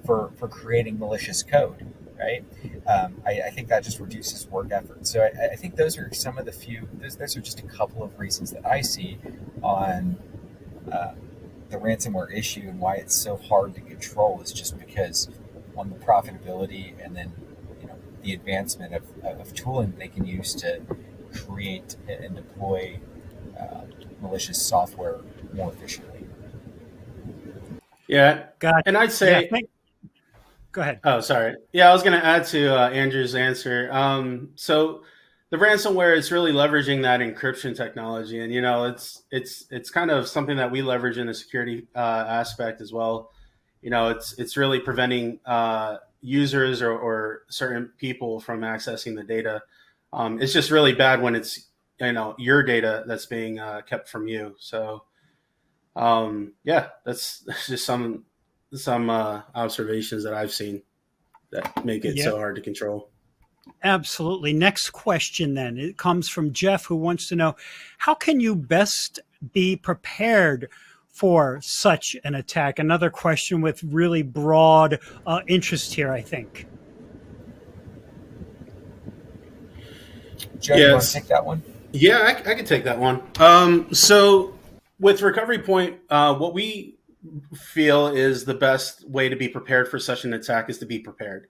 for creating malicious code, right? I think that just reduces work effort. So I think those are some of those are just a couple of reasons that I see on the ransomware issue and why it's so hard to control, is just because on the profitability and then the advancement of tooling they can use to create and deploy malicious software more efficiently. Yeah, and I'd say... Go ahead. Oh, sorry. Yeah, I was going to add to Andrew's answer. So the ransomware is really leveraging that encryption technology, and it's kind of something that we leverage in the security aspect as well. It's really preventing users or certain people from accessing the data. It's just really bad when it's your data that's being kept from you. So that's just some observations that I've seen that make it so hard to control. Absolutely. Next question then. It comes from Jeff, who wants to know, how can you best be prepared for such an attack? Another question with really broad interest here, I think. Joe, you want to take that one? Yeah, I can take that one. So with Recovery Point, what we feel is the best way to be prepared for such an attack is to be prepared.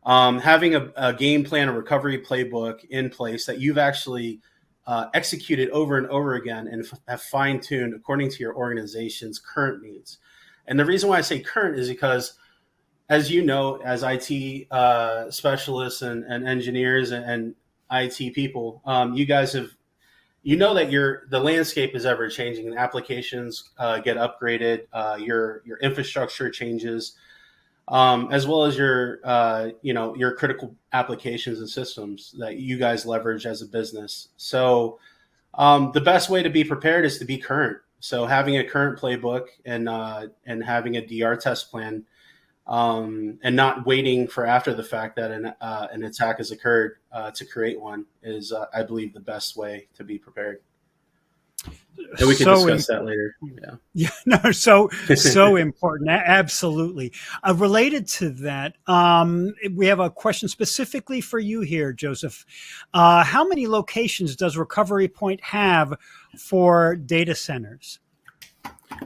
Having a game plan, a recovery playbook in place that you've actually executed over and over again and have fine-tuned according to your organization's current needs. And the reason why I say current is because, as you know, as IT specialists and engineers and IT people, you guys have, that the landscape is ever changing and applications get upgraded, your infrastructure changes, as well as your critical applications and systems that you guys leverage as a business. So the best way to be prepared is to be current. So having a current playbook and having a DR test plan, and not waiting for after the fact that an attack has occurred to create one is, I believe, the best way to be prepared. And we can discuss that later. Yeah, no, so important. Absolutely. Related to that, we have a question specifically for you here, Joseph. How many locations does Recovery Point have for data centers?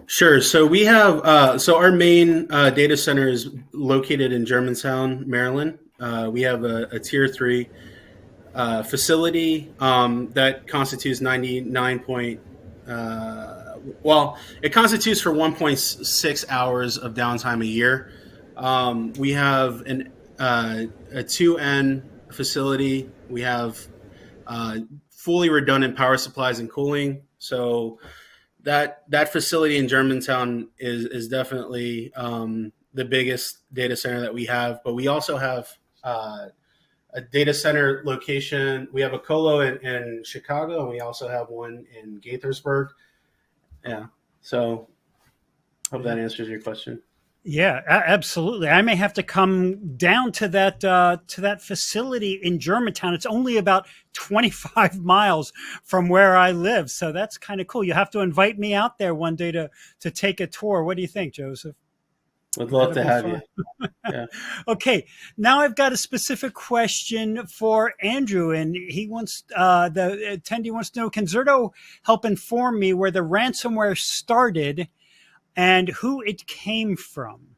Sure. So we have, so our main data center is located in Germantown, Maryland. We have a tier 3 facility that constitutes 99 it constitutes for 1.6 hours of downtime a year. We have a 2N facility. We have fully redundant power supplies and cooling. So that facility in Germantown is definitely the biggest data center that we have. But we also have a data center location. We have a colo in Chicago, and we also have one in Gaithersburg. Yeah. So hope that answers your question. Yeah, absolutely. I may have to come down to that facility in Germantown. It's only about 25 miles from where I live, so that's kind of cool. You have to invite me out there one day to take a tour. What do you think, Joseph? Would love to have you. Yeah. Okay, now I've got a specific question for Andrew, and he wants the attendee wants to know: can Zerto help inform me where the ransomware started and who it came from?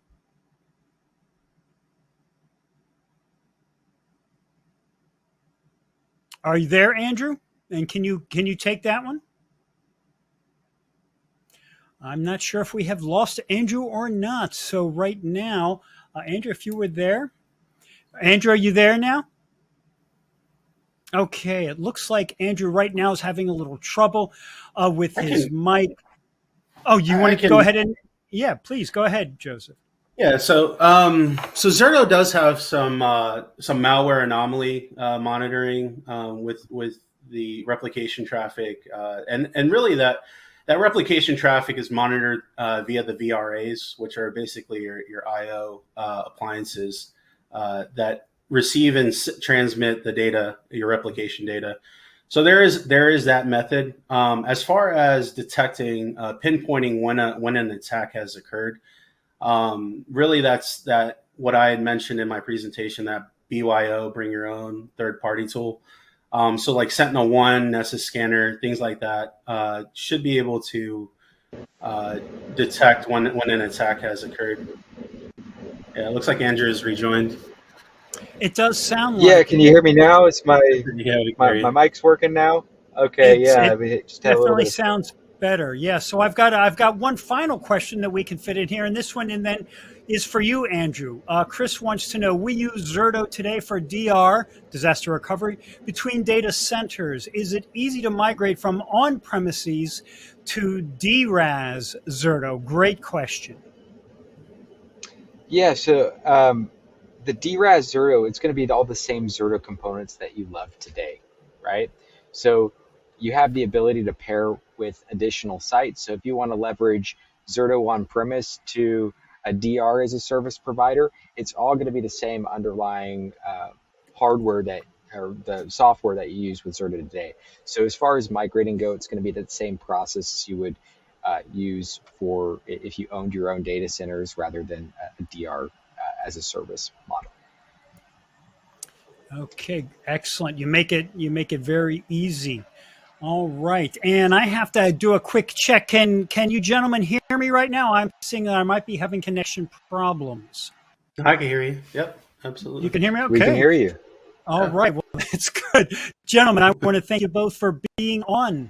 Are you there, Andrew? And can you take that one? I'm not sure if we have lost Andrew or not. So right now, Andrew, if you were there. Andrew, are you there now? Okay, it looks like Andrew right now is having a little trouble with his mic. Oh, you want to go ahead and, yeah, please go ahead, Joseph. Yeah, so Zerto does have some malware anomaly monitoring with the replication traffic, and really that replication traffic is monitored via the VRAs, which are basically your I/O appliances that receive and transmit the data, your replication data. So there is that method. As far as detecting, pinpointing when an attack has occurred, really that's what I had mentioned in my presentation, that BYO, bring your own third-party tool. So like Sentinel-1, Nessus Scanner, things like that should be able to detect when an attack has occurred. Yeah, it looks like Andrew is rejoined. It does sound like. Yeah, can you hear me now? It's my mic's working now. Okay, it just definitely sounds better. Yeah, so I've got one final question that we can fit in here, and this one, and then is for you, Andrew. Chris wants to know, we use Zerto today for DR, disaster recovery, between data centers. Is it easy to migrate from on-premises to DRAS Zerto? Great question. Yeah, so the DRAS Zerto, it's going to be all the same Zerto components that you love today, right? So you have the ability to pair with additional sites. So if you want to leverage Zerto on-premise to a DR as a service provider, it's all going to be the same underlying hardware or the software that you use with Zerto today. So as far as migrating go, it's going to be the same process you would use for if you owned your own data centers rather than a DR as a service model. Okay, excellent. You make it very easy. All right, and I have to do a quick check. Can you gentlemen hear me right now? I'm seeing that I might be having connection problems. I can hear you. Yep, absolutely. You can hear me? Okay. We can hear you. All right, well, that's good. Gentlemen, I want to thank you both for being on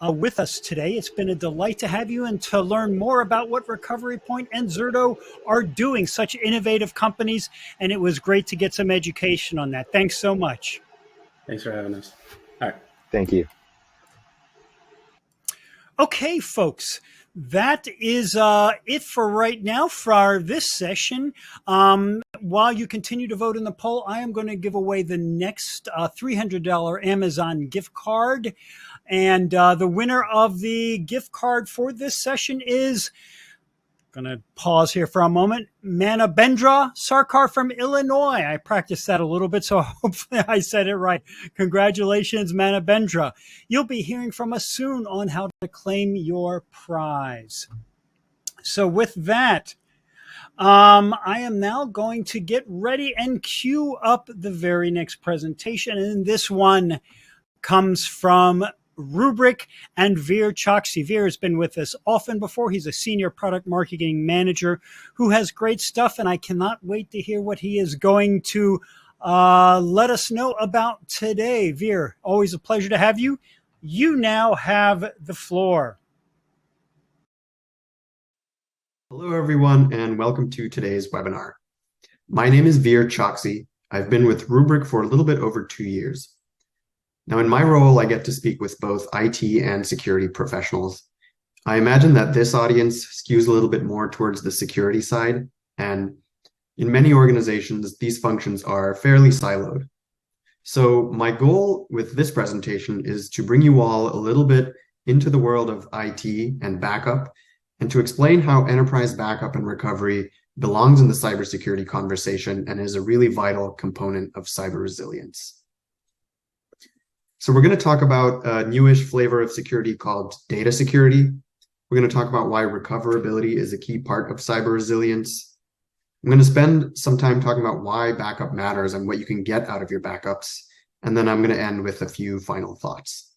with us today. It's been a delight to have you and to learn more about what Recovery Point and Zerto are doing, such innovative companies, and it was great to get some education on that. Thanks so much. Thanks for having us. All right. Thank you. Okay, folks, that is it for right now for this session. While you continue to vote in the poll, I am going to give away the next $300 Amazon gift card. And the winner of the gift card for this session is, going to pause here for a moment, Manabendra Sarkar from Illinois. I practiced that a little bit, so hopefully I said it right. Congratulations, Manabendra. You'll be hearing from us soon on how to claim your prize. So with that, I am now going to get ready and queue up the very next presentation. And this one comes from Rubrik and Veer Choksi. Veer has been with us often before. He's a senior product marketing manager who has great stuff, and I cannot wait to hear what he is going to let us know about today. Veer, always a pleasure to have you. You now have the floor. Hello, everyone, and welcome to today's webinar. My name is Veer Choksi. I've been with Rubrik for a little bit over 2 years. Now, in my role, I get to speak with both IT and security professionals. I imagine that this audience skews a little bit more towards the security side, and in many organizations, these functions are fairly siloed. So my goal with this presentation is to bring you all a little bit into the world of IT and backup, and to explain how enterprise backup and recovery belongs in the cybersecurity conversation and is a really vital component of cyber resilience. So we're going to talk about a newish flavor of security called data security. We're going to talk about why recoverability is a key part of cyber resilience. I'm going to spend some time talking about why backup matters and what you can get out of your backups. And then I'm going to end with a few final thoughts.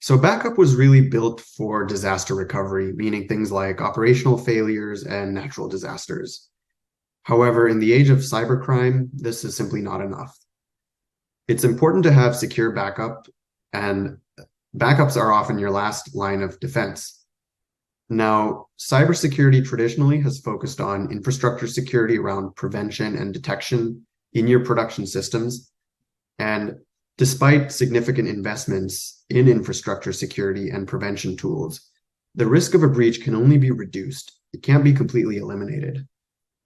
So backup was really built for disaster recovery, meaning things like operational failures and natural disasters. However, in the age of cybercrime, this is simply not enough. It's important to have secure backup, and backups are often your last line of defense. Now, cybersecurity traditionally has focused on infrastructure security around prevention and detection in your production systems. And despite significant investments in infrastructure security and prevention tools, the risk of a breach can only be reduced. It can't be completely eliminated.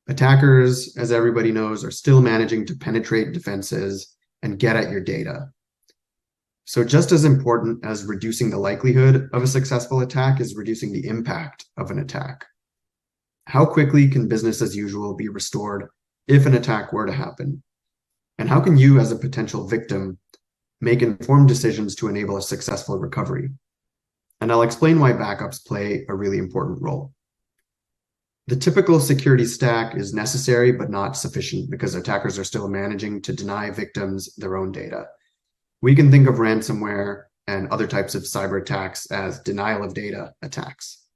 Attackers, as everybody knows, are still managing to penetrate defenses and get at your data. So just as important as reducing the likelihood of a successful attack is reducing the impact of an attack. How quickly can business as usual be restored if an attack were to happen? And how can you, as a potential victim, make informed decisions to enable a successful recovery? And I'll explain why backups play a really important role. The typical security stack is necessary but not sufficient because attackers are still managing to deny victims their own data. We can think of ransomware and other types of cyber attacks as denial of data attacks.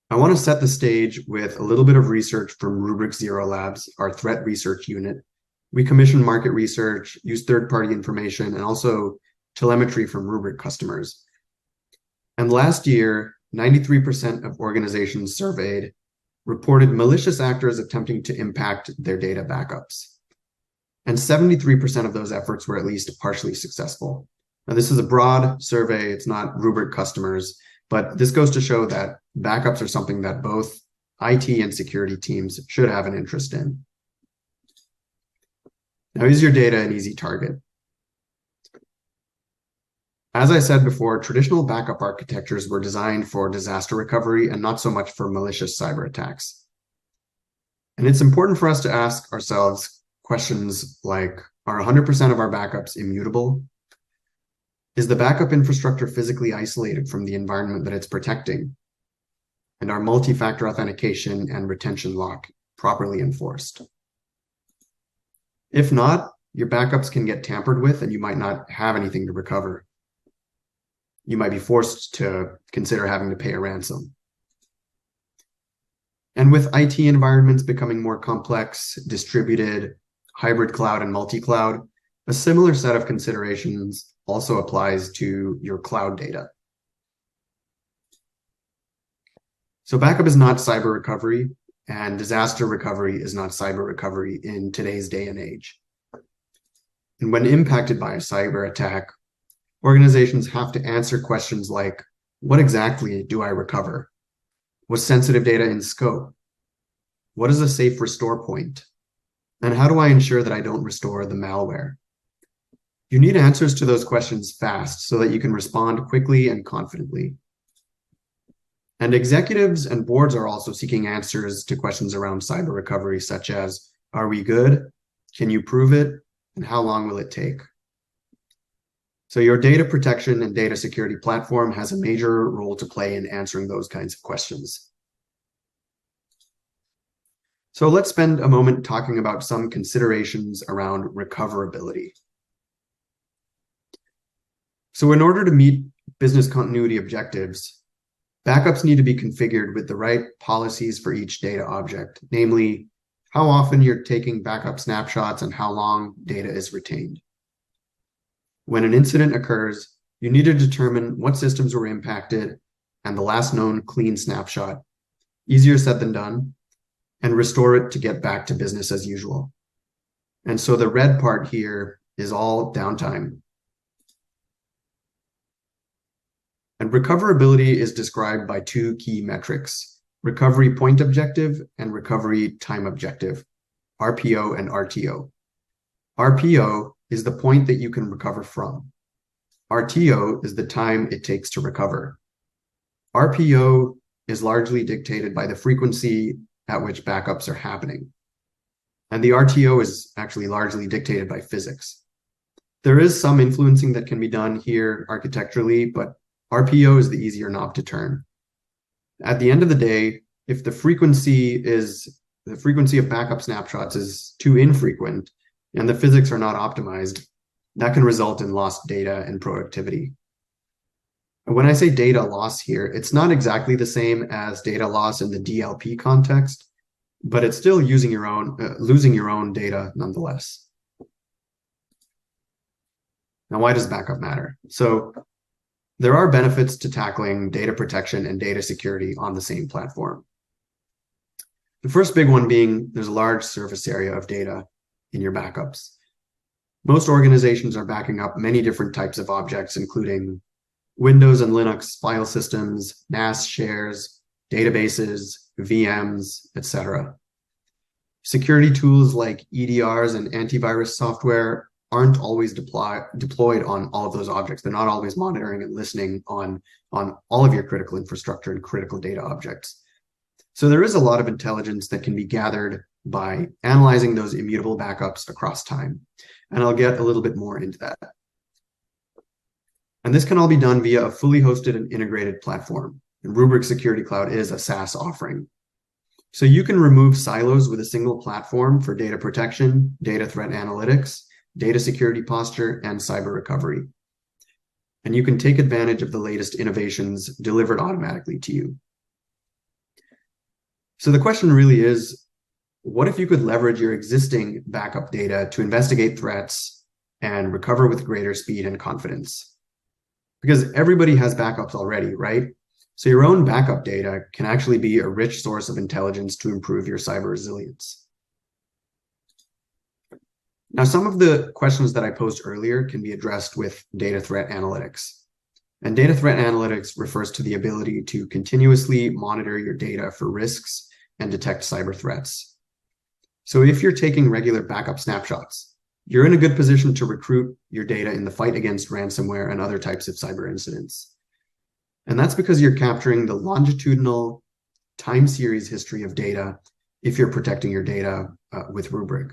I want to set the stage with a little bit of research from Rubrik Zero Labs, our threat research unit. We commission market research, use third-party information, and also telemetry from Rubrik customers. And last year, 93% of organizations surveyed reported malicious actors attempting to impact their data backups. And 73% of those efforts were at least partially successful. Now, this is a broad survey. It's not Rubrik customers, but this goes to show that backups are something that both IT and security teams should have an interest in. Now, is your data an easy target? As I said before, traditional backup architectures were designed for disaster recovery and not so much for malicious cyber attacks. And it's important for us to ask ourselves questions like, are 100% of our backups immutable? Is the backup infrastructure physically isolated from the environment that it's protecting? And are multi-factor authentication and retention lock properly enforced? If not, your backups can get tampered with and you might not have anything to recover. You might be forced to consider having to pay a ransom. And with IT environments becoming more complex, distributed, hybrid cloud and multi-cloud, a similar set of considerations also applies to your cloud data. So backup is not cyber recovery, and disaster recovery is not cyber recovery in today's day and age. And when impacted by a cyber attack, organizations have to answer questions like, what exactly do I recover? Was sensitive data in scope? What is a safe restore point? And how do I ensure that I don't restore the malware? You need answers to those questions fast so that you can respond quickly and confidently. And executives and boards are also seeking answers to questions around cyber recovery, such as, are we good? Can you prove it? And how long will it take? So your data protection and data security platform has a major role to play in answering those kinds of questions. So let's spend a moment talking about some considerations around recoverability. So in order to meet business continuity objectives, backups need to be configured with the right policies for each data object, namely how often you're taking backup snapshots and how long data is retained. When an incident occurs, you need to determine what systems were impacted and the last known clean snapshot, easier said than done, and restore it to get back to business as usual. And so the red part here is all downtime. And recoverability is described by two key metrics, recovery point objective and recovery time objective, RPO and RTO. RPO is the point that you can recover from. RTO is the time it takes to recover. RPO is largely dictated by the frequency at which backups are happening. And the RTO is actually largely dictated by physics. There is some influencing that can be done here architecturally, but RPO is the easier knob to turn. At the end of the day, if the frequency of backup snapshots is too infrequent and the physics are not optimized, that can result in lost data and productivity. And when I say data loss here, it's not exactly the same as data loss in the DLP context, but it's still losing your own data nonetheless. Now, why does backup matter? So there are benefits to tackling data protection and data security on the same platform. The first big one being there's a large surface area of data in your backups. Most organizations are backing up many different types of objects, including Windows and Linux file systems, NAS shares, databases, VMs, etc. Security tools like EDRs and antivirus software aren't always deployed on all of those objects. They're not always monitoring and listening on all of your critical infrastructure and critical data objects. So there is a lot of intelligence that can be gathered by analyzing those immutable backups across time. And I'll get a little bit more into that. And this can all be done via a fully hosted and integrated platform. And Rubrik Security Cloud is a SaaS offering. So you can remove silos with a single platform for data protection, data threat analytics, data security posture, and cyber recovery. And you can take advantage of the latest innovations delivered automatically to you. So the question really is, what if you could leverage your existing backup data to investigate threats and recover with greater speed and confidence? because everybody has backups already, right? So your own backup data can actually be a rich source of intelligence to improve your cyber resilience. Now, some of the questions that I posed earlier can be addressed with data threat analytics. And data threat analytics refers to the ability to continuously monitor your data for risks and detect cyber threats. So if you're taking regular backup snapshots, you're in a good position to recruit your data in the fight against ransomware and other types of cyber incidents. And that's because you're capturing the longitudinal time series history of data if you're protecting your data with Rubrik.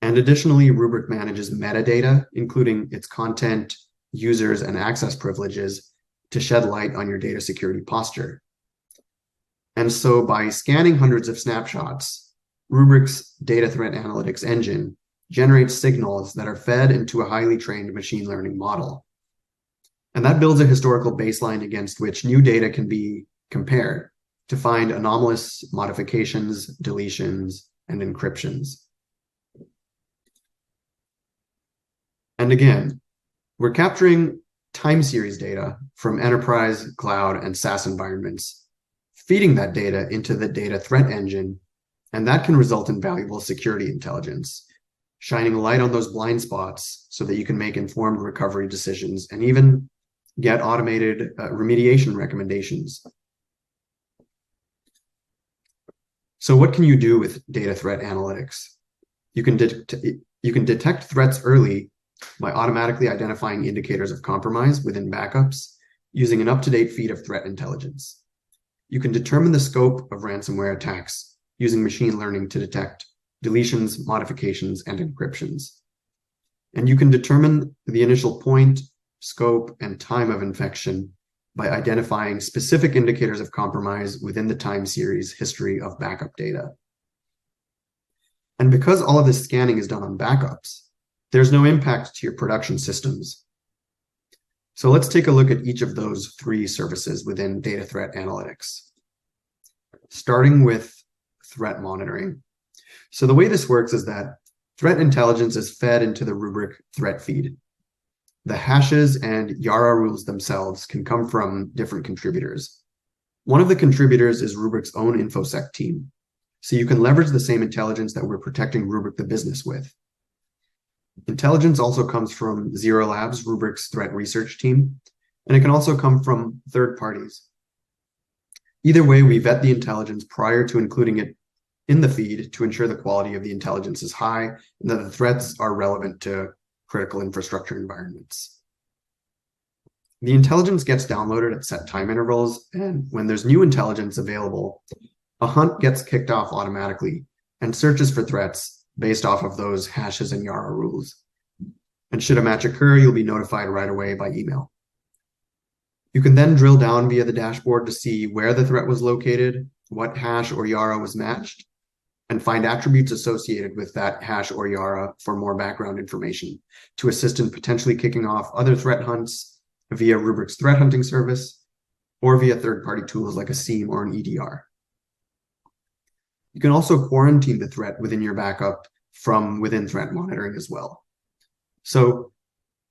And additionally, Rubrik manages metadata, including its content, users, and access privileges to shed light on your data security posture. And so by scanning hundreds of snapshots, Rubrik's data threat analytics engine generates signals that are fed into a highly trained machine learning model. And that builds a historical baseline against which new data can be compared to find anomalous modifications, deletions, and encryptions. And again, we're capturing time series data from enterprise, cloud, and SaaS environments, feeding that data into the data threat engine, and that can result in valuable security intelligence, shining a light on those blind spots so that you can make informed recovery decisions and even get automated remediation recommendations. So what can you do with data threat analytics? You can detect threats early by automatically identifying indicators of compromise within backups using an up-to-date feed of threat intelligence. You can determine the scope of ransomware attacks using machine learning to detect deletions, modifications, and encryptions. And you can determine the initial point, scope, and time of infection by identifying specific indicators of compromise within the time series history of backup data. And because all of this scanning is done on backups, there's no impact to your production systems. So let's take a look at each of those three services within data threat analytics. Starting with threat monitoring. So the way this works is that threat intelligence is fed into the Rubrik threat feed. The hashes and Yara rules themselves can come from different contributors. One of the contributors is Rubrik's own InfoSec team. So you can leverage the same intelligence that we're protecting Rubrik the business with. Intelligence also comes from Zero Labs, Rubrik's threat research team, and it can also come from third parties. Either way, we vet the intelligence prior to including it in the feed to ensure the quality of the intelligence is high and that the threats are relevant to critical infrastructure environments. The intelligence gets downloaded at set time intervals, and when there's new intelligence available, a hunt gets kicked off automatically and searches for threats based off of those hashes and Yara rules. And should a match occur, you'll be notified right away by email. You can then drill down via the dashboard to see where the threat was located, what hash or Yara was matched, and find attributes associated with that hash or Yara for more background information to assist in potentially kicking off other threat hunts via Rubrik's threat hunting service or via third-party tools like a SIEM or an EDR. You can also quarantine the threat within your backup from within threat monitoring as well. So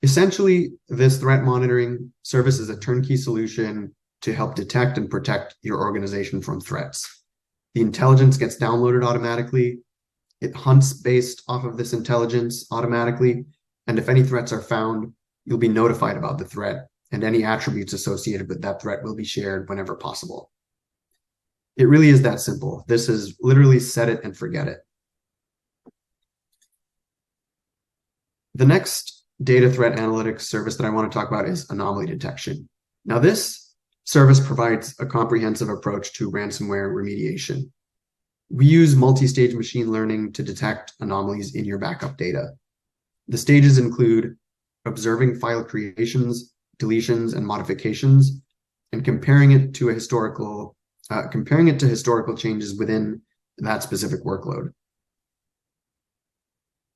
essentially, this threat monitoring service is a turnkey solution to help detect and protect your organization from threats. The intelligence gets downloaded automatically. It hunts based off of this intelligence automatically. And if any threats are found, you'll be notified about the threat, and any attributes associated with that threat will be shared whenever possible. It really is that simple. This is literally set it and forget it. The next data threat analytics service that I want to talk about is anomaly detection. Now, this service provides a comprehensive approach to ransomware remediation. We use multi-stage machine learning to detect anomalies in your backup data. The stages include observing file creations, deletions, and modifications, and comparing it to historical changes within that specific workload.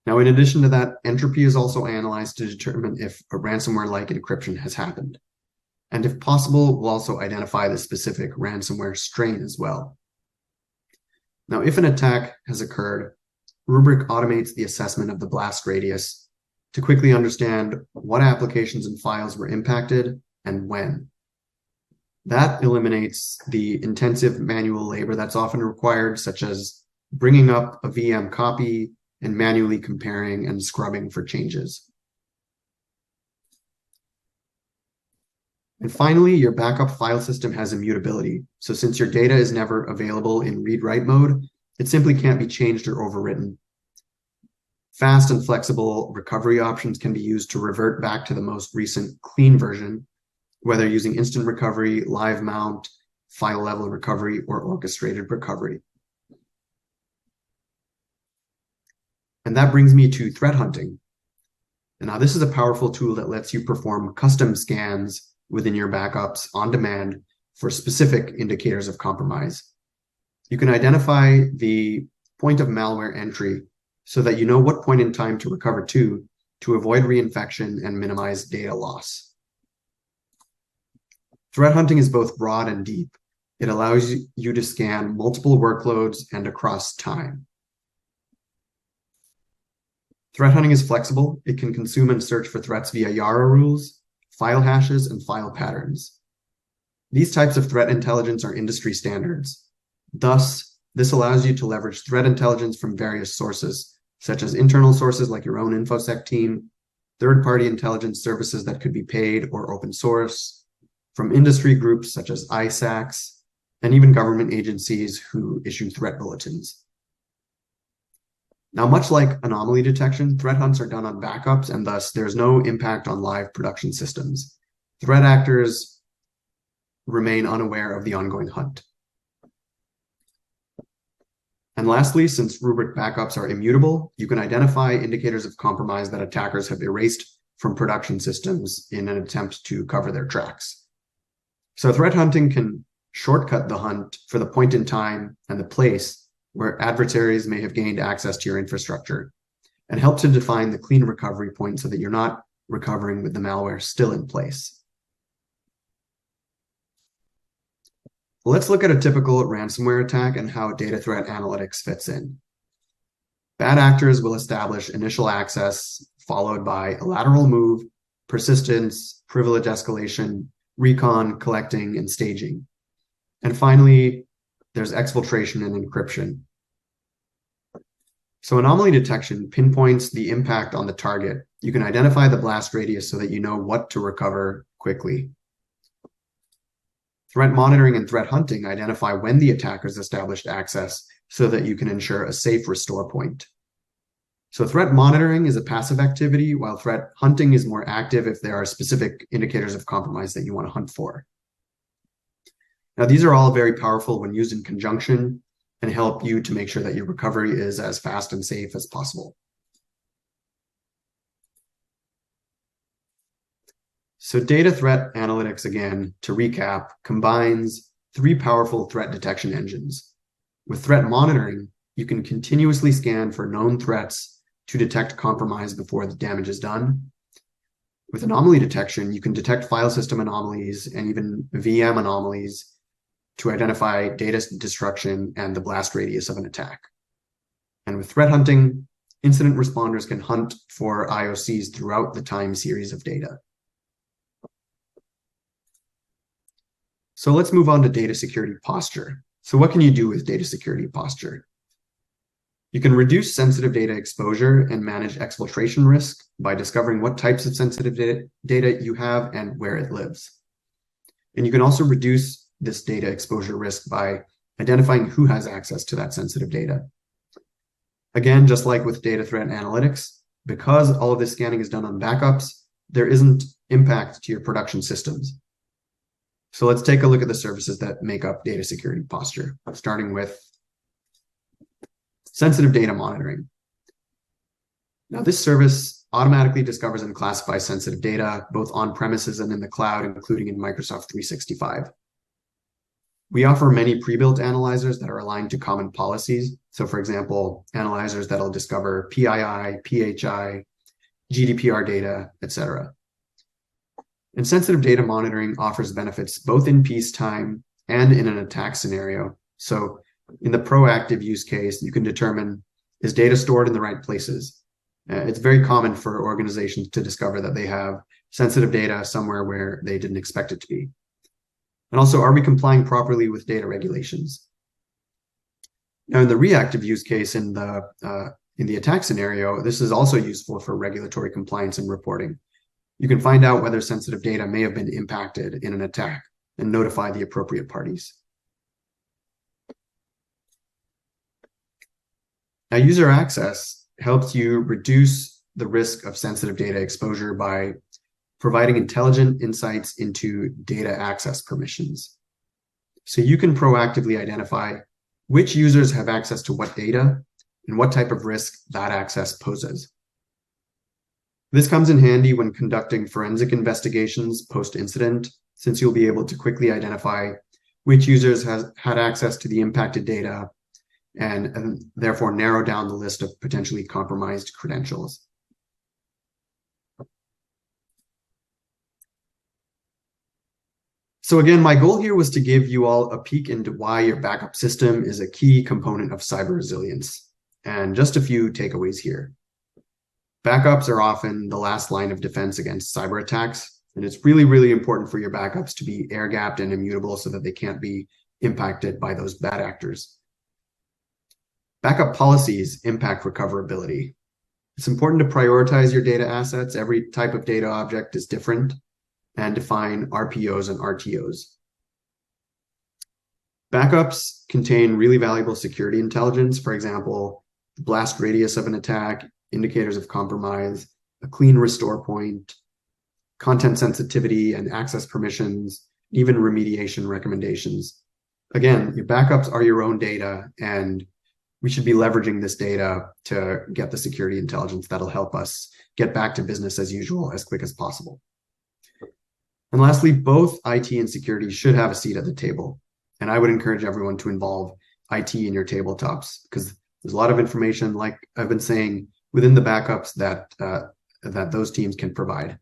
Now, in addition to that, entropy is also analyzed to determine if a ransomware-like encryption has happened. And if possible, we'll also identify the specific ransomware strain as well. Now, if an attack has occurred, Rubrik automates the assessment of the blast radius to quickly understand what applications and files were impacted and when. That eliminates the intensive manual labor that's often required, such as bringing up a VM copy and manually comparing and scrubbing for changes. And finally, your backup file system has immutability. So since your data is never available in read-write mode, it simply can't be changed or overwritten. Fast and flexible recovery options can be used to revert back to the most recent clean version, whether using instant recovery, live mount, file level recovery, or orchestrated recovery. And that brings me to threat hunting. And now this is a powerful tool that lets you perform custom scans within your backups on demand for specific indicators of compromise. You can identify the point of malware entry so that you know what point in time to recover to avoid reinfection and minimize data loss. Threat hunting is both broad and deep. It allows you to scan multiple workloads and across time. Threat hunting is flexible. It can consume and search for threats via Yara rules, file hashes, and file patterns. These types of threat intelligence are industry standards. Thus, this allows you to leverage threat intelligence from various sources, such as internal sources like your own InfoSec team, third-party intelligence services that could be paid or open source, from industry groups such as ISACs, and even government agencies who issue threat bulletins. Now, much like anomaly detection, threat hunts are done on backups, and thus there's no impact on live production systems. Threat actors remain unaware of the ongoing hunt. And lastly, since rubric backups are immutable, you can identify indicators of compromise that attackers have erased from production systems in an attempt to cover their tracks. So threat hunting can shortcut the hunt for the point in time and the place where adversaries may have gained access to your infrastructure, and help to define the clean recovery point so that you're not recovering with the malware still in place. Let's look at a typical ransomware attack and how data threat analytics fits in. Bad actors will establish initial access, followed by a lateral move, persistence, privilege escalation, recon, collecting, and staging. And finally, there's exfiltration and encryption. So anomaly detection pinpoints the impact on the target. You can identify the blast radius so that you know what to recover quickly. Threat monitoring and threat hunting identify when the attackers established access so that you can ensure a safe restore point. So threat monitoring is a passive activity, while threat hunting is more active if there are specific indicators of compromise that you want to hunt for. Now, these are all very powerful when used in conjunction and help you to make sure that your recovery is as fast and safe as possible. So data threat analytics, again, to recap, combines three powerful threat detection engines. With threat monitoring, you can continuously scan for known threats to detect compromise before the damage is done. With anomaly detection, you can detect file system anomalies and even VM anomalies to identify data destruction and the blast radius of an attack. And with threat hunting, incident responders can hunt for IOCs throughout the time series of data. So let's move on to data security posture. So what can you do with data security posture? You can reduce sensitive data exposure and manage exfiltration risk by discovering what types of sensitive data you have and where it lives. And you can also reduce this data exposure risk by identifying who has access to that sensitive data. Again, just like with data threat analytics, because all of this scanning is done on backups, there isn't impact to your production systems. So let's take a look at the services that make up data security posture, starting with sensitive data monitoring. Now, this service automatically discovers and classifies sensitive data, both on premises and in the cloud, including in Microsoft 365. We offer many pre-built analyzers that are aligned to common policies. So for example, analyzers that'll discover PII, PHI, GDPR data, etc. And sensitive data monitoring offers benefits both in peacetime and in an attack scenario. So in the proactive use case, you can determine, is data stored in the right places? It's very common for organizations to discover that they have sensitive data somewhere where they didn't expect it to be. And also, are we complying properly with data regulations? Now, in the reactive use case in the attack scenario, this is also useful for regulatory compliance and reporting. You can find out whether sensitive data may have been impacted in an attack and notify the appropriate parties. Now, user access helps you reduce the risk of sensitive data exposure by providing intelligent insights into data access permissions. So you can proactively identify which users have access to what data and what type of risk that access poses. This comes in handy when conducting forensic investigations post-incident, since you'll be able to quickly identify which users had access to the impacted data and therefore narrow down the list of potentially compromised credentials. So again, my goal here was to give you all a peek into why your backup system is a key component of cyber resilience, and just a few takeaways here. Backups are often the last line of defense against cyber attacks, and it's really, really important for your backups to be air-gapped and immutable so that they can't be impacted by those bad actors. Backup policies impact recoverability. It's important to prioritize your data assets. Every type of data object is different, and define RPOs and RTOs. Backups contain really valuable security intelligence. For example, the blast radius of an attack, indicators of compromise, a clean restore point, content sensitivity and access permissions, even remediation recommendations. Again, your backups are your own data, and we should be leveraging this data to get the security intelligence that'll help us get back to business as usual as quick as possible. And lastly, both IT and security should have a seat at the table. And I would encourage everyone to involve IT in your tabletops, because there's a lot of information, like I've been saying, within the backups that those teams can provide.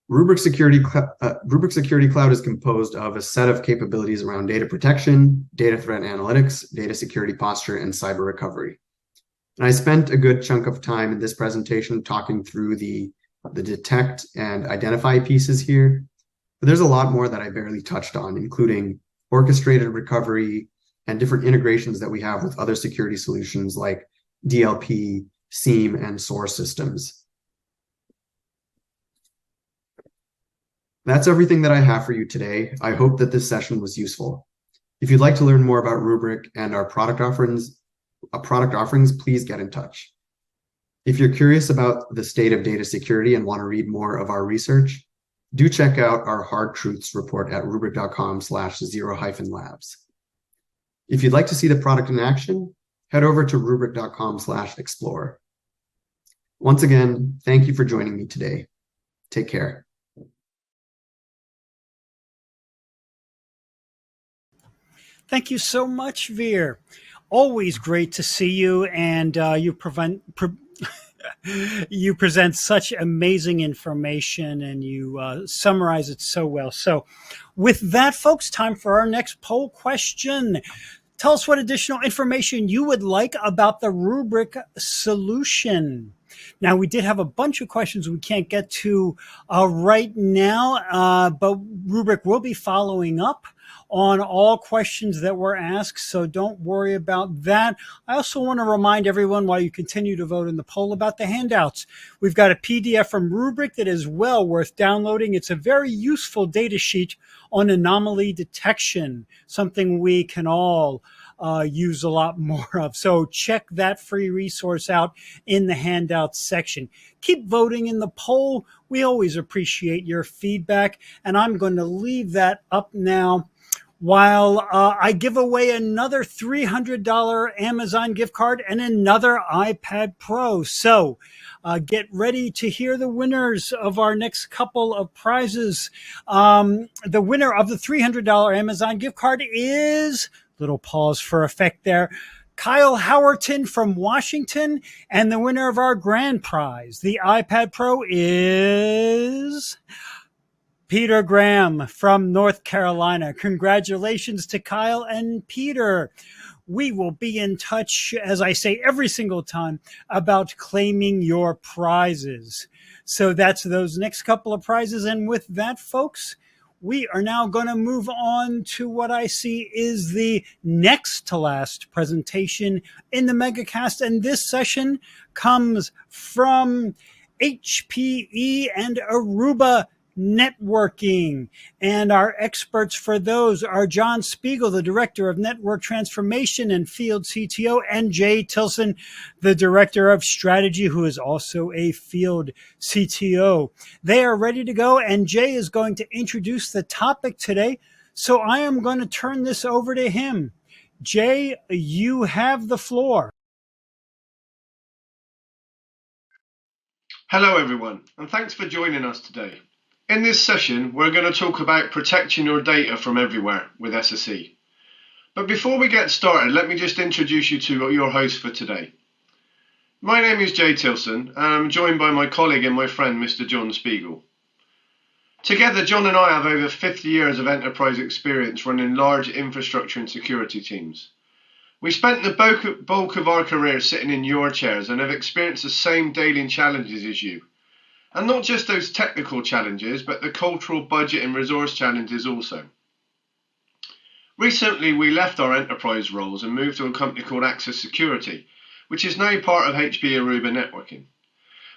Rubrik Security Cloud is composed of a set of capabilities around data protection, data threat analytics, data security posture, and cyber recovery. And I spent a good chunk of time in this presentation talking through the detect and identify pieces here. But there's a lot more that I barely touched on, including orchestrated recovery and different integrations that we have with other security solutions like DLP, SIEM, and SOAR systems. That's everything that I have for you today. I hope that this session was useful. If you'd like to learn more about Rubrik and our product offerings, please get in touch. If you're curious about the state of data security and want to read more of our research, do check out our Hard Truths report at rubrik.com/0-labs. If you'd like to see the product in action, head over to rubrik.com/explore. Once again, thank you for joining me today. Take care. Thank you so much, Veer. Always great to see you, and you present such amazing information, and you summarize it so well. So with that, folks, time for our next poll question. Tell us what additional information you would like about the Rubrik solution. Now, we did have a bunch of questions we can't get to right now, but Rubrik will be following up on all questions that were asked, so don't worry about that. I also want to remind everyone, while you continue to vote in the poll, about the handouts. We've got a PDF from Rubrik that is well worth downloading. It's a very useful data sheet on anomaly detection, something we can all use a lot more of. So check that free resource out in the handouts section. Keep voting in the poll. We always appreciate your feedback, and I'm going to leave that up now while I give away another $300 Amazon gift card and another iPad Pro. So get ready to hear the winners of our next couple of prizes. The winner of the $300 Amazon gift card is, little pause for effect there, Kyle Howerton from Washington, and the winner of our grand prize, the iPad Pro, is Peter Graham from North Carolina. Congratulations to Kyle and Peter. we will be in touch, as I say every single time, about claiming your prizes. So that's those next couple of prizes. And with that, folks, we are now going to move on to what I see is the next to last presentation in the Megacast. And this session comes from HPE and Aruba Networking. And our experts for those are John Spiegel, the Director of Network Transformation and Field CTO, and Jay Tilson, the Director of Strategy, who is also a Field CTO. They are ready to go, and Jay is going to introduce the topic today. So I am going to turn this over to him. Jay, you have the floor. Hello everyone, and thanks for joining us today. In this session, we're going to talk about protecting your data from everywhere with SSE. But before we get started, let me just introduce you to your host for today. My name is Jay Tilson, and I'm joined by my colleague and my friend, Mr. John Spiegel. Together, John and I have over 50 years of enterprise experience running large infrastructure and security teams. We spent the bulk of our career sitting in your chairs and have experienced the same daily challenges as you. And not just those technical challenges, but the cultural, budget and resource challenges also. Recently, we left our enterprise roles and moved to a company called Access Security, which is now part of HPE Aruba Networking.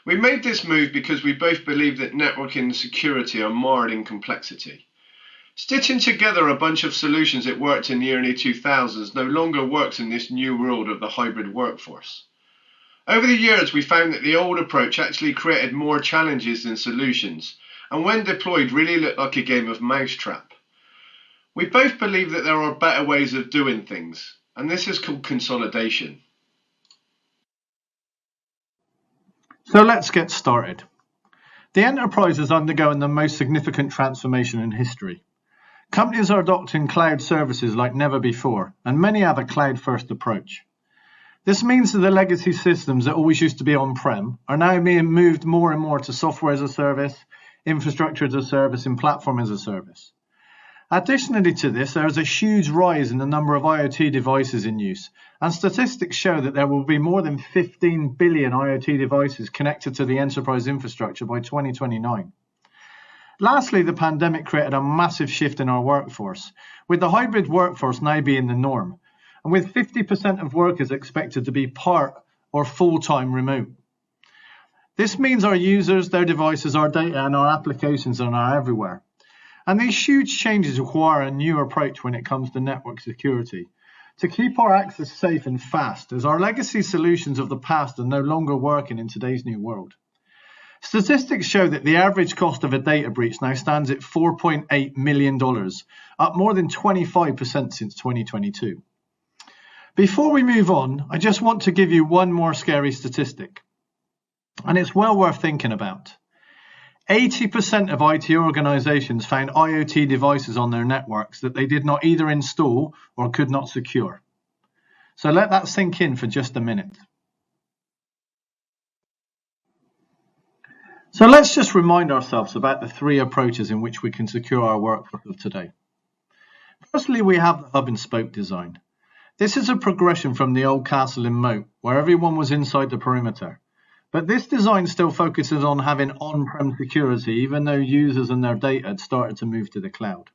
We made this move because we both believe that networking and security are marred in complexity. Stitching together a bunch of solutions that worked in the early 2000s no longer works in this new world of the hybrid workforce. Over the years, we found that the old approach actually created more challenges than solutions, and when deployed really looked like a game of mousetrap. We both believe that there are better ways of doing things, and this is called consolidation. So let's get started. The enterprise is undergoing the most significant transformation in history. Companies are adopting cloud services like never before, and many have a cloud-first approach. This means that the legacy systems that always used to be on-prem are now being moved more and more to software as a service, infrastructure as a service, and platform as a service. Additionally to this, there is a huge rise in the number of IoT devices in use, and statistics show that there will be more than 15 billion IoT devices connected to the enterprise infrastructure by 2029. Lastly, the pandemic created a massive shift in our workforce, with the hybrid workforce now being the norm, and with 50% of workers expected to be part or full-time remote. This means our users, their devices, our data, and our applications are now everywhere. And these huge changes require a new approach when it comes to network security, to keep our access safe and fast, as our legacy solutions of the past are no longer working in today's new world. Statistics show that the average cost of a data breach now stands at $4.8 million, up more than 25% since 2022. Before we move on, I just want to give you one more scary statistic, and it's well worth thinking about. 80% of IT organizations found IoT devices on their networks that they did not either install or could not secure. So let that sink in for just a minute. So let's just remind ourselves about the three approaches in which we can secure our workforce of today. Firstly, we have the hub and spoke design. This is a progression from the old castle and moat, where everyone was inside the perimeter. But this design still focuses on having on-prem security, even though users and their data had started to move to the cloud.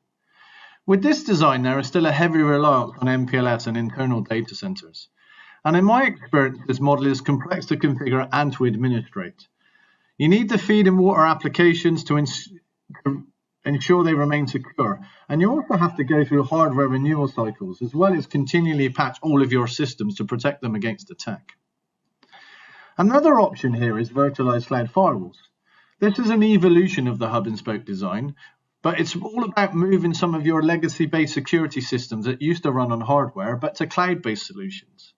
With this design, there is still a heavy reliance on MPLS and internal data centers. And in my experience, this model is complex to configure and to administrate. You need to feed and water applications to ensure they remain secure. And you also have to go through hardware renewal cycles, as well as continually patch all of your systems to protect them against attack. Another option here is virtualized cloud firewalls. This is an evolution of the hub and spoke design, but it's all about moving some of your legacy-based security systems that used to run on hardware, but to cloud-based solutions.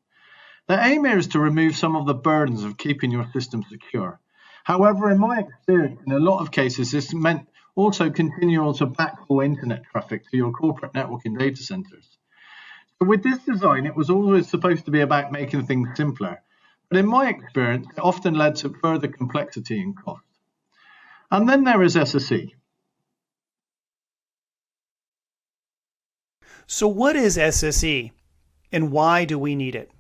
The aim here is to remove some of the burdens of keeping your system secure. However, in my experience, in a lot of cases, this meant also continual to backhaul internet traffic to your corporate networking data centers. So with this design, it was always supposed to be about making things simpler. But in my experience, it often led to further complexity and cost. And then there is SSE. So what is SSE? and why do we need it?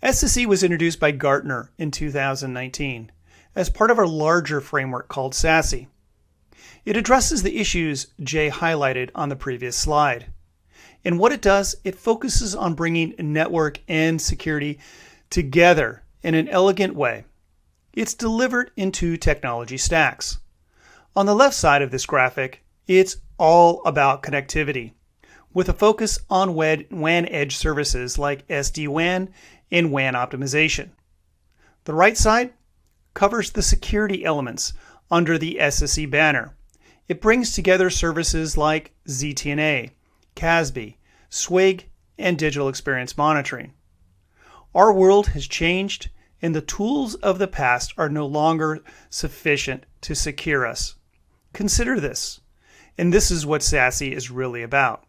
SSE was introduced by Gartner in 2019 as part of a larger framework called SASE. It addresses the issues Jay highlighted on the previous slide. And what it does, it focuses on bringing network and security together in an elegant way. It's delivered in two technology stacks. On the left side of this graphic, it's all about connectivity, with a focus on WAN edge services like SD-WAN and WAN optimization. The right side covers the security elements under the SSE banner. It brings together services like ZTNA, CASB, SWIG, and digital experience monitoring. Our world has changed, and the tools of the past are no longer sufficient to secure us. Consider this, and this is what SASE is really about.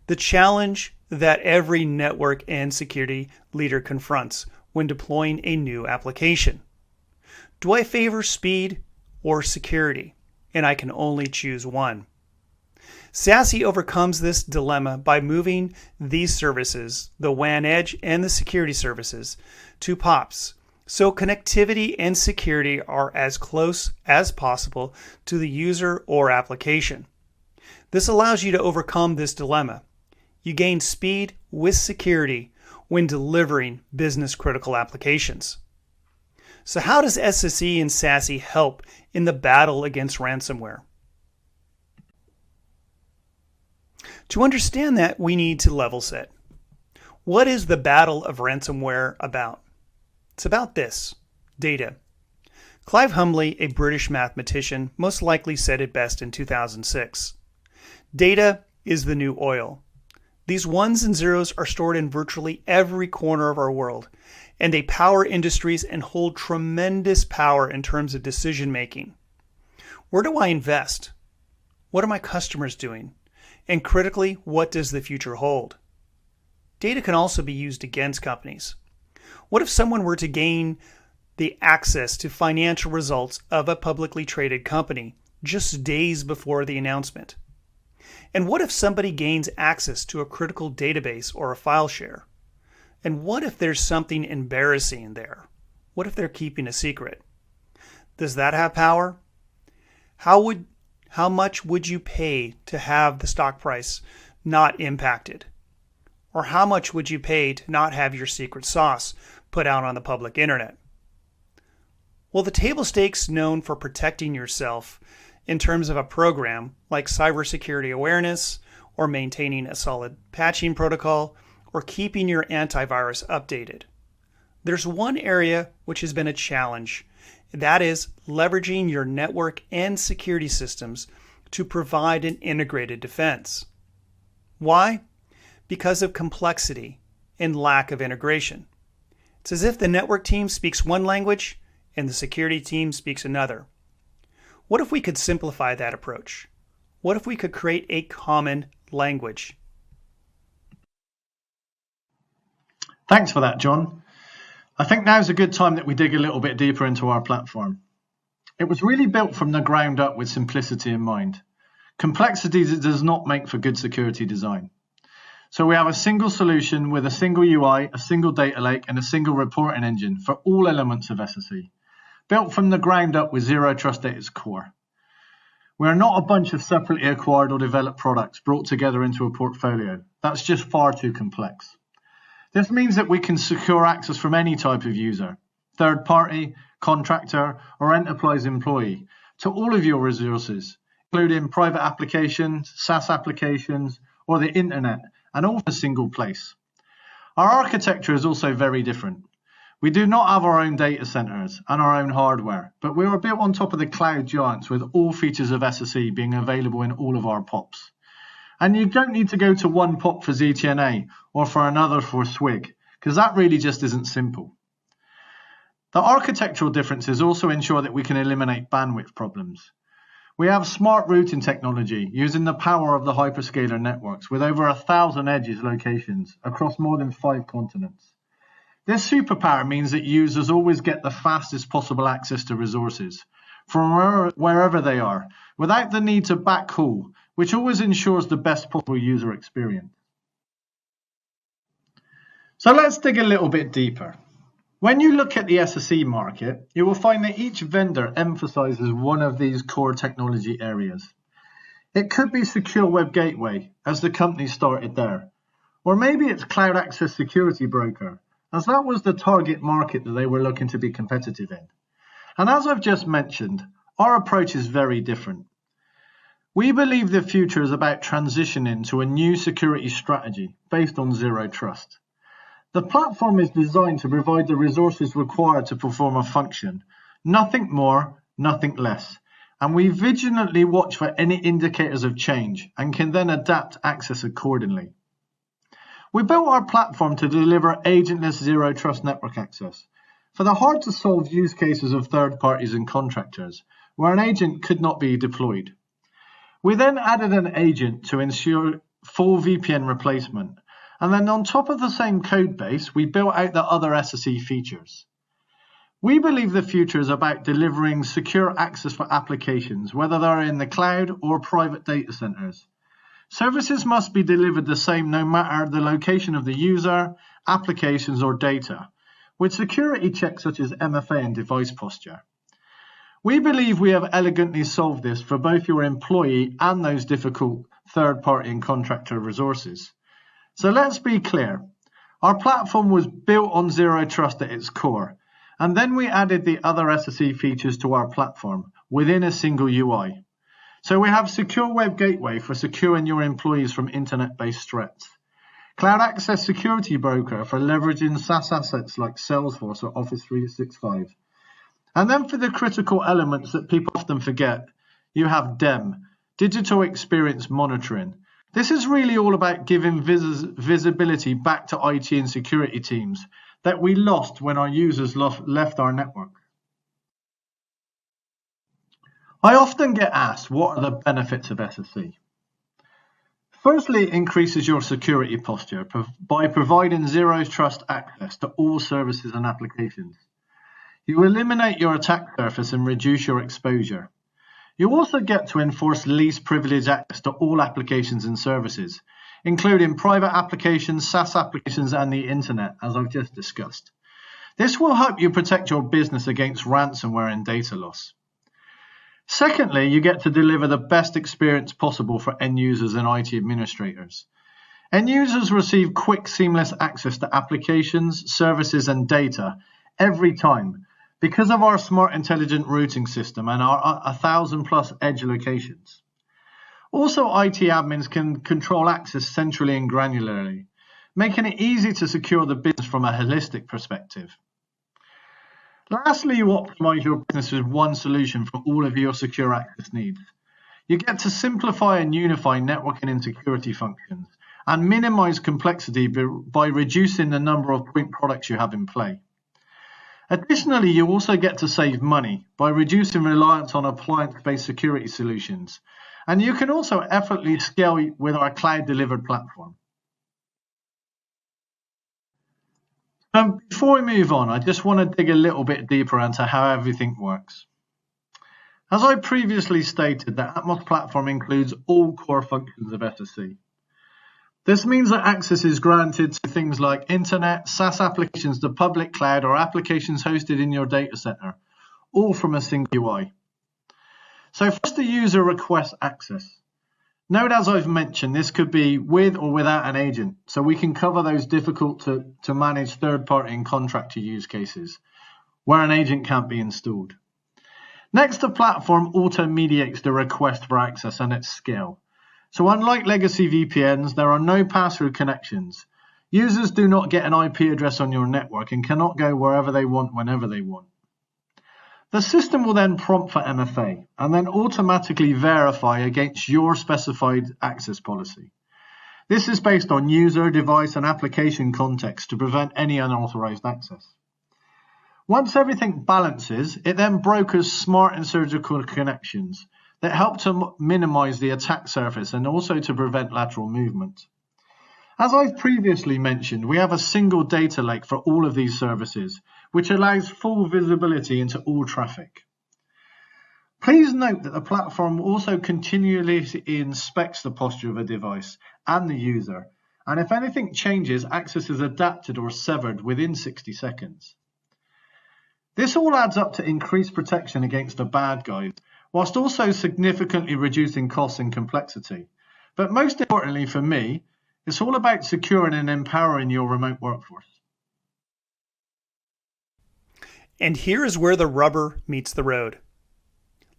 The challenge that every network and security leader confronts when deploying a new application. Do I favor speed or security? And I can only choose one. SASE overcomes this dilemma by moving these services, the WAN edge and the security services, to POPs, so connectivity and security are as close as possible to the user or application. This allows you to overcome this dilemma. You gain speed with security when delivering business-critical applications. So how does SSE and SASE help in the battle against ransomware? To understand that, we need to level set. What is the battle of ransomware about? It's about this: data. Clive Humley, a British mathematician, most likely said it best in 2006. Data is the new oil. These ones and zeros are stored in virtually every corner of our world, and they power industries and hold tremendous power in terms of decision making. Where do I invest? What are my customers doing? And critically, what does the future hold? Data can also be used against companies. What if someone were to gain the access to financial results of a publicly traded company just days before the announcement? And what if somebody gains access to a critical database or a file share? And what if there's something embarrassing there? What if they're keeping a secret? Does that have power? How much would you pay to have the stock price not impacted? Or how much would you pay to not have your secret sauce put out on the public internet? Well, the table stakes known for protecting yourself in terms of a program like cybersecurity awareness, or maintaining a solid patching protocol, or keeping your antivirus updated. There's one area which has been a challenge. That is leveraging your network and security systems to provide an integrated defense. Why? Because of complexity and lack of integration. It's as if the network team speaks one language and the security team speaks another. What if we could simplify that approach? What if we could create a common language? Thanks for that, John. I think now's a good time that we dig a little bit deeper into our platform. It was really built from the ground up with simplicity in mind. Complexities does not make for good security design. So we have a single solution with a single UI, a single data lake, and a single reporting engine for all elements of SSE, built from the ground up with zero trust at its core. We are not a bunch of separately acquired or developed products brought together into a portfolio. That's just far too complex. This means that we can secure access from any type of user, third party, contractor, or enterprise employee, to all of your resources, including private applications, SaaS applications, or the internet, and all in a single place. Our architecture is also very different. We do not have our own data centers and our own hardware, but we are built on top of the cloud giants with all features of SSE being available in all of our POPs. And you don't need to go to one POP for ZTNA or for another for SWIG, because that really just isn't simple. The architectural differences also ensure that we can eliminate bandwidth problems. We have smart routing technology using the power of the hyperscaler networks with over 1,000 edges locations across more than 5 continents. This superpower means that users always get the fastest possible access to resources from wherever they are, without the need to backhaul, which always ensures the best possible user experience. So let's dig a little bit deeper. When you look at the SSE market, you will find that each vendor emphasizes one of these core technology areas. It could be Secure Web Gateway, as the company started there. Or maybe it's Cloud Access Security Broker, as that was the target market that they were looking to be competitive in. And as I've just mentioned, our approach is very different. We believe the future is about transitioning to a new security strategy based on zero trust. The platform is designed to provide the resources required to perform a function, nothing more, nothing less. And we vigilantly watch for any indicators of change and can then adapt access accordingly. We built our platform to deliver agentless zero trust network access for the hard to solve use cases of third parties and contractors, where an agent could not be deployed. We then added an agent to ensure full VPN replacement. And then on top of the same code base, we built out the other SSE features. We believe the future is about delivering secure access for applications, whether they're in the cloud or private data centers. Services must be delivered the same no matter the location of the user, applications, or data, with security checks such as MFA and device posture. We believe we have elegantly solved this for both your employee and those difficult third-party and contractor resources. So let's be clear, our platform was built on zero trust at its core, and then we added the other SSE features to our platform within a single UI. So we have Secure Web Gateway for securing your employees from internet-based threats, Cloud Access Security Broker for leveraging SaaS assets like Salesforce or Office 365. And then for the critical elements that people often forget, you have DEM, Digital Experience Monitoring. This is really all about giving visibility back to IT and security teams that we lost when our users left our network. I often get asked, what are the benefits of SSE? Firstly, it increases your security posture by providing zero trust access to all services and applications. You eliminate your attack surface and reduce your exposure. You also get to enforce least privilege access to all applications and services, including private applications, SaaS applications, and the internet, as I've just discussed. This will help you protect your business against ransomware and data loss. Secondly, you get to deliver the best experience possible for end users and IT administrators. End users receive quick, seamless access to applications, services, and data every time, because of our smart intelligent routing system and our 1,000+ edge locations. Also, IT admins can control access centrally and granularly, making it easy to secure the business from a holistic perspective. Lastly, you optimize your business with one solution for all of your secure access needs. You get to simplify and unify networking and security functions and minimize complexity by reducing the number of point products you have in play. Additionally, you also get to save money by reducing reliance on appliance-based security solutions, and you can also effortlessly scale with our cloud-delivered platform. Before we move on, I just want to dig a little bit deeper into how everything works. As I previously stated, the Atmos platform includes all core functions of SSE. This means that access is granted to things like internet, SaaS applications, the public cloud, or applications hosted in your data center, all from a single UI. So first, the user requests access. Note, as I've mentioned, this could be with or without an agent, so we can cover those difficult to manage third-party and contractor use cases, where an agent can't be installed. Next, the platform auto-mediates the request for access and its scale. So unlike legacy VPNs, there are no pass-through connections. Users do not get an IP address on your network and cannot go wherever they want, whenever they want. The system will then prompt for MFA and then automatically verify against your specified access policy. This is based on user, device, and application context to prevent any unauthorized access. Once everything balances, it then brokers smart and surgical connections that help to minimize the attack surface and also to prevent lateral movement. As I've previously mentioned, we have a single data lake for all of these services, which allows full visibility into all traffic. Please note that the platform also continually inspects the posture of a device and the user, And if anything changes, access is adapted or severed within 60 seconds. This all adds up to increased protection against the bad guys, whilst also significantly reducing costs and complexity. But most importantly for me, it's all about securing and empowering your remote workforce. And here is where the rubber meets the road.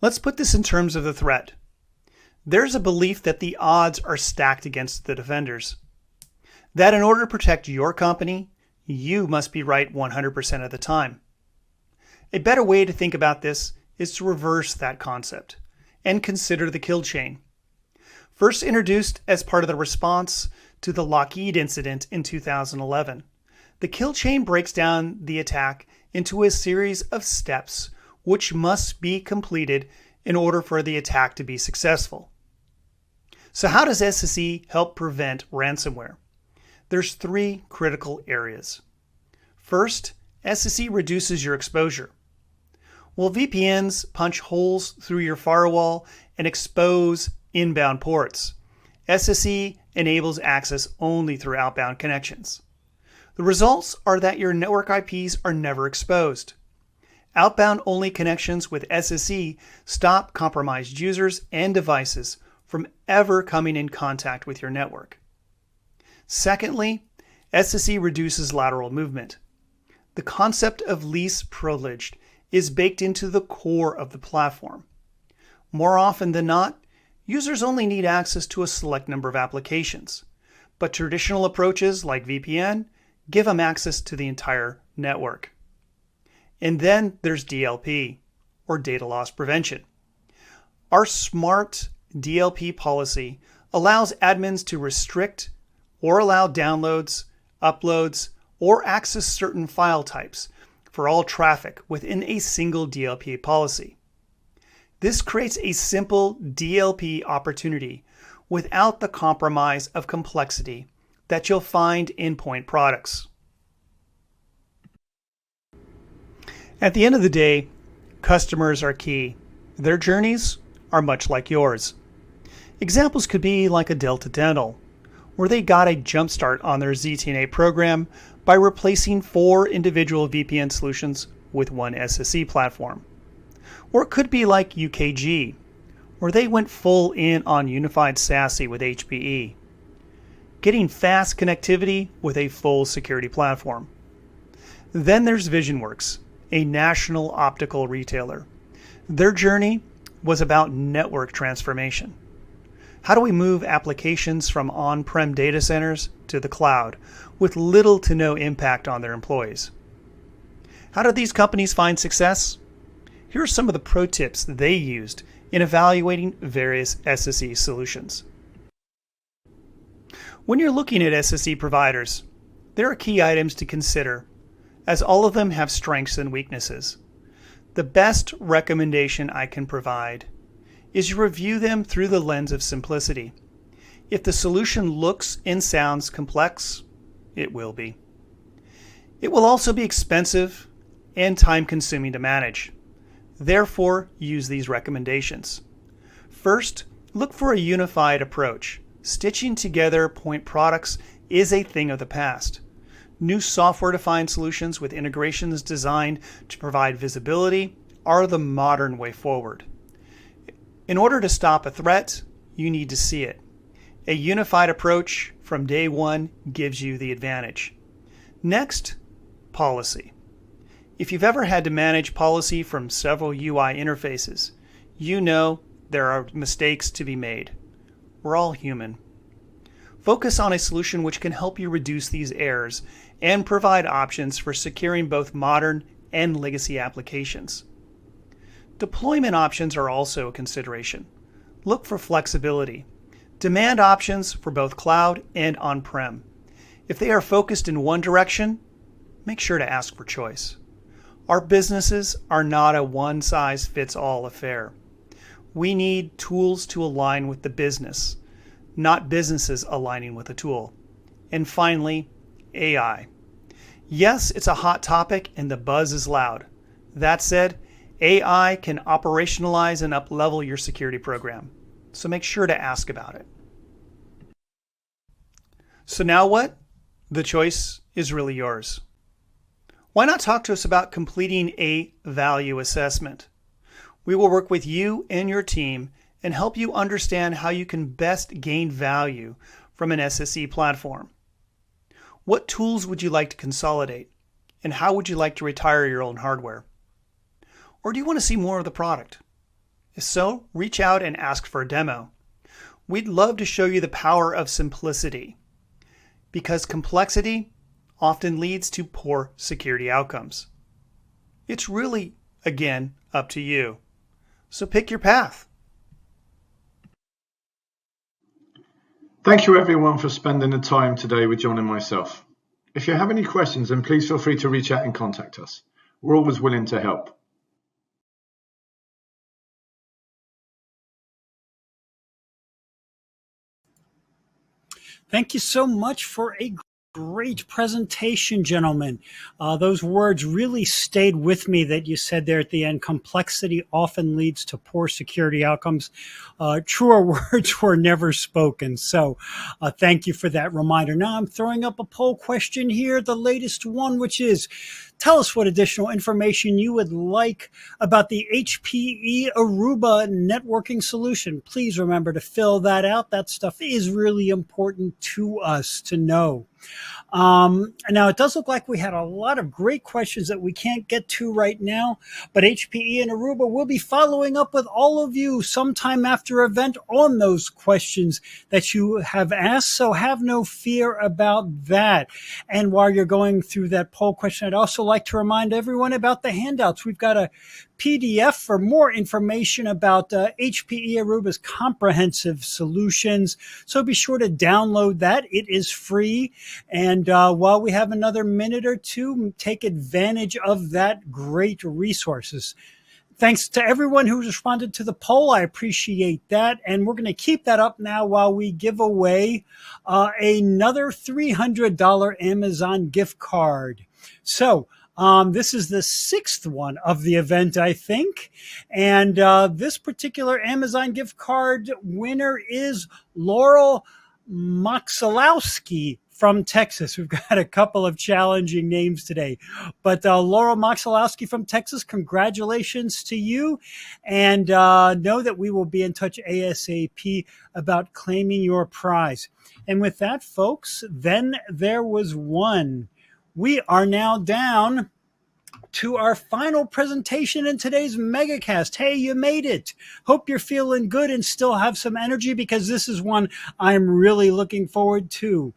Let's put this in terms of the threat. There's a belief that the odds are stacked against the defenders. That in order to protect your company, you must be right 100% of the time. A better way to think about this is to reverse that concept and consider the kill chain. First introduced as part of the response to the Lockheed incident in 2011, the kill chain breaks down the attack into a series of steps which must be completed in order for the attack to be successful. So how does SSE help prevent ransomware? There's 3 critical areas. First, SSE reduces your exposure. While VPNs punch holes through your firewall and expose inbound ports, SSE enables access only through outbound connections. The results are that your network IPs are never exposed. Outbound-only connections with SSE stop compromised users and devices from ever coming in contact with your network. Secondly, SSE reduces lateral movement. The concept of least privileged is baked into the core of the platform. More often than not, users only need access to a select number of applications, but traditional approaches like VPN give them access to the entire network. And then there's DLP, or data loss prevention. Our smart DLP policy allows admins to restrict or allow downloads, uploads, or access certain file types for all traffic within a single DLP policy. This creates a simple DLP opportunity without the compromise of complexity that you'll find in point products. At the end of the day, customers are key. Their journeys are much like yours. Examples could be like a Delta Dental, where they got a jumpstart on their ZTNA program by replacing 4 individual VPN solutions with one SSE platform. Or it could be like UKG, where they went full in on unified SASE with HPE, getting fast connectivity with a full security platform. Then there's VisionWorks, a national optical retailer. Their journey was about network transformation. How do we move applications from on-prem data centers to the cloud with little to no impact on their employees? How did these companies find success? Here are some of the pro tips they used in evaluating various SSE solutions. When you're looking at SSE providers, there are key items to consider, as all of them have strengths and weaknesses. The best recommendation I can provide is you review them through the lens of simplicity. If the solution looks and sounds complex, it will be. It will also be expensive and time-consuming to manage. Therefore, use these recommendations. First, look for a unified approach. Stitching together point products is a thing of the past. New software-defined solutions with integrations designed to provide visibility are the modern way forward. In order to stop a threat, you need to see it. A unified approach from day one gives you the advantage. Next, policy. If you've ever had to manage policy from several UI interfaces, you know there are mistakes to be made. We're all human. Focus on a solution which can help you reduce these errors and provide options for securing both modern and legacy applications. Deployment options are also a consideration. Look for flexibility. Demand options for both cloud and on-prem. If they are focused in one direction, make sure to ask for choice. Our businesses are not a one-size-fits-all affair. We need tools to align with the business, not businesses aligning with a tool. And finally, AI. Yes, it's a hot topic and the buzz is loud. That said, AI can operationalize and up-level your security program, so make sure to ask about it. So now what? The choice is really yours. Why not talk to us about completing a value assessment? We will work with you and your team and help you understand how you can best gain value from an SSE platform. What tools would you like to consolidate? And how would you like to retire your own hardware? Or do you want to see more of the product? If so, reach out and ask for a demo. We'd love to show you the power of simplicity, because complexity often leads to poor security outcomes. It's really, again, up to you. So pick your path. Thank you everyone for spending the time today with John and myself. If you have any questions, then please feel free to reach out and contact us. We're always willing to help. Thank you so much for a great presentation, gentlemen. Those words really stayed with me that you said there at the end. Complexity often leads to poor security outcomes. Truer words were never spoken. So thank you for that reminder. Now I'm throwing up a poll question here, the latest one, which is, tell us what additional information you would like about the HPE Aruba networking solution. Please remember to fill that out. That stuff is really important to us to know. Now, it does look like we had a lot of great questions that we can't get to right now, but HPE and Aruba will be following up with all of you sometime after event on those questions that you have asked, so have no fear about that. And while you're going through that poll question, I'd also like to remind everyone about the handouts. We've got a PDF for more information about HPE Aruba's comprehensive solutions. So be sure to download that. It is free. And while we have another minute or two, take advantage of that great resources. Thanks to everyone who responded to the poll. I appreciate that. And we're going to keep that up now while we give away another $300 Amazon gift card. So this is the 6th one of the event, I think. And this particular Amazon gift card winner is Laurel Moxalowski from Texas. We've got a couple of challenging names today, but Laurel Moxalowski from Texas, congratulations to you. And know that we will be in touch ASAP about claiming your prize. And with that, folks, then there was one. We are now down to our final presentation in today's Megacast. Hey, you made it. Hope you're feeling good and still have some energy, because this is one I'm really looking forward to.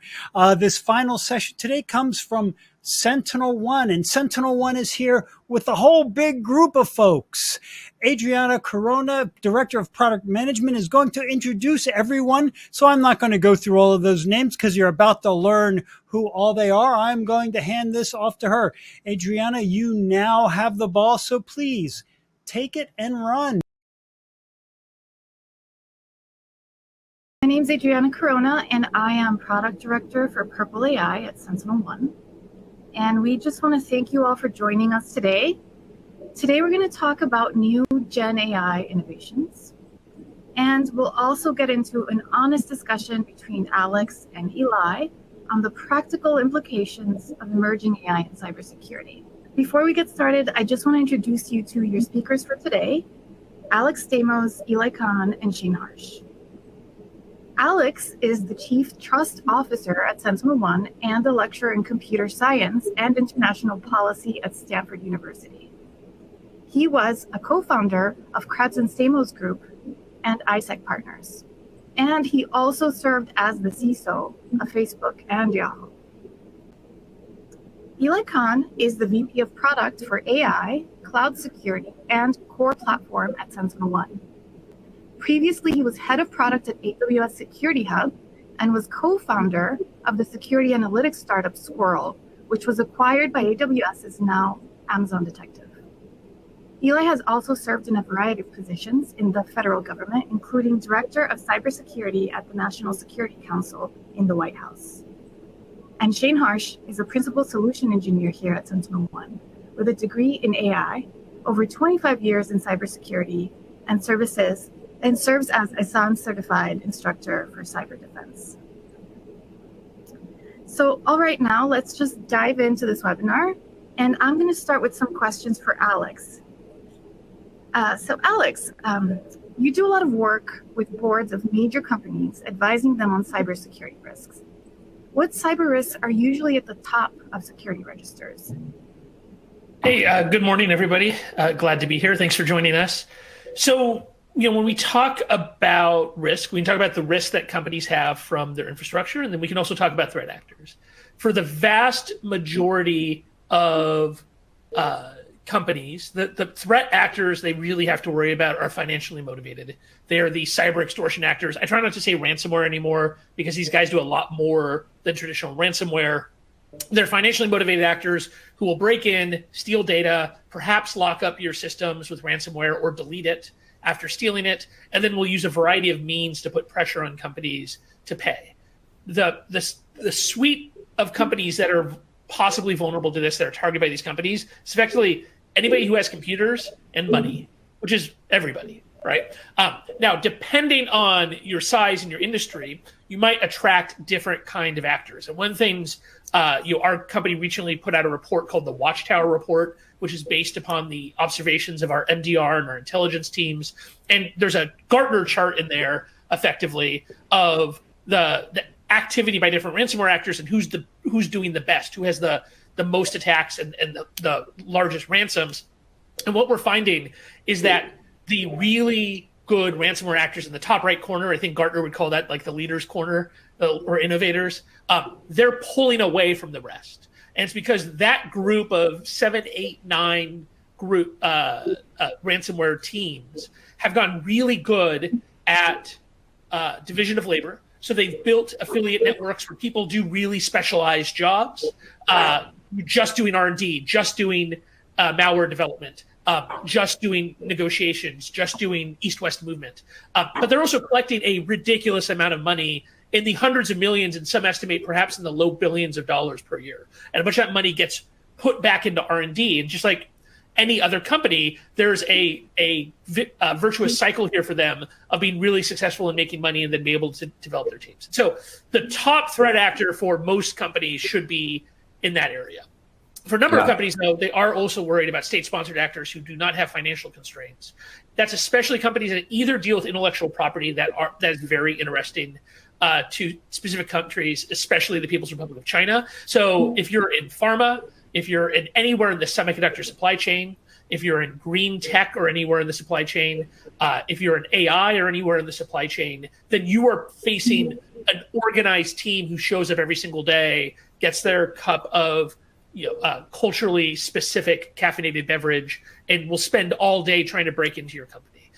This final session today comes from SentinelOne, and SentinelOne is here with a whole big group of folks. Adriana Corona, Director of Product Management, is going to introduce everyone. So I'm not going to go through all of those names because you're about to learn who all they are. I'm going to hand this off to her. Adriana, you now have the ball, so please take it and run. My name is Adriana Corona, and I am Product Director for Purple AI at SentinelOne. And we just want to thank you all for joining us today. Today we're going to talk about new Gen AI innovations. And we'll also get into an honest discussion between Alex and Eli on the practical implications of emerging AI in cybersecurity. Before we get started, I just want to introduce you to your speakers for today, Alex Stamos, Eli Kahn, and Shane Harsh. Alex is the Chief Trust Officer at SentinelOne and a lecturer in computer science and international policy at Stanford University. He was a co-founder of Kratz and Stamos Group and ISEC Partners. And he also served as the CISO of Facebook and Yahoo. Eli Kahn is the VP of Product for AI, Cloud Security, and Core Platform at SentinelOne. Previously, he was head of product at AWS Security Hub and was co-founder of the security analytics startup Squirrel, which was acquired by AWS's now Amazon Detective. Eli has also served in a variety of positions in the federal government, including Director of Cybersecurity at the National Security Council in the White House. And Shane Harsh is a Principal Solution Engineer here at SentinelOne with a degree in AI, over 25 years in cybersecurity, and serves as a SAN certified instructor for cyber defense. So all right, now let's just dive into this webinar. And I'm going to start with some questions for Alex. So Alex, you do a lot of work with boards of major companies, advising them on cybersecurity risks. What cyber risks are usually at the top of security registers? Hey, good morning, everybody. Glad to be here. Thanks for joining us. So, when we talk about risk, we can talk about the risk that companies have from their infrastructure, and then we can also talk about threat actors. For the vast majority of companies, the threat actors they really have to worry about are financially motivated. They are the cyber extortion actors. I try not to say ransomware anymore because these guys do a lot more than traditional ransomware. They're financially motivated actors who will break in, steal data, perhaps lock up your systems with ransomware or delete it after stealing it, and then will use a variety of means to put pressure on companies to pay. The suite of companies that are possibly vulnerable to this, that are targeted by these companies, is effectively anybody who has computers and money, which is everybody, right? Now, depending on your size and your industry, you might attract different kind of actors. And one thing's, our company recently put out a report called the Watchtower Report, which is based upon the observations of our MDR and our intelligence teams. And there's a Gartner chart in there, effectively, of the activity by different ransomware actors and who's doing the best, who has the most attacks and the largest ransoms. And what we're finding is that the really good ransomware actors in the top right corner, I think Gartner would call that like the leaders corner or innovators, they're pulling away from the rest. And it's because that group of 7, 8, 9 group ransomware teams have gotten really good at division of labor. So they've built affiliate networks where people do really specialized jobs, just doing R&D, just doing malware development, just doing negotiations, just doing east-west movement. But they're also collecting a ridiculous amount of money in the hundreds of millions, and some estimate perhaps in the low billions of dollars per year. And a bunch of that money gets put back into R&D. And just like any other company, there's a virtuous cycle here for them of being really successful in making money and then be able to develop their teams. So the top threat actor for most companies should be in that area. For a number of companies, though, they are also worried about state-sponsored actors who do not have financial constraints. That's especially companies that either deal with intellectual property that is very interesting to specific countries, especially the People's Republic of China. So if you're in pharma, if you're in anywhere in the semiconductor supply chain, if you're in green tech or anywhere in the supply chain, if you're in AI or anywhere in the supply chain, then you are facing an organized team who shows up every single day, gets their cup of culturally specific caffeinated beverage, and will spend all day trying to break into your company.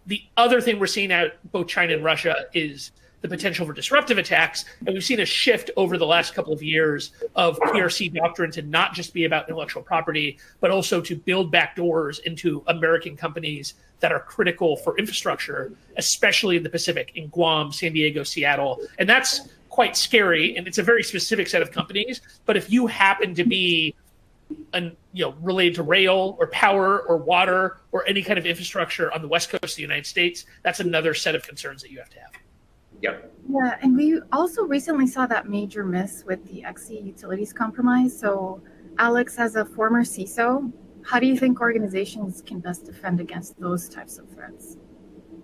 The other thing we're seeing out both China and Russia is the potential for disruptive attacks. And we've seen a shift over the last couple of years of PRC doctrine to not just be about intellectual property, but also to build backdoors into American companies that are critical for infrastructure, especially in the Pacific, in Guam, San Diego, Seattle. And that's quite scary. And it's a very specific set of companies. But if you happen to be related to rail or power or water or any kind of infrastructure on the West Coast of the United States, that's another set of concerns that you have to have. Yep. Yeah, and we also recently saw that major miss with the XE utilities compromise. So, Alex, as a former CISO, how do you think organizations can best defend against those types of threats?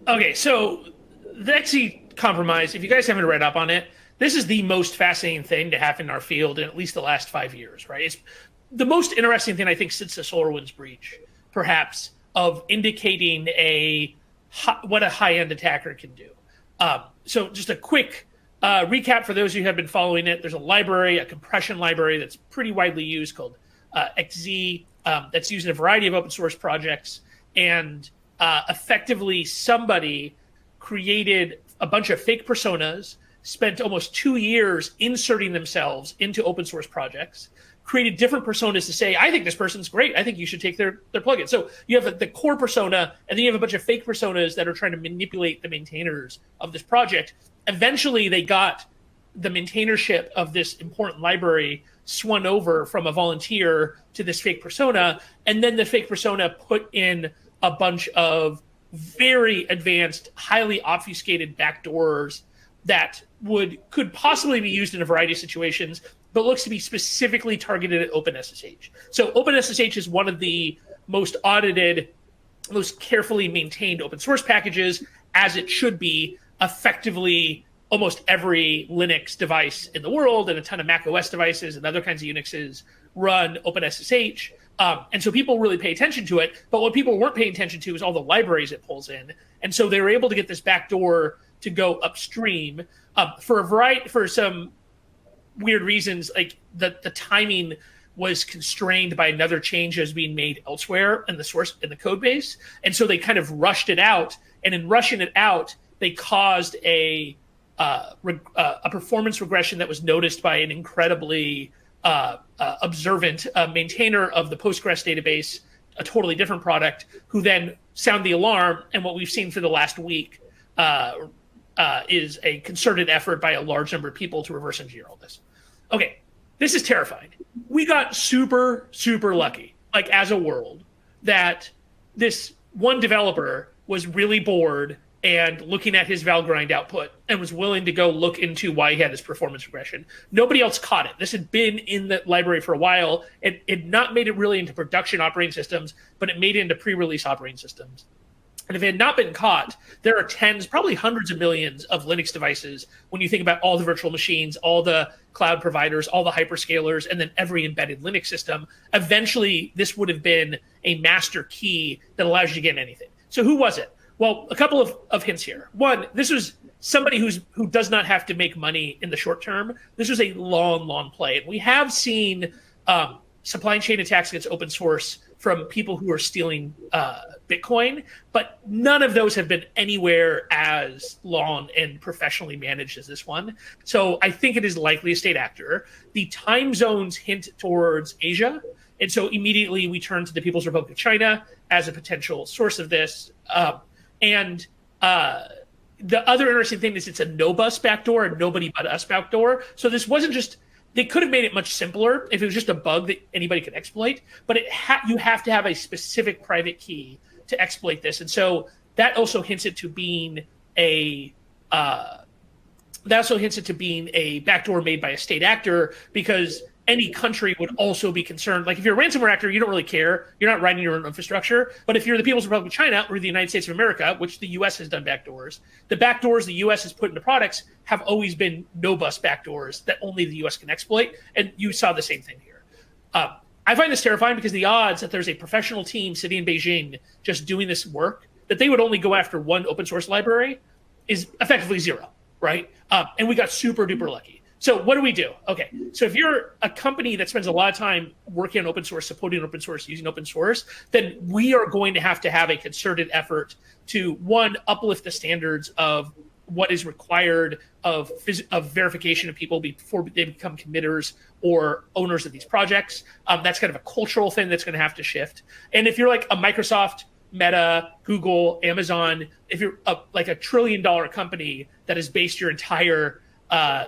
Okay, so the XE compromise, if you guys haven't read up on it, this is the most fascinating thing to happen in our field in at least the last 5 years, right? It's the most interesting thing, I think, since the SolarWinds breach, perhaps, of indicating what a high-end attacker can do. So just a quick recap for those who have been following it. There's a library, a compression library that's pretty widely used called XZ that's used in a variety of open source projects. And effectively somebody created a bunch of fake personas, spent almost 2 years inserting themselves into open source projects, created different personas to say, I think this person's great. I think you should take their plugin. So you have the core persona, and then you have a bunch of fake personas that are trying to manipulate the maintainers of this project. Eventually, they got the maintainership of this important library swung over from a volunteer to this fake persona. And then the fake persona put in a bunch of very advanced, highly obfuscated backdoors that could possibly be used in a variety of situations, but looks to be specifically targeted at OpenSSH. So OpenSSH is one of the most audited, most carefully maintained open source packages, as it should be. Effectively, almost every Linux device in the world and a ton of Mac OS devices and other kinds of Unixes run OpenSSH. And so people really pay attention to it. But what people weren't paying attention to is all the libraries it pulls in. And so they were able to get this backdoor to go upstream for some weird reasons. Like the timing was constrained by another change that was being made elsewhere in the source, in the code base. And so they kind of rushed it out. And in rushing it out, they caused a performance regression that was noticed by an incredibly observant maintainer of the Postgres database, a totally different product, who then sound the alarm. And what we've seen for the last week is a concerted effort by a large number of people to reverse engineer all this. Okay, this is terrifying. We got super, super lucky, like as a world, that this one developer was really bored and looking at his Valgrind output and was willing to go look into why he had this performance regression. Nobody else caught it. This had been in the library for a while. It had not made it really into production operating systems, but it made it into pre-release operating systems. And if it had not been caught, there are tens, probably hundreds of millions of Linux devices when you think about all the virtual machines, all the cloud providers, all the hyperscalers, and then every embedded Linux system. Eventually, this would have been a master key that allows you to get anything. So who was it? Well, a couple of hints here. One, this was somebody who does not have to make money in the short term. This was a long, long play. And we have seen supply chain attacks against open source from people who are stealing Bitcoin, but none of those have been anywhere as long and professionally managed as this one. So I think it is likely a state actor. The time zones hint towards Asia. And so immediately we turn to the People's Republic of China as a potential source of this. And the other interesting thing is it's a no-bus backdoor, a nobody but us backdoor. So this wasn't just, they could have made it much simpler if it was just a bug that anybody could exploit, but you have to have a specific private key to exploit this. And so that also hints it to being a backdoor made by a state actor, because any country would also be concerned. Like if you're a ransomware actor, you don't really care. You're not writing your own infrastructure. But if you're the People's Republic of China or the United States of America, which the U.S. has done backdoors, the backdoors the U.S. has put into products have always been no-bus backdoors that only the U.S. can exploit. And you saw the same thing here. I find this terrifying because the odds that there's a professional team sitting in Beijing just doing this work, that they would only go after one open source library, is effectively zero, right? And we got super duper lucky. So what do we do? Okay, so if you're a company that spends a lot of time working on open source, supporting open source, using open source, then we are going to have a concerted effort to, one, uplift the standards of what is required of verification of people before they become committers or owners of these projects. That's kind of a cultural thing that's going to have to shift. And if you're like a Microsoft, Meta, Google, Amazon, if you're like a $1 trillion company that has based your entire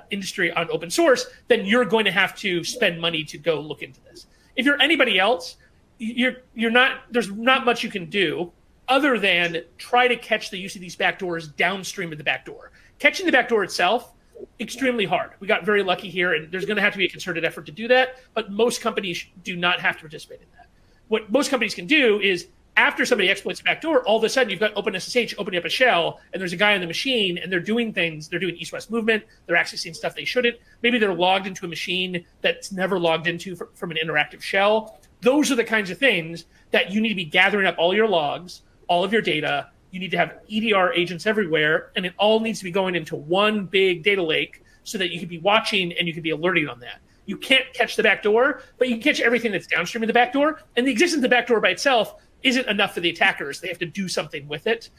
industry on open source, then you're going to have to spend money to go look into this. If you're anybody else, there's not much you can do other than try to catch the use of these backdoors downstream of the backdoor. Catching the backdoor itself, extremely hard. We got very lucky here, and there's going to have to be a concerted effort to do that, but most companies do not have to participate in that. What most companies can do is, after somebody exploits a backdoor, all of a sudden you've got OpenSSH opening up a shell, and there's a guy on the machine, and they're doing things. They're doing east-west movement. They're accessing stuff they shouldn't. Maybe they're logged into a machine that's never logged into from an interactive shell. Those are the kinds of things that you need to be gathering up all your logs, all of your data. You need to have EDR agents everywhere, and it all needs to be going into one big data lake so that you can be watching and you can be alerting on that. You can't catch the backdoor, but you can catch everything that's downstream of the backdoor, and the existence of the backdoor by itself isn't enough for the attackers. They have to do something with it.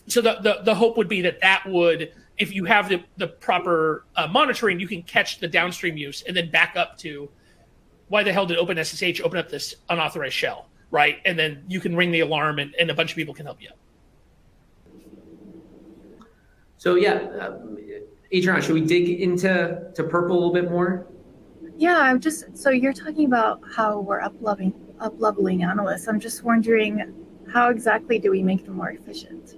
So the hope would be that would, if you have the proper monitoring, you can catch the downstream use and then back up to, why the hell did OpenSSH open up this unauthorized shell, right? And then you can ring the alarm and a bunch of people can help you out. So yeah, Adriana, should we dig into Purple a little bit more? Yeah, so you're talking about how we're up-leveling analysts. I'm just wondering, how exactly do we make them more efficient?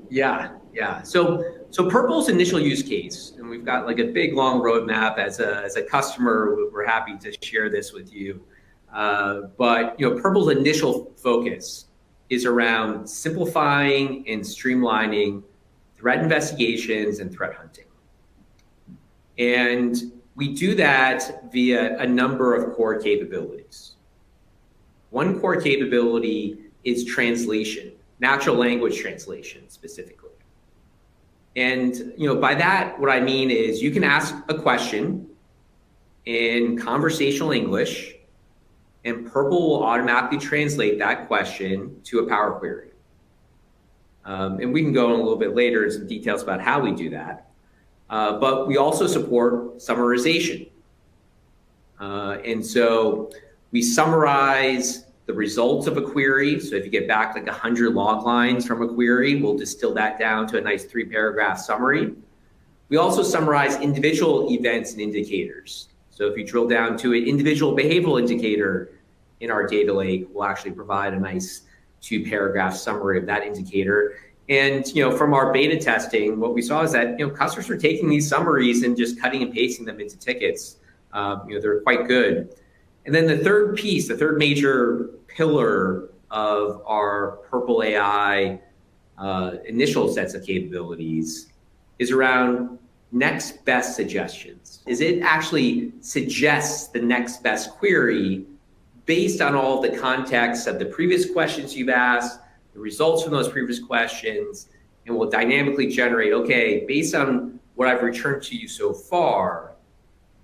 Yeah. So Purple's initial use case, and we've got like a big long roadmap as a customer. We're happy to share this with you. But Purple's initial focus is around simplifying and streamlining threat investigations and threat hunting. And we do that via a number of core capabilities. One core capability is translation, natural language translation specifically. And by that, what I mean is you can ask a question in conversational English, and Purple will automatically translate that question to a Power Query. And we can go in a little bit later into some details about how we do that. But we also support summarization. And so we summarize the results of a query. So if you get back like 100 log lines from a query, we'll distill that down to a nice 3-paragraph summary. We also summarize individual events and indicators. So if you drill down to an individual behavioral indicator in our data lake, we'll actually provide a nice 2-paragraph summary of that indicator. And from our beta testing, what we saw is that customers are taking these summaries and just cutting and pasting them into tickets. They're quite good. And then the third piece, the third major pillar of our Purple AI initial sets of capabilities is around next best suggestions. Is it actually suggests the next best query based on all of the context of the previous questions you've asked, the results from those previous questions, and will dynamically generate, okay, based on what I've returned to you so far,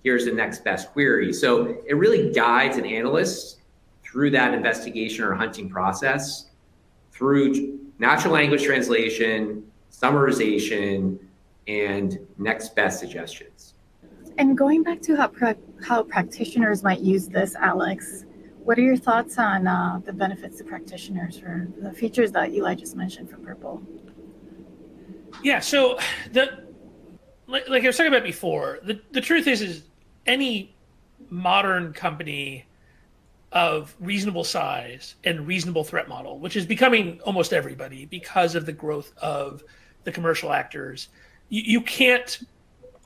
here's the next best query. So it really guides an analyst through that investigation or hunting process through natural language translation, summarization, and next best suggestions. And going back to how practitioners might use this, Alex, what are your thoughts on the benefits to practitioners for the features that Eli just mentioned for Purple? Yeah, so like I was talking about before, the truth is any modern company of reasonable size and reasonable threat model, which is becoming almost everybody because of the growth of the commercial actors, you can't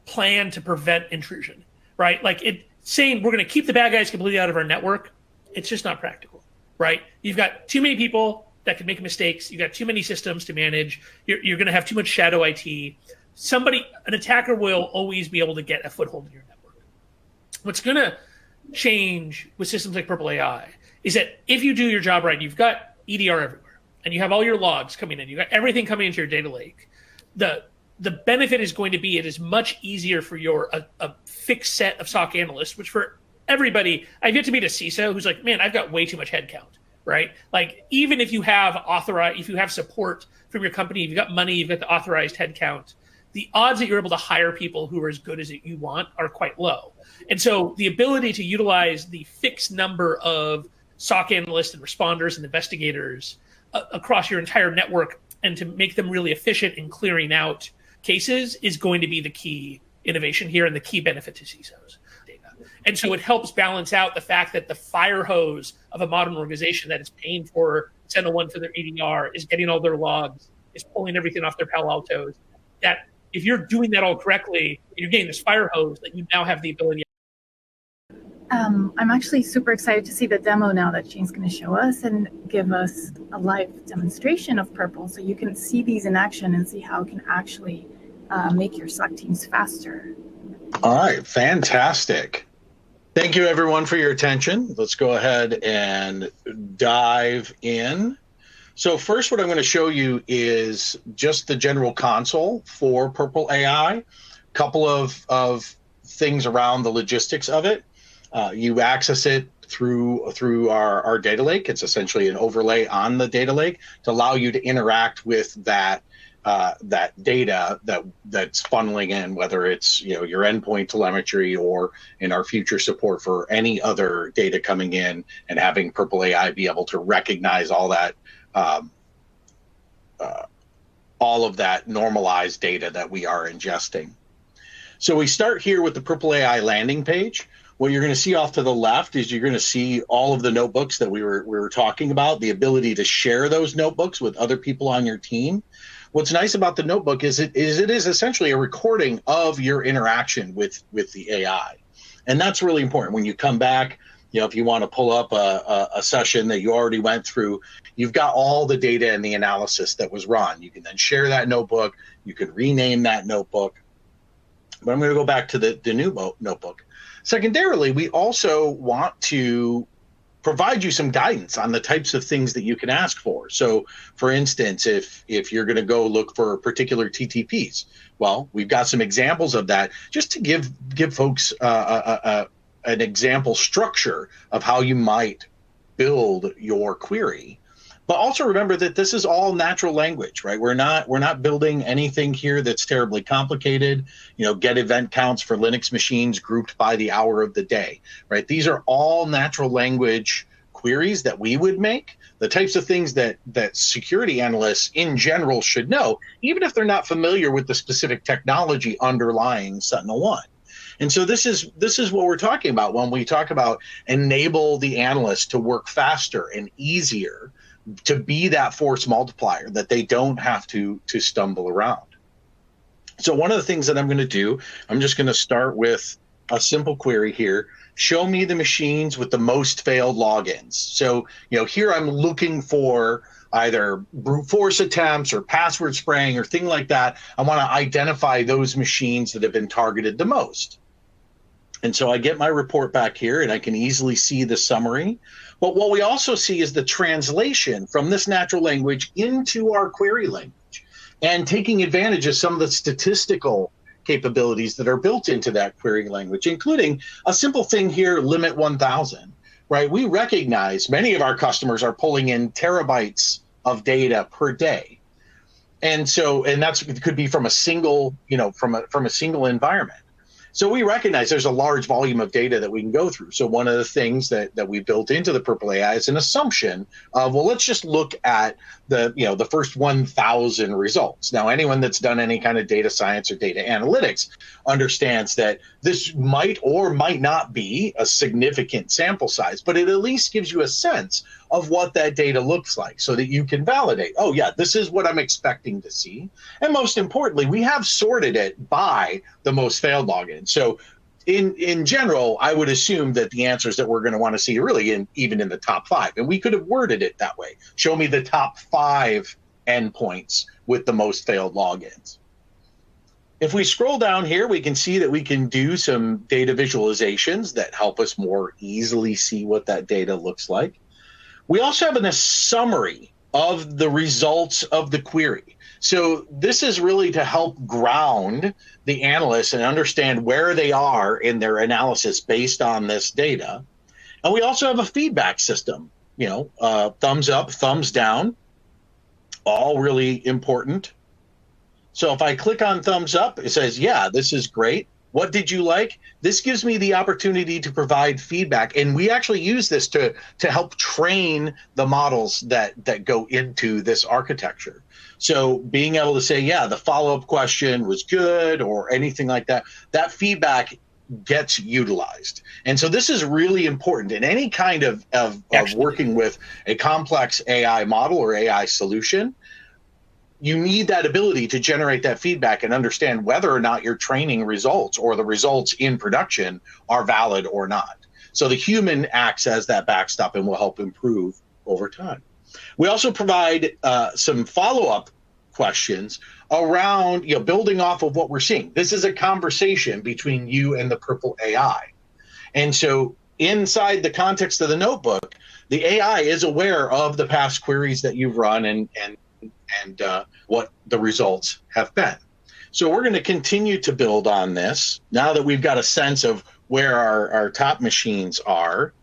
plan to prevent intrusion, right? Like saying we're going to keep the bad guys completely out of our network, it's just not practical, right? You've got too many people that can make mistakes. You've got too many systems to manage. You're going to have too much shadow IT. An attacker will always be able to get a foothold in your network. What's going to change with systems like Purple AI is that if you do your job right, you've got EDR everywhere, and you have all your logs coming in. You've got everything coming into your data lake. The benefit is going to be it is much easier for a fixed set of SOC analysts, which for everybody, I've yet to meet a CISO who's like, man, I've got way too much headcount, right? Like even if you have support from your company, if you've got money, you've got the authorized headcount, the odds that you're able to hire people who are as good as you want are quite low. And so the ability to utilize the fixed number of SOC analysts and responders and investigators across your entire network and to make them really efficient in clearing out cases is going to be the key innovation here and the key benefit to CISOs. And so it helps balance out the fact that the fire hose of a modern organization that is paying for Sentinel-1 for their EDR, is getting all their logs, is pulling everything off their Palo Altos, that if you're doing that all correctly, you're getting this fire hose that you now have the ability. I'm actually super excited to see the demo now that Shane's going to show us and give us a live demonstration of Purple so you can see these in action and see how it can actually make your SOC teams faster. All right, fantastic. Thank you, everyone, for your attention. Let's go ahead and dive in. So first, what I'm going to show you is just the general console for Purple AI. A couple of things around the logistics of it. You access it through our data lake. It's essentially an overlay on the data lake to allow you to interact with that data that's funneling in, whether it's your endpoint telemetry or in our future support for any other data coming in, and having Purple AI be able to recognize all of that normalized data that we are ingesting. So we start here with the Purple AI landing page. What you're going to see off to the left is you're going to see all of the notebooks that we were talking about, the ability to share those notebooks with other people on your team. what's nice about the notebook is it is essentially a recording of your interaction with the AI. And that's really important. When you come back, if you want to pull up a session that you already went through, you've got all the data and the analysis that was run. You can then share that notebook. You can rename that notebook. But I'm going to go back to the new notebook. Secondarily, we also want to provide you some guidance on the types of things that you can ask for. So, for instance, if you're going to go look for particular TTPs, well, we've got some examples of that just to give folks an example structure of how you might build your query. But also remember that this is all natural language, right? We're not building anything here that's terribly complicated. Get event counts for Linux machines grouped by the hour of the day, right? These are all natural language queries that we would make, the types of things that security analysts in general should know, even if they're not familiar with the specific technology underlying Sentinel-1. And so this is what we're talking about when we talk about enable the analyst to work faster and easier, to be that force multiplier, that they don't have to stumble around. So one of the things that I'm going to do, I'm just going to start with a simple query here. Show me the machines with the most failed logins. So, here I'm looking for either brute force attempts or password spraying or thing like that. I want to identify those machines that have been targeted the most. And so I get my report back here and I can easily see the summary. But what we also see is the translation from this natural language into our query language and taking advantage of some of the statistical capabilities that are built into that query language, including a simple thing here, limit 1,000, right? We recognize many of our customers are pulling in terabytes of data per day. And so, it could be from a single, from a single environment. So we recognize there's a large volume of data that we can go through. So one of the things that we built into the Purple AI is an assumption of, well, let's just look at the first 1,000 results. Now, anyone that's done any kind of data science or data analytics understands that this might or might not be a significant sample size, but it at least gives you a sense of what that data looks like so that you can validate, oh yeah, this is what I'm expecting to see. And most importantly, we have sorted it by the most failed logins. So in general, I would assume that the answers that we're going to want to see are really even in the top 5. And we could have worded it that way. Show me the top 5 endpoints with the most failed logins. If we scroll down here, we can see that we can do some data visualizations that help us more easily see what that data looks like. We also have a summary of the results of the query. So this is really to help ground the analysts and understand where they are in their analysis based on this data. And we also have a feedback system, thumbs up, thumbs down, all really important. So if I click on thumbs up, it says, yeah, this is great. What did you like? This gives me the opportunity to provide feedback. And we actually use this to help train the models that go into this architecture. So being able to say, yeah, the follow-up question was good or anything like that, that feedback gets utilized. And so this is really important in any kind of working with a complex AI model or AI solution. You need that ability to generate that feedback and understand whether or not your training results or the results in production are valid or not. So the human acts as that backstop and will help improve over time. We also provide some follow-up questions around building off of what we're seeing. This is a conversation between you and the Purple AI. And so inside the context of the notebook, the AI is aware of the past queries that you've run and what the results have been. So we're going to continue to build on this now that we've got a sense of where our top machines are.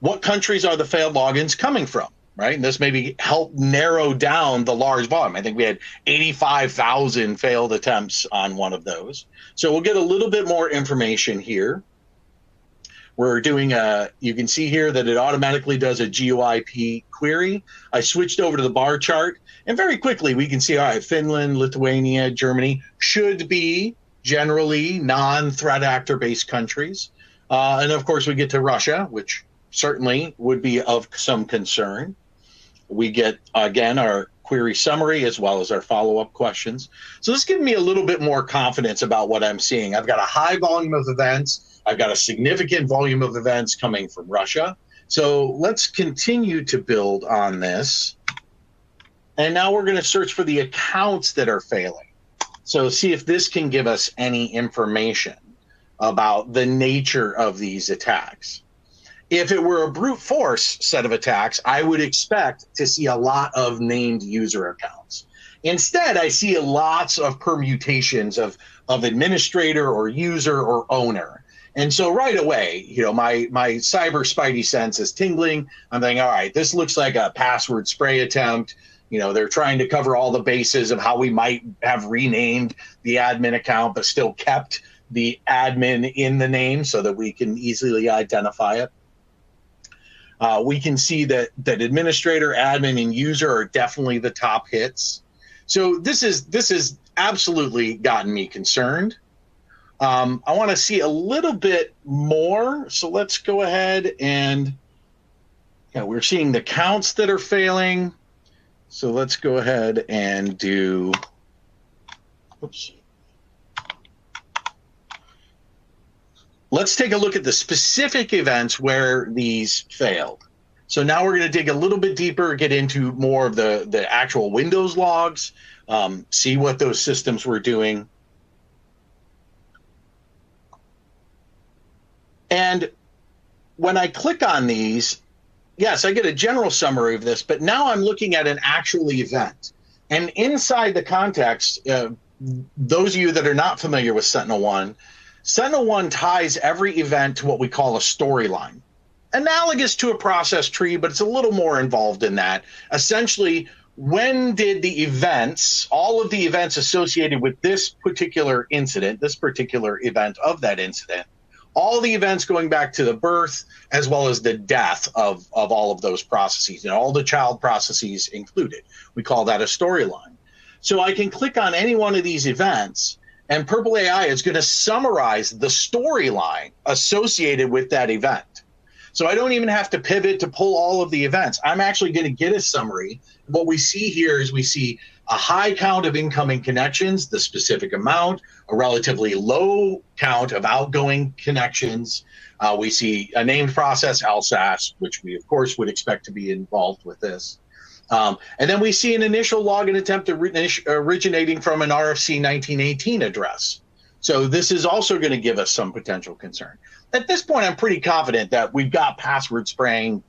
What countries are the failed logins coming from, right? And this maybe help narrow down the large volume. I think we had 85,000 failed attempts on one of those. So we'll get a little bit more information here. We're doing you can see here that it automatically does a GUIP query. I switched over to the bar chart, and very quickly we can see, all right, Finland, Lithuania, Germany should be generally non-threat actor-based countries. And of course, we get to Russia, which certainly would be of some concern. We get, again, our query summary as well as our follow-up questions. So this gives me a little bit more confidence about what I'm seeing. I've got a high volume of events. I've got a significant volume of events coming from Russia. So let's continue to build on this. And now we're going to search for the accounts that are failing. So see if this can give us any information about the nature of these attacks. If it were a brute force set of attacks, I would expect to see a lot of named user accounts. Instead, I see lots of permutations of administrator or user or owner. And so right away, you know, my cyber spidey sense is tingling. I'm thinking, all right, this looks like a password spray attempt. You know, they're trying to cover all the bases of how we might have renamed the admin account, but still kept the admin in the name so that we can easily identify it. We can see that administrator, admin, and user are definitely the top hits. So this has absolutely gotten me concerned. I want to see a little bit more. So let's go ahead and we're seeing the counts that are failing. So let's go ahead and do, oops. Let's take a look at the specific events where these failed. So now we're going to dig a little bit deeper, get into more of the actual Windows logs, see what those systems were doing. And when I click on these, yes, I get a general summary of this, but now I'm looking at an actual event. And inside the context, those of you that are not familiar with Sentinel-1, Sentinel-1 ties every event to what we call a storyline. Analogous to a process tree, but it's a little more involved in that. Essentially, when did the events, all of the events associated with this particular incident, this particular event of that incident, all the events going back to the birth as well as the death of all of those processes, and all the child processes included. We call that a storyline. So I can click on any one of these events, and Purple AI is going to summarize the storyline associated with that event. So I don't even have to pivot to pull all of the events. I'm actually going to get a summary. What we see here is we see a high count of incoming connections, the specific amount, a relatively low count of outgoing connections. We see a named process, LSAS, which we, of course, would expect to be involved with this. And then we see an initial login attempt originating from an RFC 1918 address. So this is also going to give us some potential concern. At this point, I'm pretty confident that we've got password spraying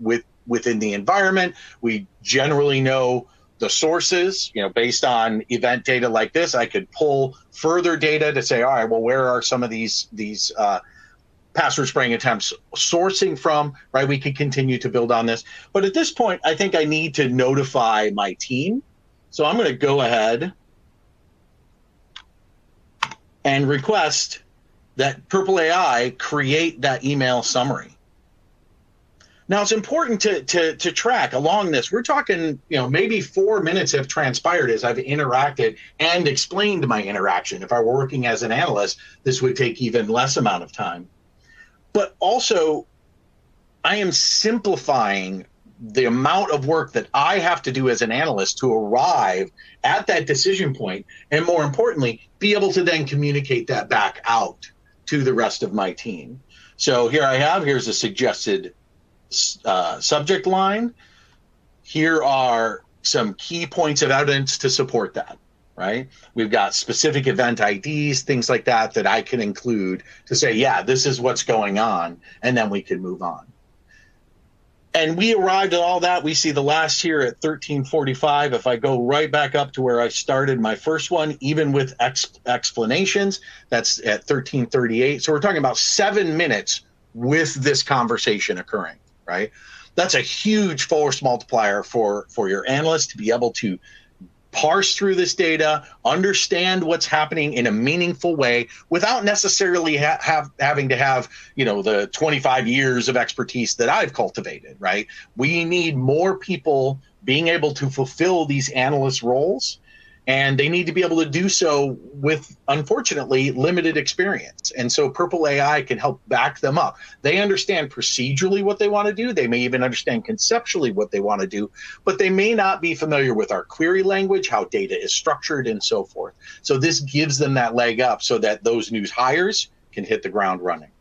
within the environment. We generally know the sources, you know, based on event data like this. I could pull further data to say, all right, well, where are some of these password spraying attempts sourcing from, right? We could continue to build on this. But at this point, I think I need to notify my team. So I'm going to go ahead and request that Purple AI create that email summary. Now, it's important to track along this. We're talking, you know, maybe 4 minutes have transpired as I've interacted and explained my interaction. If I were working as an analyst, this would take even less amount of time. But also, I am simplifying the amount of work that I have to do as an analyst to arrive at that decision point, and more importantly, be able to then communicate that back out to the rest of my team. So here's a suggested subject line. Here are some key points of evidence to support that, right? We've got specific event IDs, things like that, that I can include to say, yeah, this is what's going on, and then we can move on. And we arrived at all that. We see the last here at 13:45. If I go right back up to where I started my first one, even with explanations, that's at 13:38. So we're talking about 7 minutes with this conversation occurring, right? That's a huge force multiplier for your analyst to be able to parse through this data, understand what's happening in a meaningful way without necessarily having to have, you know, the 25 years of expertise that I've cultivated, right? We need more people being able to fulfill these analyst roles. And they need to be able to do so with, unfortunately, limited experience. And so Purple AI can help back them up. They understand procedurally what they want to do. They may even understand conceptually what they want to do, but they may not be familiar with our query language, how data is structured, and so forth. So this gives them that leg up so that those new hires can hit the ground running.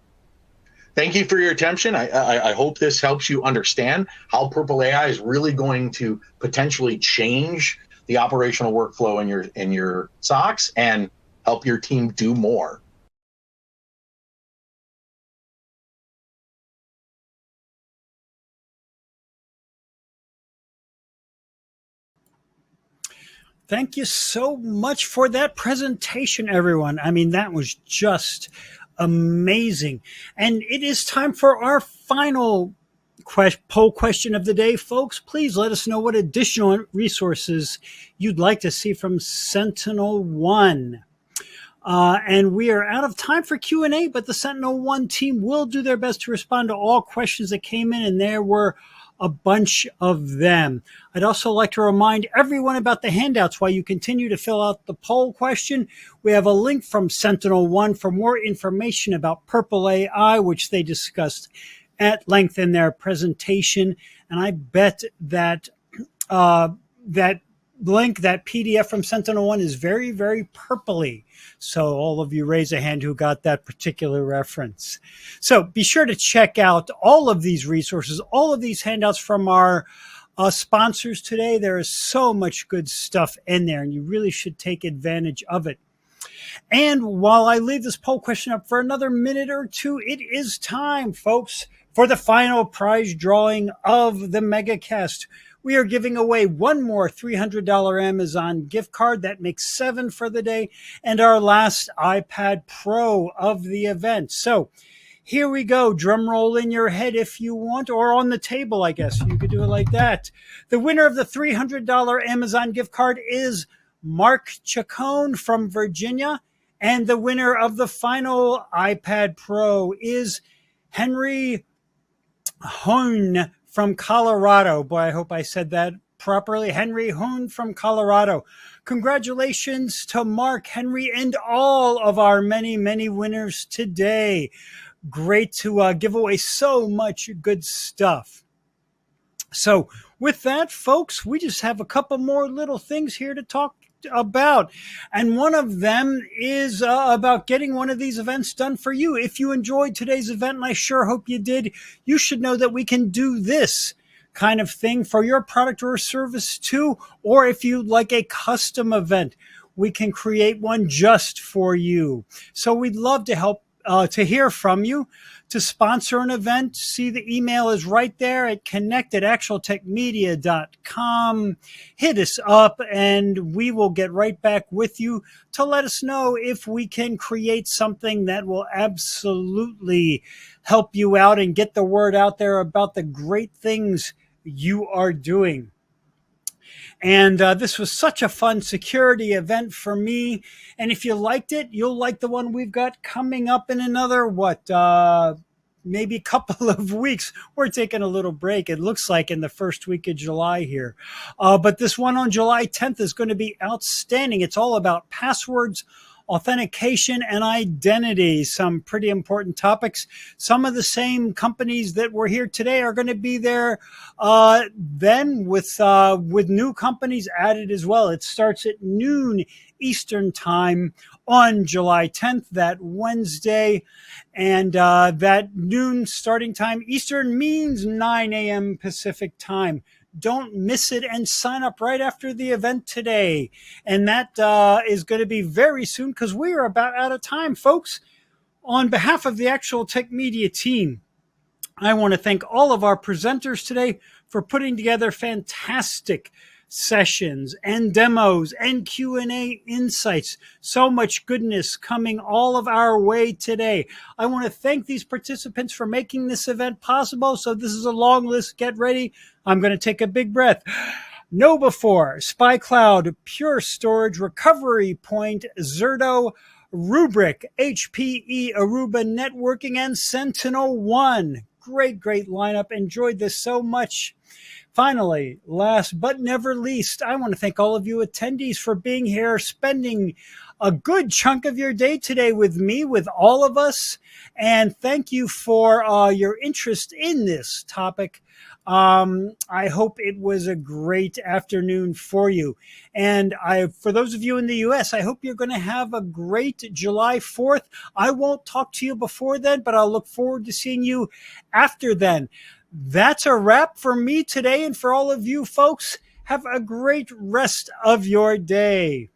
Thank you for your attention. I hope this helps you understand how Purple AI is really going to potentially change the operational workflow in your SOCs and help your team do more. Thank you so much for that presentation, everyone. I mean, that was just amazing. And it is time for our final poll question of the day. Folks, please let us know what additional resources you'd like to see from SentinelOne. And we are out of time for Q&A, but the SentinelOne team will do their best to respond to all questions that came in, and there were a bunch of them. I'd also like to remind everyone about the handouts while you continue to fill out the poll question. We have a link from SentinelOne for more information about Purple AI, which they discussed at length in their presentation. And I bet that that link, that PDF from SentinelOne is very, very purpley. So all of you raise a hand who got that particular reference. So be sure to check out all of these resources, all of these handouts from our sponsors today. There is so much good stuff in there, and you really should take advantage of it. And while I leave this poll question up for another minute or two, it is time, folks, for the final prize drawing of the Megacast. We are giving away one more $300 Amazon gift card. That makes 7 for the day, and our last iPad Pro of the event. So here we go. Drum roll in your head if you want, or on the table, I guess. You could do it like that. The winner of the $300 Amazon gift card is Mark Chacon from Virginia, and the winner of the final iPad Pro is Henry Hoon from Colorado. Boy, I hope I said that properly. Henry Hoon from Colorado. Congratulations to Mark, Henry, and all of our many, many winners today. Great to give away so much good stuff. So with that, folks, we just have a couple more little things here to talk about. And one of them is about getting one of these events done for you. If you enjoyed today's event, and I sure hope you did, you should know that we can do this kind of thing for your product or service too. Or if you'd like a custom event, we can create one just for you. So we'd love to help to hear from you. To sponsor an event, see the email is right there at connect@actualtechmedia.com. Hit us up and we will get right back with you to let us know if we can create something that will absolutely help you out and get the word out there about the great things you are doing. And this was such a fun security event for me. And if you liked it, you'll like the one we've got coming up in another, maybe a couple of weeks. We're taking a little break, it looks like, in the first week of July here. But this one on July 10th is going to be outstanding. It's all about passwords, authentication, and identity. Some pretty important topics. Some of the same companies that were here today are going to be there then with new companies added as well. It starts at noon Eastern time on July 10th, that Wednesday. And that noon starting time Eastern means 9 a.m. Pacific time. Don't miss it and sign up right after the event today. And that is going to be very soon because we are about out of time, folks. On behalf of the Actual Tech Media team, I want to thank all of our presenters today for putting together fantastic sessions and demos and Q&A insights. So much goodness coming all of our way today. I want to thank these participants for making this event possible. So this is a long list. Get ready. I'm going to take a big breath. KnowBe4, SpyCloud, Pure Storage, Recovery Point, Zerto, Rubrik, HPE, Aruba Networking, and SentinelOne. Great lineup. Enjoyed this so much. Finally, last but never least, I want to thank all of you attendees for being here, spending a good chunk of your day today with me, with all of us. And thank you for your interest in this topic. I hope it was a great afternoon for you. And for those of you in the US, I hope you're going to have a great July 4th. I won't talk to you before then, but I'll look forward to seeing you after then. That's a wrap for me today. And for all of you folks, have a great rest of your day.